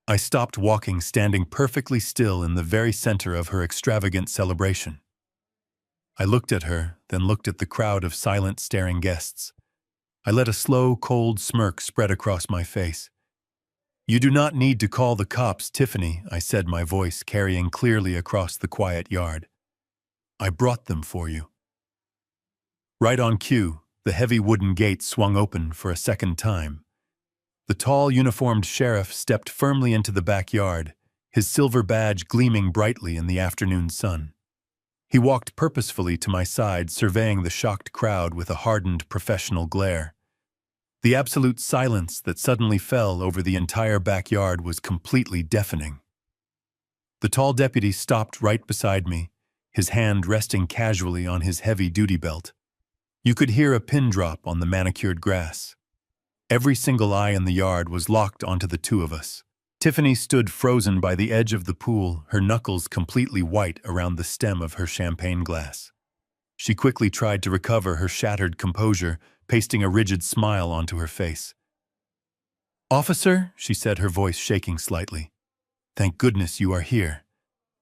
I stopped walking, standing perfectly still in the very center of her extravagant celebration. I looked at her, then looked at the crowd of silent, staring guests. I let a slow, cold smirk spread across my face. "You do not need to call the cops, Tiffany," I said, my voice carrying clearly across the quiet yard. "I brought them for you." Right on cue, the heavy wooden gate swung open for a second time. The tall, uniformed sheriff stepped firmly into the backyard, his silver badge gleaming brightly in the afternoon sun. He walked purposefully to my side, surveying the shocked crowd with a hardened professional glare. The absolute silence that suddenly fell over the entire backyard was completely deafening. The tall deputy stopped right beside me, his hand resting casually on his heavy duty belt. You could hear a pin drop on the manicured grass. Every single eye in the yard was locked onto the two of us. Tiffany stood frozen by the edge of the pool, her knuckles completely white around the stem of her champagne glass. She quickly tried to recover her shattered composure, pasting a rigid smile onto her face. "Officer," she said, her voice shaking slightly. "Thank goodness you are here.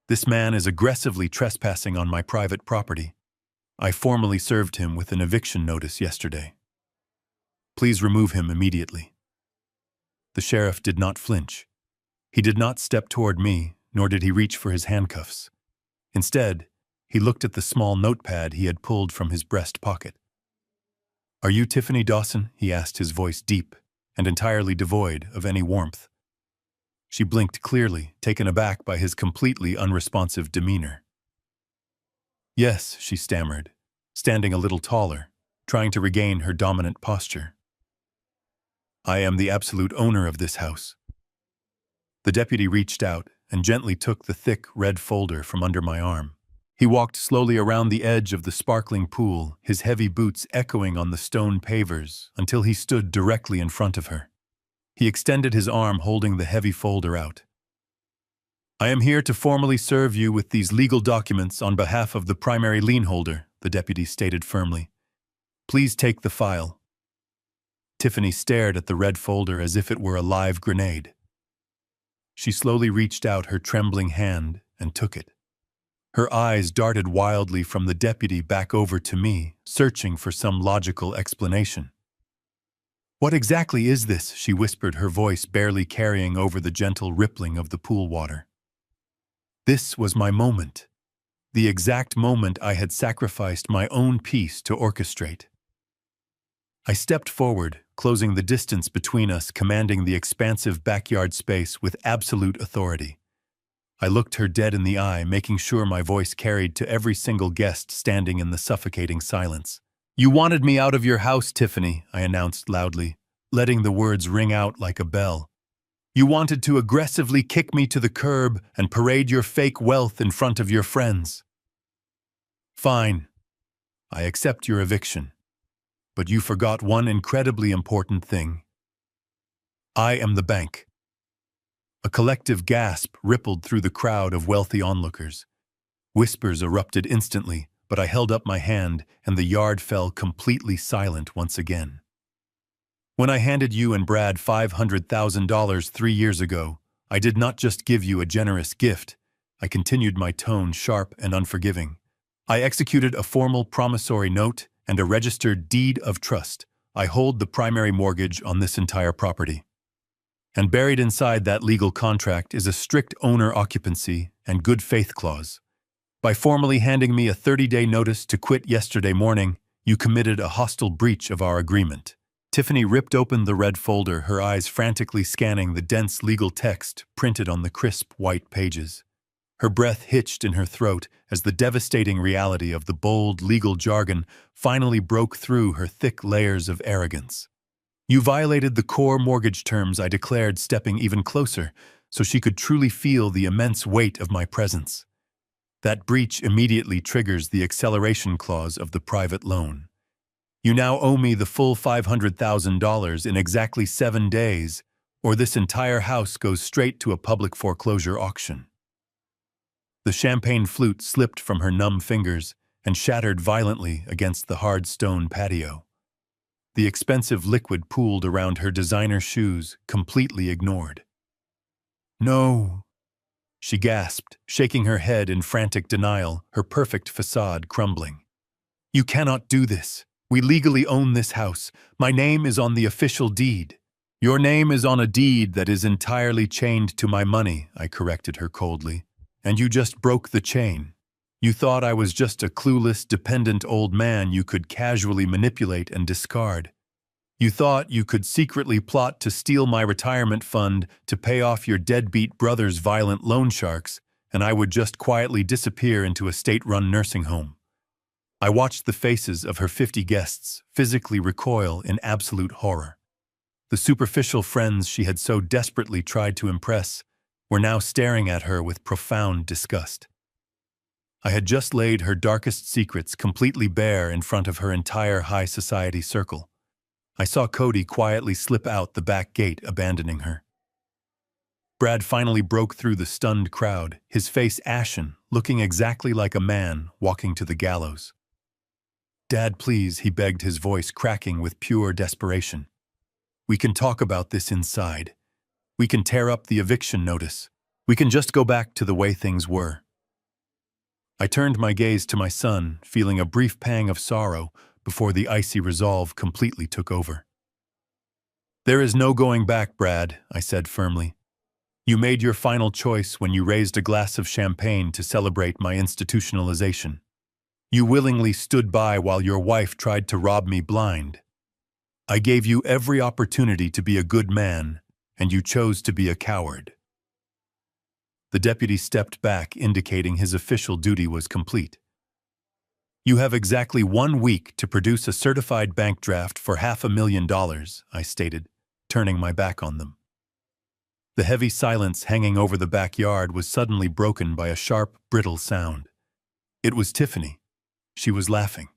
This man is aggressively trespassing on my private property. I formally served him with an eviction notice yesterday. Please remove him immediately." The sheriff did not flinch. He did not step toward me, nor did he reach for his handcuffs. Instead, he looked at the small notepad he had pulled from his breast pocket. "Are you Tiffany Dawson?" he asked, his voice deep and entirely devoid of any warmth. She blinked clearly, taken aback by his completely unresponsive demeanor. "Yes," she stammered, standing a little taller, trying to regain her dominant posture. "I am the absolute owner of this house." The deputy reached out and gently took the thick red folder from under my arm. He walked slowly around the edge of the sparkling pool, his heavy boots echoing on the stone pavers, until he stood directly in front of her. He extended his arm, holding the heavy folder out. "I am here to formally serve you with these legal documents on behalf of the primary lien holder," the deputy stated firmly. "Please take the file." Tiffany stared at the red folder as if it were a live grenade. She slowly reached out her trembling hand and took it. Her eyes darted wildly from the deputy back over to me, searching for some logical explanation. What exactly is this? She whispered, her voice barely carrying over the gentle rippling of the pool water. This was my moment. The exact moment I had sacrificed my own peace to orchestrate. I stepped forward, closing the distance between us, commanding the expansive backyard space with absolute authority. I looked her dead in the eye, making sure my voice carried to every single guest standing in the suffocating silence. "You wanted me out of your house, Tiffany," I announced loudly, letting the words ring out like a bell. "You wanted to aggressively kick me to the curb and parade your fake wealth in front of your friends. Fine. I accept your eviction. But you forgot one incredibly important thing. I am the bank." A collective gasp rippled through the crowd of wealthy onlookers. Whispers erupted instantly, but I held up my hand and the yard fell completely silent once again. "When I handed you and Brad $500,000 3 years ago, I did not just give you a generous gift," I continued, my tone sharp and unforgiving. "I executed a formal promissory note and a registered deed of trust. I hold the primary mortgage on this entire property. And buried inside that legal contract is a strict owner occupancy and good faith clause. By formally handing me a 30-day notice to quit yesterday morning, you committed a hostile breach of our agreement." Tiffany ripped open the red folder, her eyes frantically scanning the dense legal text printed on the crisp white pages. Her breath hitched in her throat as the devastating reality of the bold legal jargon finally broke through her thick layers of arrogance. "You violated the core mortgage terms," I declared, stepping even closer so she could truly feel the immense weight of my presence. "That breach immediately triggers the acceleration clause of the private loan. You now owe me the full $500,000 in exactly 7 days, or this entire house goes straight to a public foreclosure auction." The champagne flute slipped from her numb fingers and shattered violently against the hard stone patio. The expensive liquid pooled around her designer shoes, completely ignored. "No," she gasped, shaking her head in frantic denial, her perfect facade crumbling. "You cannot do this. We legally own this house. My name is on the official deed." "Your name is on a deed that is entirely chained to my money," I corrected her coldly. "And you just broke the chain. You thought I was just a clueless, dependent old man you could casually manipulate and discard. You thought you could secretly plot to steal my retirement fund to pay off your deadbeat brother's violent loan sharks, and I would just quietly disappear into a state-run nursing home." I watched the faces of her 50 guests physically recoil in absolute horror. The superficial friends she had so desperately tried to impress were now staring at her with profound disgust. I had just laid her darkest secrets completely bare in front of her entire high society circle. I saw Cody quietly slip out the back gate, abandoning her. Brad finally broke through the stunned crowd, his face ashen, looking exactly like a man walking to the gallows. "Dad, please," he begged, his voice cracking with pure desperation. "We can talk about this inside. We can tear up the eviction notice. We can just go back to the way things were." I turned my gaze to my son, feeling a brief pang of sorrow before the icy resolve completely took over. "There is no going back, Brad," I said firmly. "You made your final choice when you raised a glass of champagne to celebrate my institutionalization. You willingly stood by while your wife tried to rob me blind. I gave you every opportunity to be a good man, and you chose to be a coward." The deputy stepped back, indicating his official duty was complete. "You have exactly 1 week to produce a certified bank draft for $500,000, I stated, turning my back on them. The heavy silence hanging over the backyard was suddenly broken by a sharp, brittle sound. It was Tiffany. She was laughing.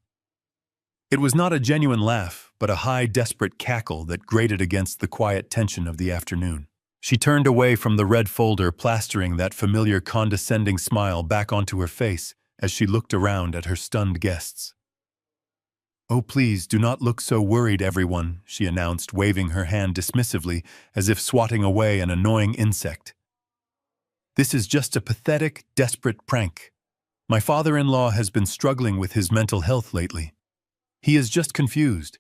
It was not a genuine laugh, but a high, desperate cackle that grated against the quiet tension of the afternoon. She turned away from the red folder, plastering that familiar condescending smile back onto her face as she looked around at her stunned guests. "Oh, please, do not look so worried, everyone," she announced, waving her hand dismissively as if swatting away an annoying insect. "This is just a pathetic, desperate prank. My father-in-law has been struggling with his mental health lately. He is just confused.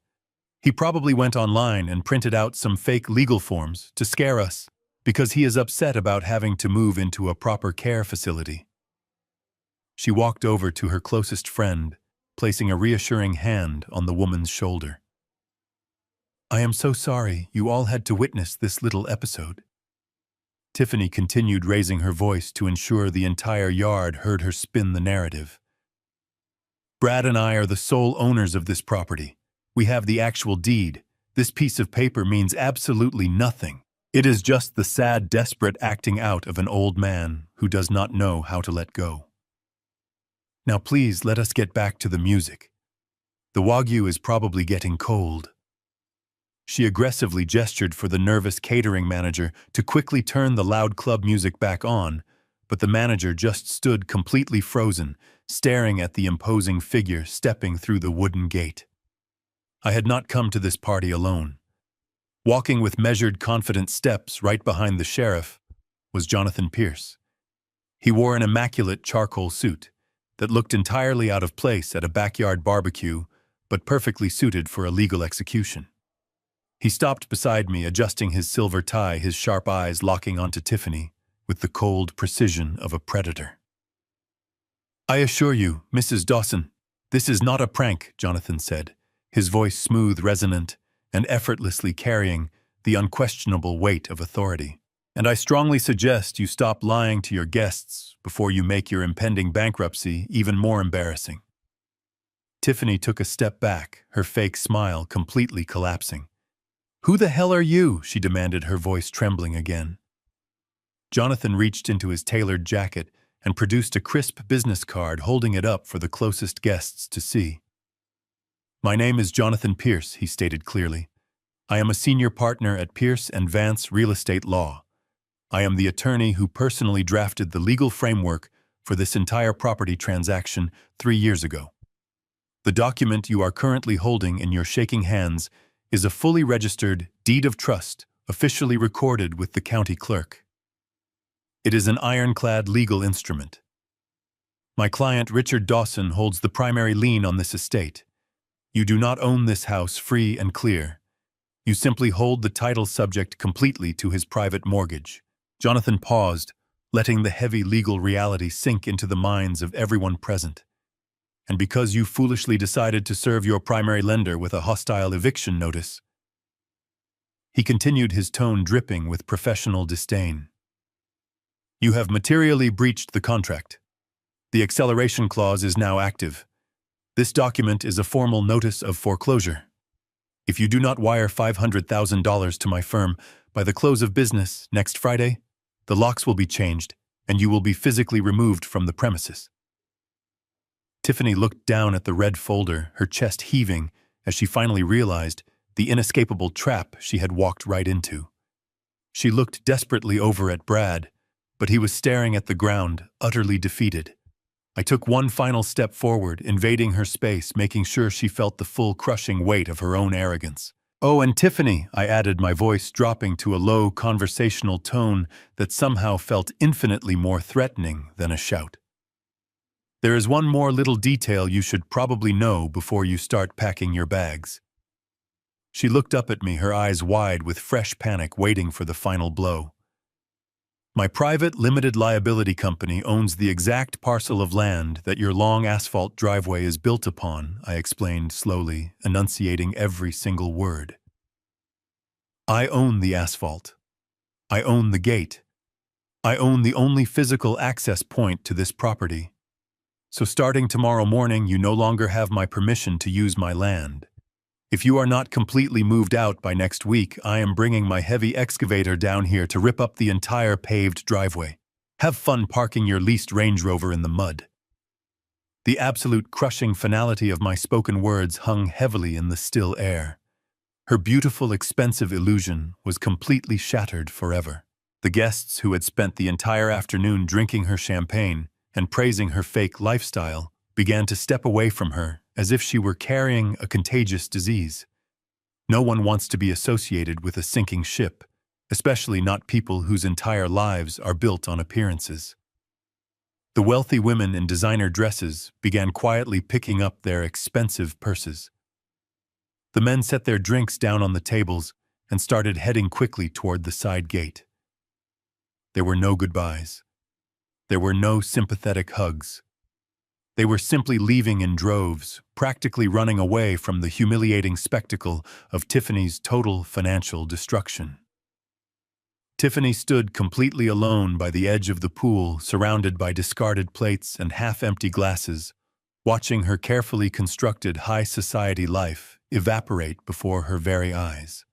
He probably went online and printed out some fake legal forms to scare us because he is upset about having to move into a proper care facility. She walked over to her closest friend, placing a reassuring hand on the woman's shoulder. I am so sorry you all had to witness this little episode. Tiffany continued raising her voice to ensure the entire yard heard her spin the narrative. Brad and I are the sole owners of this property. We have the actual deed. This piece of paper means absolutely nothing. It is just the sad, desperate acting out of an old man who does not know how to let go. Now please let us get back to the music. The Wagyu is probably getting cold. She aggressively gestured for the nervous catering manager to quickly turn the loud club music back on, but the manager just stood completely frozen, staring at the imposing figure stepping through the wooden gate. I had not come to this party alone. Walking with measured, confident steps right behind the sheriff was Jonathan Pierce. He wore an immaculate charcoal suit that looked entirely out of place at a backyard barbecue, but perfectly suited for a legal execution. He stopped beside me, adjusting his silver tie, his sharp eyes locking onto Tiffany with the cold precision of a predator. I assure you, Mrs. Dawson, this is not a prank, Jonathan said, his voice smooth, resonant, and effortlessly carrying the unquestionable weight of authority. And I strongly suggest you stop lying to your guests before you make your impending bankruptcy even more embarrassing. Tiffany took a step back, her fake smile completely collapsing. Who the hell are you? She demanded, her voice trembling again. Jonathan reached into his tailored jacket and produced a crisp business card, holding it up for the closest guests to see. My name is Jonathan Pierce, he stated clearly. I am a senior partner at Pierce & Vance Real Estate Law. I am the attorney who personally drafted the legal framework for this entire property transaction 3 years ago. The document you are currently holding in your shaking hands is a fully registered deed of trust, officially recorded with the county clerk. It is an ironclad legal instrument. My client Richard Dawson holds the primary lien on this estate. You do not own this house free and clear. You simply hold the title subject completely to his private mortgage. Jonathan paused, letting the heavy legal reality sink into the minds of everyone present. And because you foolishly decided to serve your primary lender with a hostile eviction notice. He continued, his tone dripping with professional disdain. You have materially breached the contract. The acceleration clause is now active. This document is a formal notice of foreclosure. If you do not wire $500,000 to my firm by the close of business next Friday, the locks will be changed and you will be physically removed from the premises. Tiffany looked down at the red folder, her chest heaving as she finally realized the inescapable trap she had walked right into. She looked desperately over at Brad, but he was staring at the ground, utterly defeated. I took one final step forward, invading her space, making sure she felt the full crushing weight of her own arrogance. Oh, and Tiffany, I added, my voice dropping to a low conversational tone that somehow felt infinitely more threatening than a shout. There is one more little detail you should probably know before you start packing your bags. She looked up at me, her eyes wide with fresh panic, waiting for the final blow. My private limited liability company owns the exact parcel of land that your long asphalt driveway is built upon, I explained slowly, enunciating every single word. I own the asphalt. I own the gate. I own the only physical access point to this property. So starting tomorrow morning, you no longer have my permission to use my land. If you are not completely moved out by next week, I am bringing my heavy excavator down here to rip up the entire paved driveway. Have fun parking your leased Range Rover in the mud. The absolute crushing finality of my spoken words hung heavily in the still air. Her beautiful, expensive illusion was completely shattered forever. The guests who had spent the entire afternoon drinking her champagne and praising her fake lifestyle began to step away from her as if she were carrying a contagious disease. No one wants to be associated with a sinking ship, especially not people whose entire lives are built on appearances. The wealthy women in designer dresses began quietly picking up their expensive purses. The men set their drinks down on the tables and started heading quickly toward the side gate. There were no goodbyes. There were no sympathetic hugs. They were simply leaving in droves, practically running away from the humiliating spectacle of Tiffany's total financial destruction. Tiffany stood completely alone by the edge of the pool, surrounded by discarded plates and half-empty glasses, watching her carefully constructed high society life evaporate before her very eyes.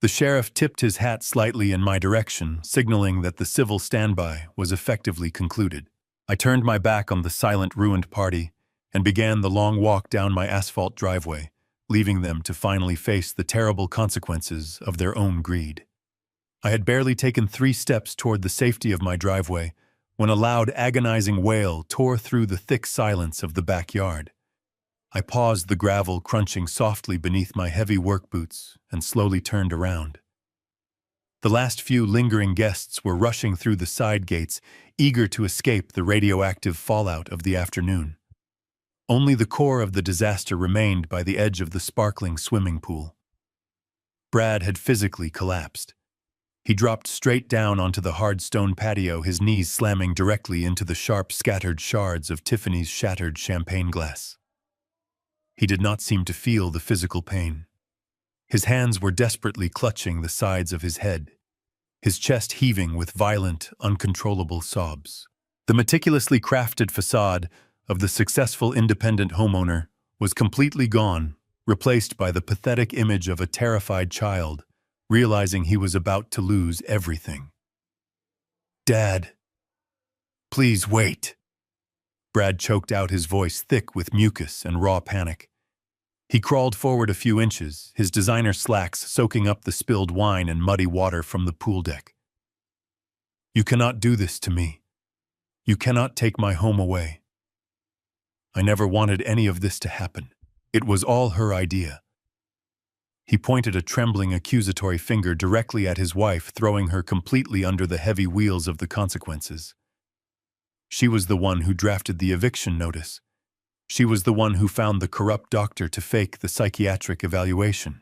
The sheriff tipped his hat slightly in my direction, signaling that the civil standby was effectively concluded. I turned my back on the silent, ruined party and began the long walk down my asphalt driveway, leaving them to finally face the terrible consequences of their own greed. I had barely taken 3 steps toward the safety of my driveway when a loud, agonizing wail tore through the thick silence of the backyard. I paused, the gravel crunching softly beneath my heavy work boots, and slowly turned around. The last few lingering guests were rushing through the side gates, eager to escape the radioactive fallout of the afternoon. Only the core of the disaster remained by the edge of the sparkling swimming pool. Brad had physically collapsed. He dropped straight down onto the hard stone patio, his knees slamming directly into the sharp, scattered shards of Tiffany's shattered champagne glass. He did not seem to feel the physical pain. His hands were desperately clutching the sides of his head, his chest heaving with violent, uncontrollable sobs. The meticulously crafted facade of the successful independent homeowner was completely gone, replaced by the pathetic image of a terrified child, realizing he was about to lose everything. "Dad, please wait." Brad choked out, his voice thick with mucus and raw panic. He crawled forward a few inches, his designer slacks soaking up the spilled wine and muddy water from the pool deck. "You cannot do this to me. You cannot take my home away. I never wanted any of this to happen. It was all her idea." He pointed a trembling, accusatory finger directly at his wife, throwing her completely under the heavy wheels of the consequences. She was the one who drafted the eviction notice. She was the one who found the corrupt doctor to fake the psychiatric evaluation.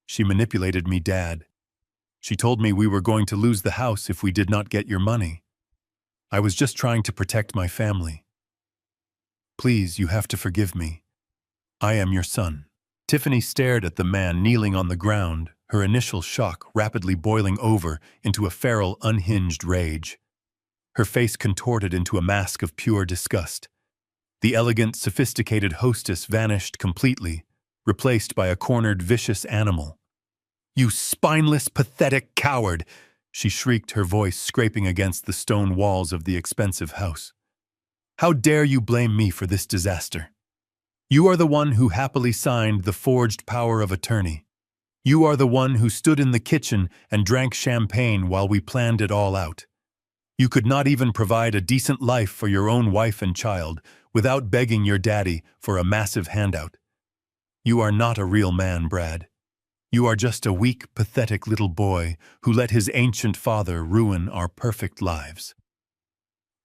She manipulated me, Dad. She told me we were going to lose the house if we did not get your money. I was just trying to protect my family. Please, you have to forgive me. I am your son." Tiffany stared at the man kneeling on the ground, her initial shock rapidly boiling over into a feral, unhinged rage. Her face contorted into a mask of pure disgust. The elegant, sophisticated hostess vanished completely, replaced by a cornered, vicious animal. "You spineless, pathetic coward!" she shrieked, her voice scraping against the stone walls of the expensive house. "How dare you blame me for this disaster? You are the one who happily signed the forged power of attorney. You are the one who stood in the kitchen and drank champagne while we planned it all out. You could not even provide a decent life for your own wife and child without begging your daddy for a massive handout. You are not a real man, Brad. You are just a weak, pathetic little boy who let his ancient father ruin our perfect lives."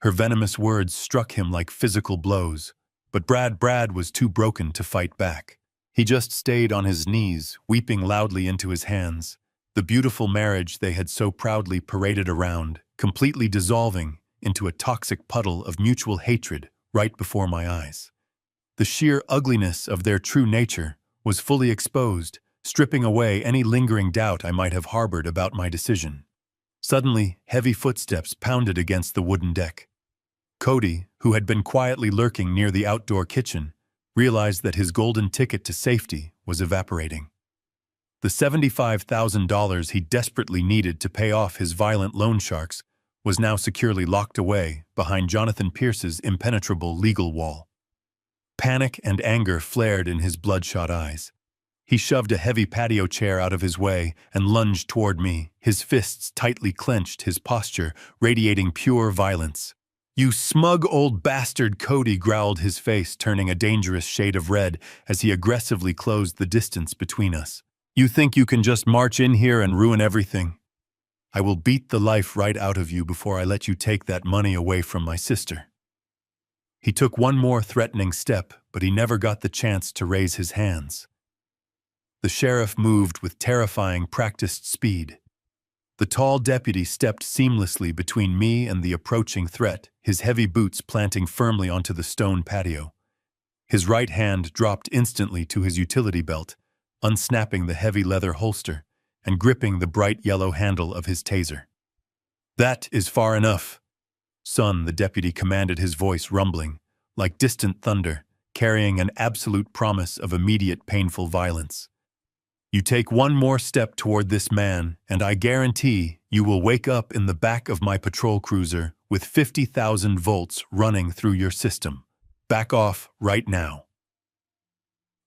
Her venomous words struck him like physical blows, but Brad was too broken to fight back. He just stayed on his knees, weeping loudly into his hands, the beautiful marriage they had so proudly paraded around, completely dissolving into a toxic puddle of mutual hatred right before my eyes. The sheer ugliness of their true nature was fully exposed, stripping away any lingering doubt I might have harbored about my decision. Suddenly, heavy footsteps pounded against the wooden deck. Cody, who had been quietly lurking near the outdoor kitchen, realized that his golden ticket to safety was evaporating. The $75,000 he desperately needed to pay off his violent loan sharks was now securely locked away behind Jonathan Pierce's impenetrable legal wall. Panic and anger flared in his bloodshot eyes. He shoved a heavy patio chair out of his way and lunged toward me, his fists tightly clenched, his posture radiating pure violence. "You smug old bastard," Cody growled, his face turning a dangerous shade of red as he aggressively closed the distance between us. "You think you can just march in here and ruin everything? I will beat the life right out of you before I let you take that money away from my sister." He took one more threatening step, but he never got the chance to raise his hands. The sheriff moved with terrifying, practiced speed. The tall deputy stepped seamlessly between me and the approaching threat, his heavy boots planting firmly onto the stone patio. His right hand dropped instantly to his utility belt, unsnapping the heavy leather holster and gripping the bright yellow handle of his taser. "That is far enough, son," the deputy commanded, his voice rumbling, like distant thunder, carrying an absolute promise of immediate painful violence. "You take one more step toward this man, and I guarantee you will wake up in the back of my patrol cruiser with 50,000 volts running through your system. Back off right now."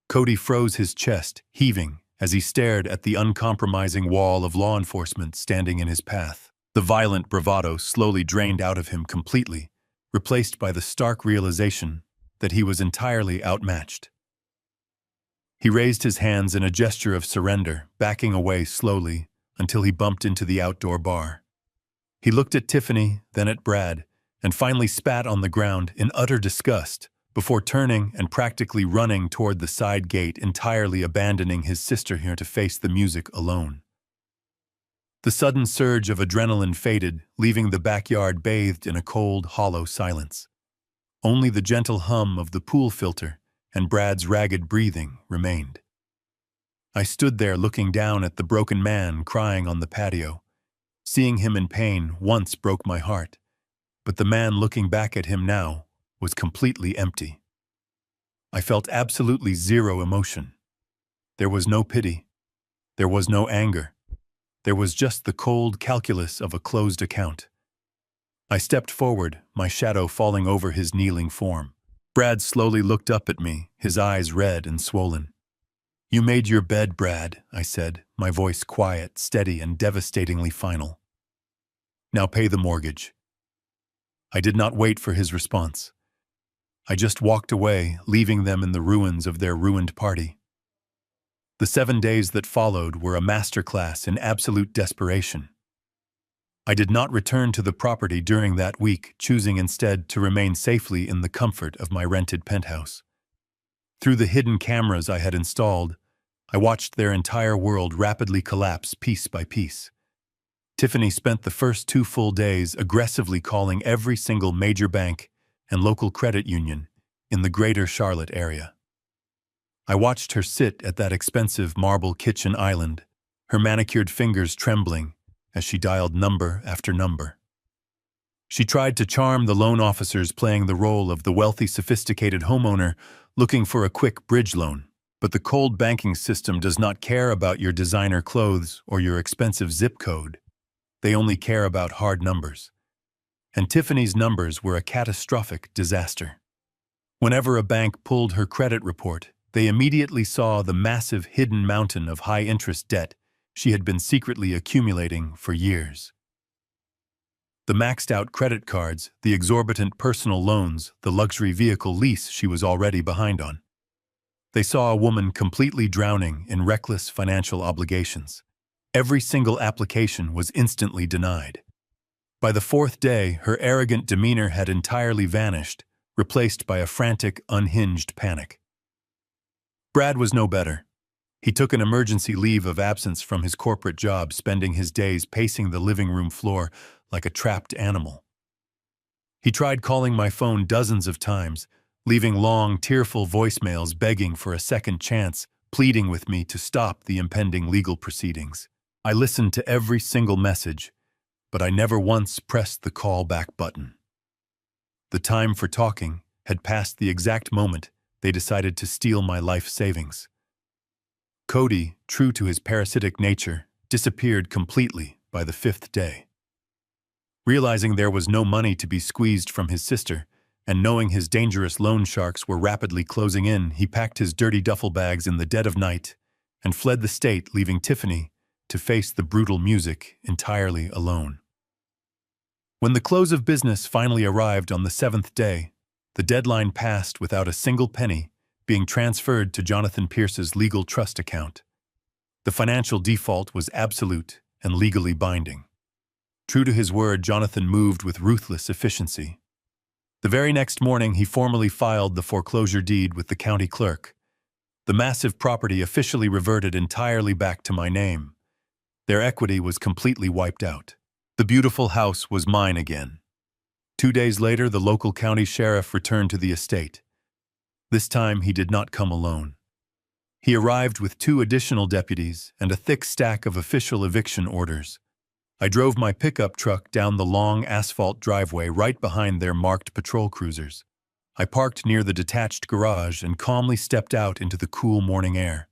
Cody froze his chest, heaving, as he stared at the uncompromising wall of law enforcement standing in his path. The violent bravado slowly drained out of him completely, replaced by the stark realization that he was entirely outmatched. He raised his hands in a gesture of surrender, backing away slowly until he bumped into the outdoor bar. He looked at Tiffany, then at Brad, and finally spat on the ground in utter disgust before turning and practically running toward the side gate, entirely abandoning his sister here to face the music alone. The sudden surge of adrenaline faded, leaving the backyard bathed in a cold, hollow silence. Only the gentle hum of the pool filter and Brad's ragged breathing remained. I stood there looking down at the broken man crying on the patio. Seeing him in pain once broke my heart, but the man looking back at him now was completely empty. I felt absolutely zero emotion. There was no pity. There was no anger. There was just the cold calculus of a closed account. I stepped forward, my shadow falling over his kneeling form. Brad slowly looked up at me, his eyes red and swollen. "You made your bed, Brad," I said, my voice quiet, steady, and devastatingly final. "Now pay the mortgage." I did not wait for his response. I just walked away, leaving them in the ruins of their ruined party. The 7 days that followed were a masterclass in absolute desperation. I did not return to the property during that week, choosing instead to remain safely in the comfort of my rented penthouse. Through the hidden cameras I had installed, I watched their entire world rapidly collapse piece by piece. Tiffany spent the first 2 full days aggressively calling every single major bank and local credit union in the greater Charlotte area. I watched her sit at that expensive marble kitchen island, her manicured fingers trembling as she dialed number after number. She tried to charm the loan officers, playing the role of the wealthy, sophisticated homeowner looking for a quick bridge loan. But the cold banking system does not care about your designer clothes or your expensive zip code. They only care about hard numbers. And Tiffany's numbers were a catastrophic disaster. Whenever a bank pulled her credit report, they immediately saw the massive hidden mountain of high-interest debt she had been secretly accumulating for years. The maxed-out credit cards, the exorbitant personal loans, the luxury vehicle lease she was already behind on. They saw a woman completely drowning in reckless financial obligations. Every single application was instantly denied. By the 4th day, her arrogant demeanor had entirely vanished, replaced by a frantic, unhinged panic. Brad was no better. He took an emergency leave of absence from his corporate job, spending his days pacing the living room floor like a trapped animal. He tried calling my phone dozens of times, leaving long, tearful voicemails begging for a second chance, pleading with me to stop the impending legal proceedings. I listened to every single message, but I never once pressed the call back button. The time for talking had passed the exact moment they decided to steal my life savings. Cody, true to his parasitic nature, disappeared completely by the 5th day. Realizing there was no money to be squeezed from his sister, and knowing his dangerous loan sharks were rapidly closing in, he packed his dirty duffel bags in the dead of night and fled the state, leaving Tiffany to face the brutal music entirely alone. When the close of business finally arrived on the 7th day, the deadline passed without a single penny being transferred to Jonathan Pierce's legal trust account. The financial default was absolute and legally binding. True to his word, Jonathan moved with ruthless efficiency. The very next morning, he formally filed the foreclosure deed with the county clerk. The massive property officially reverted entirely back to my name. Their equity was completely wiped out. The beautiful house was mine again. 2 days later, the local county sheriff returned to the estate. This time, he did not come alone. He arrived with 2 additional deputies and a thick stack of official eviction orders. I drove my pickup truck down the long asphalt driveway right behind their marked patrol cruisers. I parked near the detached garage and calmly stepped out into the cool morning air.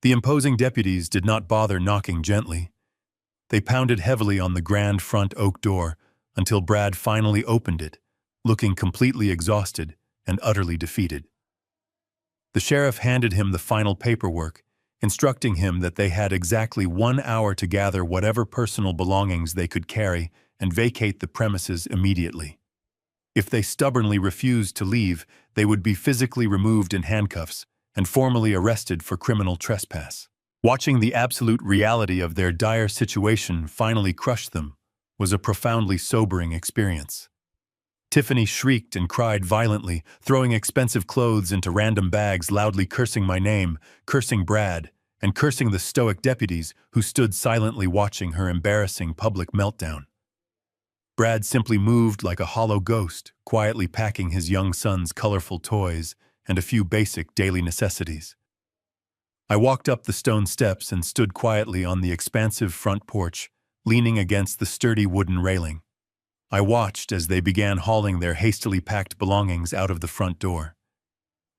The imposing deputies did not bother knocking gently. They pounded heavily on the grand front oak door until Brad finally opened it, looking completely exhausted and utterly defeated. The sheriff handed him the final paperwork, instructing him that they had exactly 1 hour to gather whatever personal belongings they could carry and vacate the premises immediately. If they stubbornly refused to leave, they would be physically removed in handcuffs and formally arrested for criminal trespass. Watching the absolute reality of their dire situation finally crush them was a profoundly sobering experience. Tiffany shrieked and cried violently, throwing expensive clothes into random bags, loudly cursing my name, cursing Brad, and cursing the stoic deputies who stood silently watching her embarrassing public meltdown. Brad simply moved like a hollow ghost, quietly packing his young son's colorful toys and a few basic daily necessities. I walked up the stone steps and stood quietly on the expansive front porch, leaning against the sturdy wooden railing. I watched as they began hauling their hastily packed belongings out of the front door.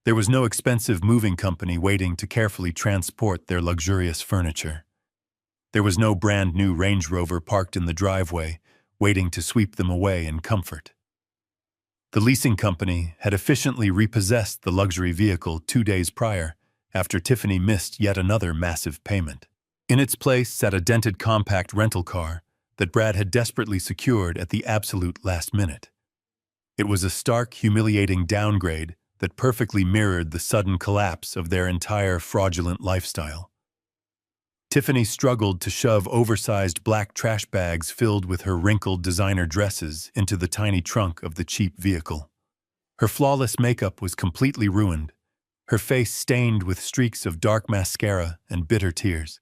There was no expensive moving company waiting to carefully transport their luxurious furniture. There was no brand new Range Rover parked in the driveway, waiting to sweep them away in comfort. The leasing company had efficiently repossessed the luxury vehicle 2 days prior, after Tiffany missed yet another massive payment. In its place sat a dented compact rental car that Brad had desperately secured at the absolute last minute. It was a stark, humiliating downgrade that perfectly mirrored the sudden collapse of their entire fraudulent lifestyle. Tiffany struggled to shove oversized black trash bags filled with her wrinkled designer dresses into the tiny trunk of the cheap vehicle. Her flawless makeup was completely ruined, her face stained with streaks of dark mascara and bitter tears.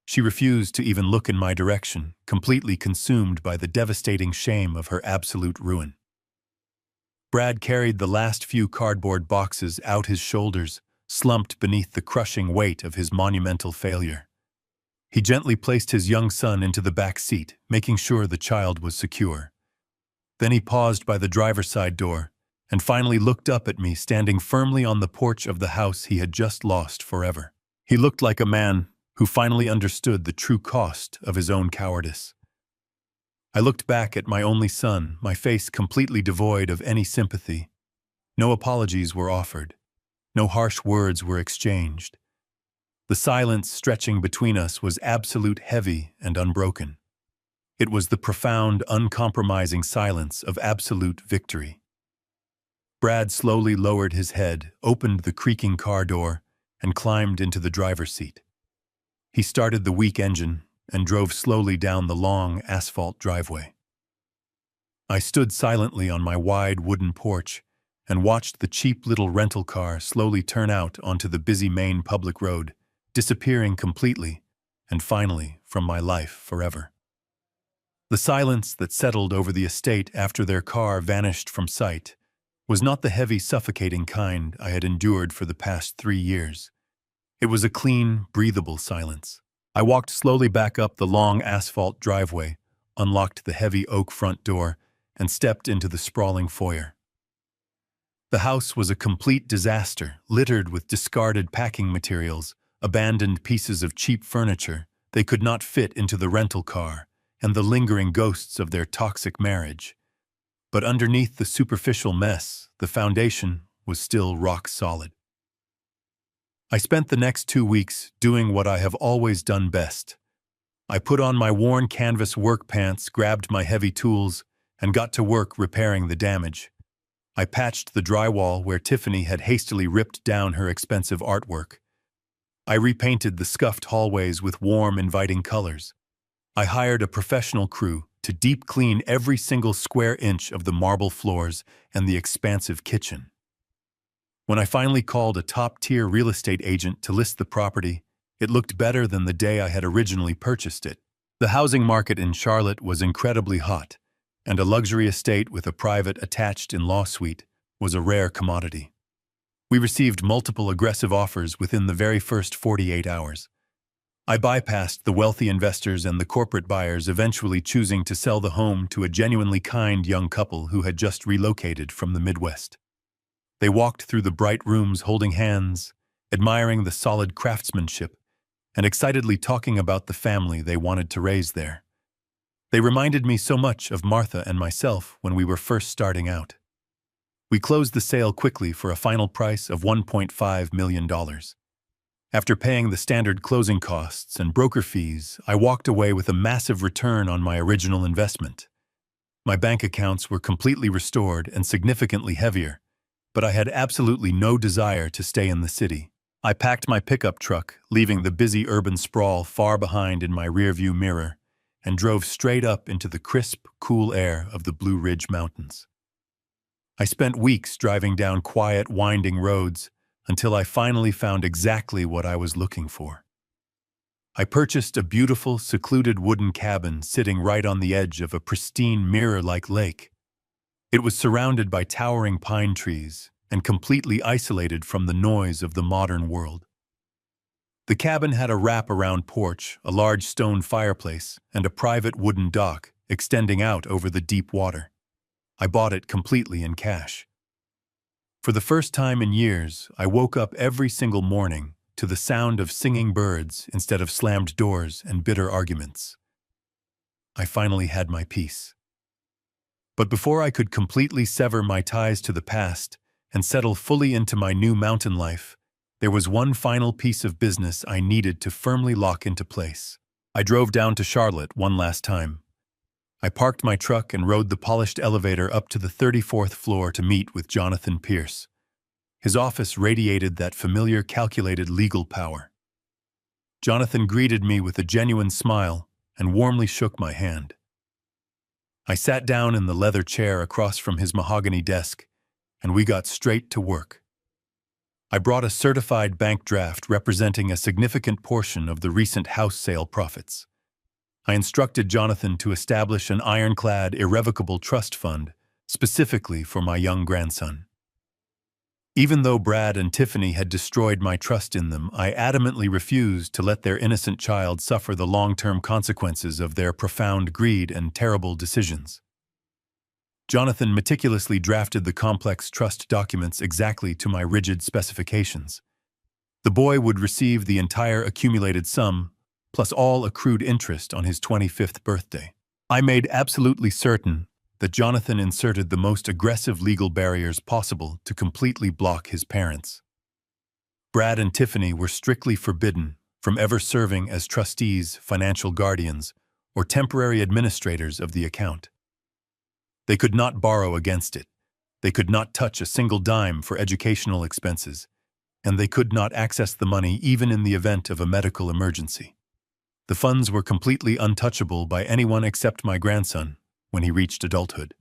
She refused to even look in my direction, completely consumed by the devastating shame of her absolute ruin. Brad carried the last few cardboard boxes out his shoulders, slumped beneath the crushing weight of his monumental failure. He gently placed his young son into the back seat, making sure the child was secure. Then he paused by the driver's side door and finally looked up at me standing firmly on the porch of the house he had just lost forever. He looked like a man who finally understood the true cost of his own cowardice. I looked back at my only son, my face completely devoid of any sympathy. No apologies were offered. No harsh words were exchanged. The silence stretching between us was absolute, heavy, and unbroken. It was the profound, uncompromising silence of absolute victory. Brad slowly lowered his head, opened the creaking car door, and climbed into the driver's seat. He started the weak engine and drove slowly down the long asphalt driveway. I stood silently on my wide wooden porch and watched the cheap little rental car slowly turn out onto the busy main public road, disappearing completely and finally from my life forever. The silence that settled over the estate after their car vanished from sight was not the heavy, suffocating kind I had endured for the past 3 years. It was a clean, breathable silence. I walked slowly back up the long asphalt driveway, unlocked the heavy oak front door, and stepped into the sprawling foyer. The house was a complete disaster, littered with discarded packing materials, abandoned pieces of cheap furniture they could not fit into the rental car, and the lingering ghosts of their toxic marriage. But underneath the superficial mess, the foundation was still rock solid. I spent the next 2 weeks doing what I have always done best. I put on my worn canvas work pants, grabbed my heavy tools, and got to work repairing the damage. I patched the drywall where Tiffany had hastily ripped down her expensive artwork. I repainted the scuffed hallways with warm, inviting colors. I hired a professional crew to deep clean every single square inch of the marble floors and the expansive kitchen. When I finally called a top-tier real estate agent to list the property, it looked better than the day I had originally purchased it. The housing market in Charlotte was incredibly hot, and a luxury estate with a private attached in-law suite was a rare commodity. We received multiple aggressive offers within the very first 48 hours. I bypassed the wealthy investors and the corporate buyers, eventually choosing to sell the home to a genuinely kind young couple who had just relocated from the Midwest. They walked through the bright rooms holding hands, admiring the solid craftsmanship, and excitedly talking about the family they wanted to raise there. They reminded me so much of Martha and myself when we were first starting out. We closed the sale quickly for a final price of $1.5 million. After paying the standard closing costs and broker fees, I walked away with a massive return on my original investment. My bank accounts were completely restored and significantly heavier, but I had absolutely no desire to stay in the city. I packed my pickup truck, leaving the busy urban sprawl far behind in my rearview mirror, and drove straight up into the crisp, cool air of the Blue Ridge Mountains. I spent weeks driving down quiet, winding roads until I finally found exactly what I was looking for. I purchased a beautiful, secluded wooden cabin sitting right on the edge of a pristine mirror-like lake. It was surrounded by towering pine trees and completely isolated from the noise of the modern world. The cabin had a wrap-around porch, a large stone fireplace, and a private wooden dock extending out over the deep water. I bought it completely in cash. For the first time in years, I woke up every single morning to the sound of singing birds instead of slammed doors and bitter arguments. I finally had my peace. But before I could completely sever my ties to the past and settle fully into my new mountain life, there was one final piece of business I needed to firmly lock into place. I drove down to Charlotte one last time. I parked my truck and rode the polished elevator up to the 34th floor to meet with Jonathan Pierce. His office radiated that familiar, calculated legal power. Jonathan greeted me with a genuine smile and warmly shook my hand. I sat down in the leather chair across from his mahogany desk, and we got straight to work. I brought a certified bank draft representing a significant portion of the recent house sale profits. I instructed Jonathan to establish an ironclad, irrevocable trust fund specifically for my young grandson. Even though Brad and Tiffany had destroyed my trust in them, I adamantly refused to let their innocent child suffer the long-term consequences of their profound greed and terrible decisions. Jonathan meticulously drafted the complex trust documents exactly to my rigid specifications. The boy would receive the entire accumulated sum, plus all accrued interest on his 25th birthday. I made absolutely certain that Jonathan inserted the most aggressive legal barriers possible to completely block his parents. Brad and Tiffany were strictly forbidden from ever serving as trustees, financial guardians, or temporary administrators of the account. They could not borrow against it. They could not touch a single dime for educational expenses, and they could not access the money even in the event of a medical emergency. The funds were completely untouchable by anyone except my grandson when he reached adulthood.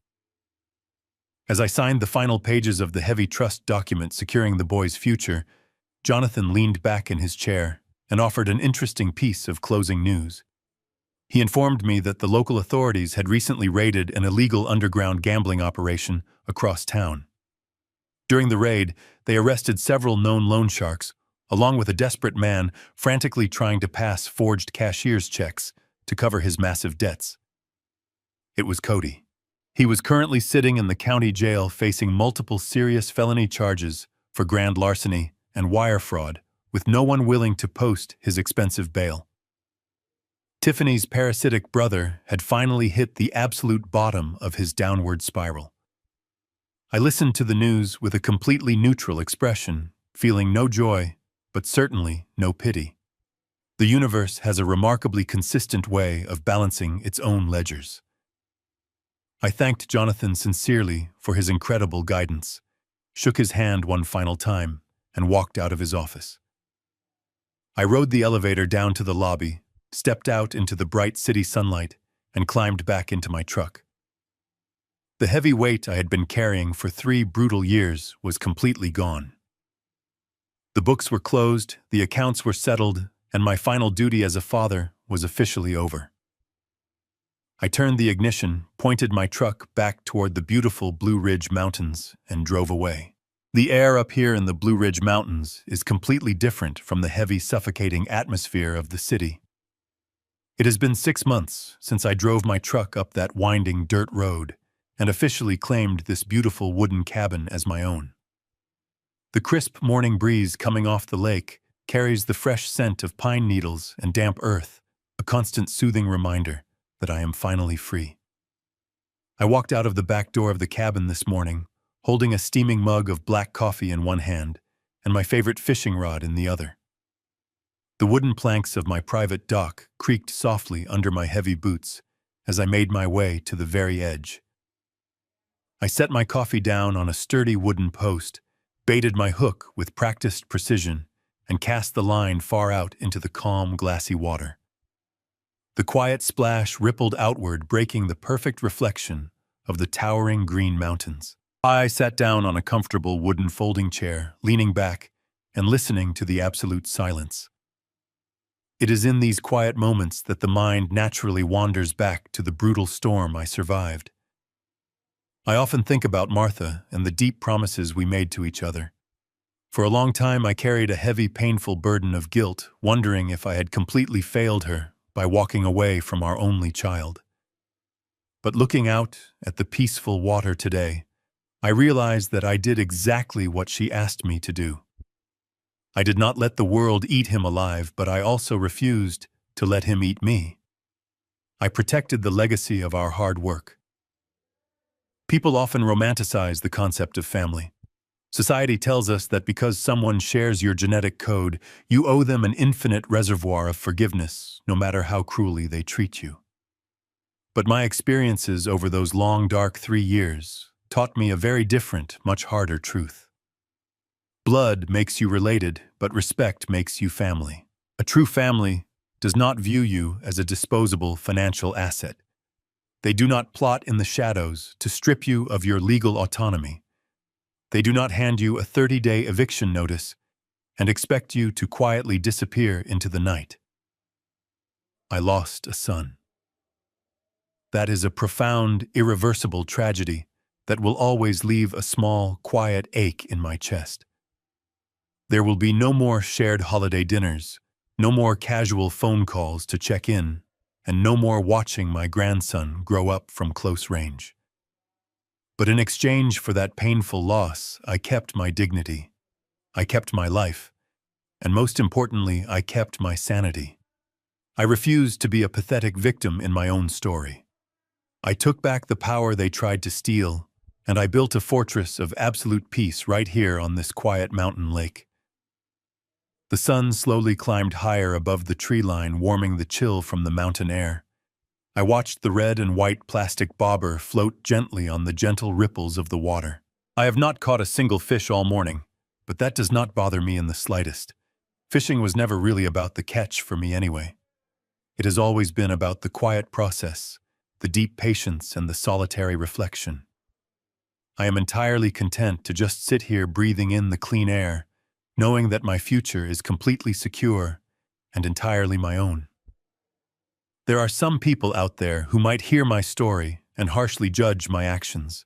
As I signed the final pages of the heavy trust document securing the boy's future, Jonathan leaned back in his chair and offered an interesting piece of closing news. He informed me that the local authorities had recently raided an illegal underground gambling operation across town. During the raid, they arrested several known loan sharks, along with a desperate man frantically trying to pass forged cashier's checks to cover his massive debts. It was Cody. He was currently sitting in the county jail facing multiple serious felony charges for grand larceny and wire fraud, with no one willing to post his expensive bail. Tiffany's parasitic brother had finally hit the absolute bottom of his downward spiral. I listened to the news with a completely neutral expression, feeling no joy, but certainly no pity. The universe has a remarkably consistent way of balancing its own ledgers. I thanked Jonathan sincerely for his incredible guidance, shook his hand one final time, and walked out of his office. I rode the elevator down to the lobby, stepped out into the bright city sunlight, and climbed back into my truck. The heavy weight I had been carrying for 3 brutal years was completely gone. The books were closed, the accounts were settled, and my final duty as a father was officially over. I turned the ignition, pointed my truck back toward the beautiful Blue Ridge Mountains, and drove away. The air up here in the Blue Ridge Mountains is completely different from the heavy, suffocating atmosphere of the city. It has been 6 months since I drove my truck up that winding dirt road and officially claimed this beautiful wooden cabin as my own. The crisp morning breeze coming off the lake carries the fresh scent of pine needles and damp earth, a constant soothing reminder that I am finally free. I walked out of the back door of the cabin this morning, holding a steaming mug of black coffee in one hand and my favorite fishing rod in the other. The wooden planks of my private dock creaked softly under my heavy boots as I made my way to the very edge. I set my coffee down on a sturdy wooden post, baited my hook with practiced precision, and cast the line far out into the calm, glassy water. The quiet splash rippled outward, breaking the perfect reflection of the towering green mountains. I sat down on a comfortable wooden folding chair, leaning back and listening to the absolute silence. It is in these quiet moments that the mind naturally wanders back to the brutal storm I survived. I often think about Martha and the deep promises we made to each other. For a long time I carried a heavy, painful burden of guilt, wondering if I had completely failed her by walking away from our only child. But looking out at the peaceful water today, I realized that I did exactly what she asked me to do. I did not let the world eat him alive, but I also refused to let him eat me. I protected the legacy of our hard work. People often romanticize the concept of family. Society tells us that because someone shares your genetic code, you owe them an infinite reservoir of forgiveness, no matter how cruelly they treat you. But my experiences over those long, dark 3 years taught me a very different, much harder truth. Blood makes you related, but respect makes you family. A true family does not view you as a disposable financial asset. They do not plot in the shadows to strip you of your legal autonomy. They do not hand you a 30-day eviction notice and expect you to quietly disappear into the night. I lost a son. That is a profound, irreversible tragedy that will always leave a small, quiet ache in my chest. There will be no more shared holiday dinners, no more casual phone calls to check in, and no more watching my grandson grow up from close range. But in exchange for that painful loss, I kept my dignity. I kept my life. And most importantly, I kept my sanity. I refused to be a pathetic victim in my own story. I took back the power they tried to steal, and I built a fortress of absolute peace right here on this quiet mountain lake. The sun slowly climbed higher above the tree line, warming the chill from the mountain air. I watched the red and white plastic bobber float gently on the gentle ripples of the water. I have not caught a single fish all morning, but that does not bother me in the slightest. Fishing was never really about the catch for me anyway. It has always been about the quiet process, the deep patience, and the solitary reflection. I am entirely content to just sit here breathing in the clean air, knowing that my future is completely secure and entirely my own. There are some people out there who might hear my story and harshly judge my actions.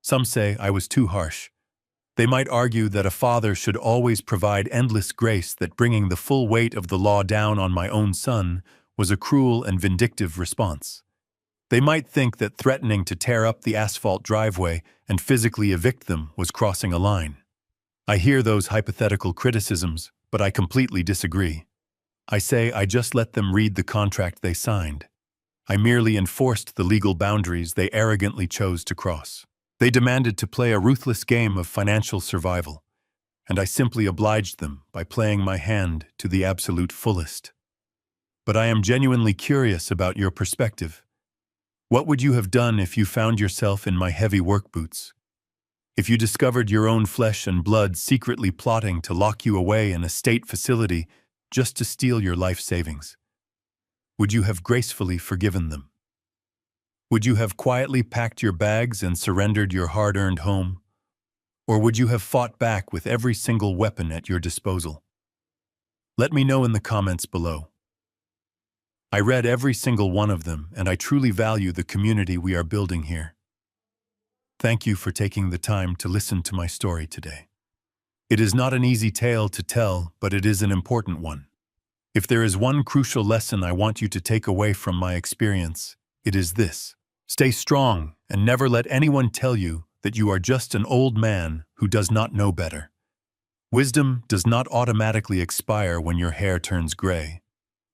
Some say I was too harsh. They might argue that a father should always provide endless grace, that bringing the full weight of the law down on my own son was a cruel and vindictive response. They might think that threatening to tear up the asphalt driveway and physically evict them was crossing a line. I hear those hypothetical criticisms, but I completely disagree. I say I just let them read the contract they signed. I merely enforced the legal boundaries they arrogantly chose to cross. They demanded to play a ruthless game of financial survival, and I simply obliged them by playing my hand to the absolute fullest. But I am genuinely curious about your perspective. What would you have done if you found yourself in my heavy work boots? If you discovered your own flesh and blood secretly plotting to lock you away in a state facility just to steal your life savings? Would you have gracefully forgiven them? Would you have quietly packed your bags and surrendered your hard-earned home? Or would you have fought back with every single weapon at your disposal? Let me know in the comments below. I read every single one of them, and I truly value the community we are building here. Thank you for taking the time to listen to my story today. It is not an easy tale to tell, but it is an important one. If there is one crucial lesson I want you to take away from my experience, it is this. Stay strong and never let anyone tell you that you are just an old man who does not know better. Wisdom does not automatically expire when your hair turns gray.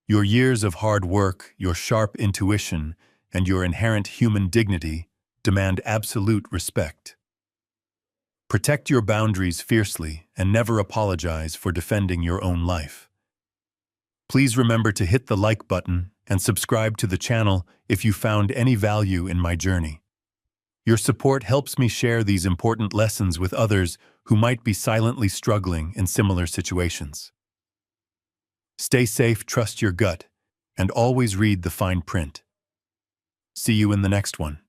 Your years of hard work, your sharp intuition, and your inherent human dignity demand absolute respect. Protect your boundaries fiercely and never apologize for defending your own life. Please remember to hit the like button and subscribe to the channel if you found any value in my journey. Your support helps me share these important lessons with others who might be silently struggling in similar situations. Stay safe, trust your gut, and always read the fine print. See you in the next one.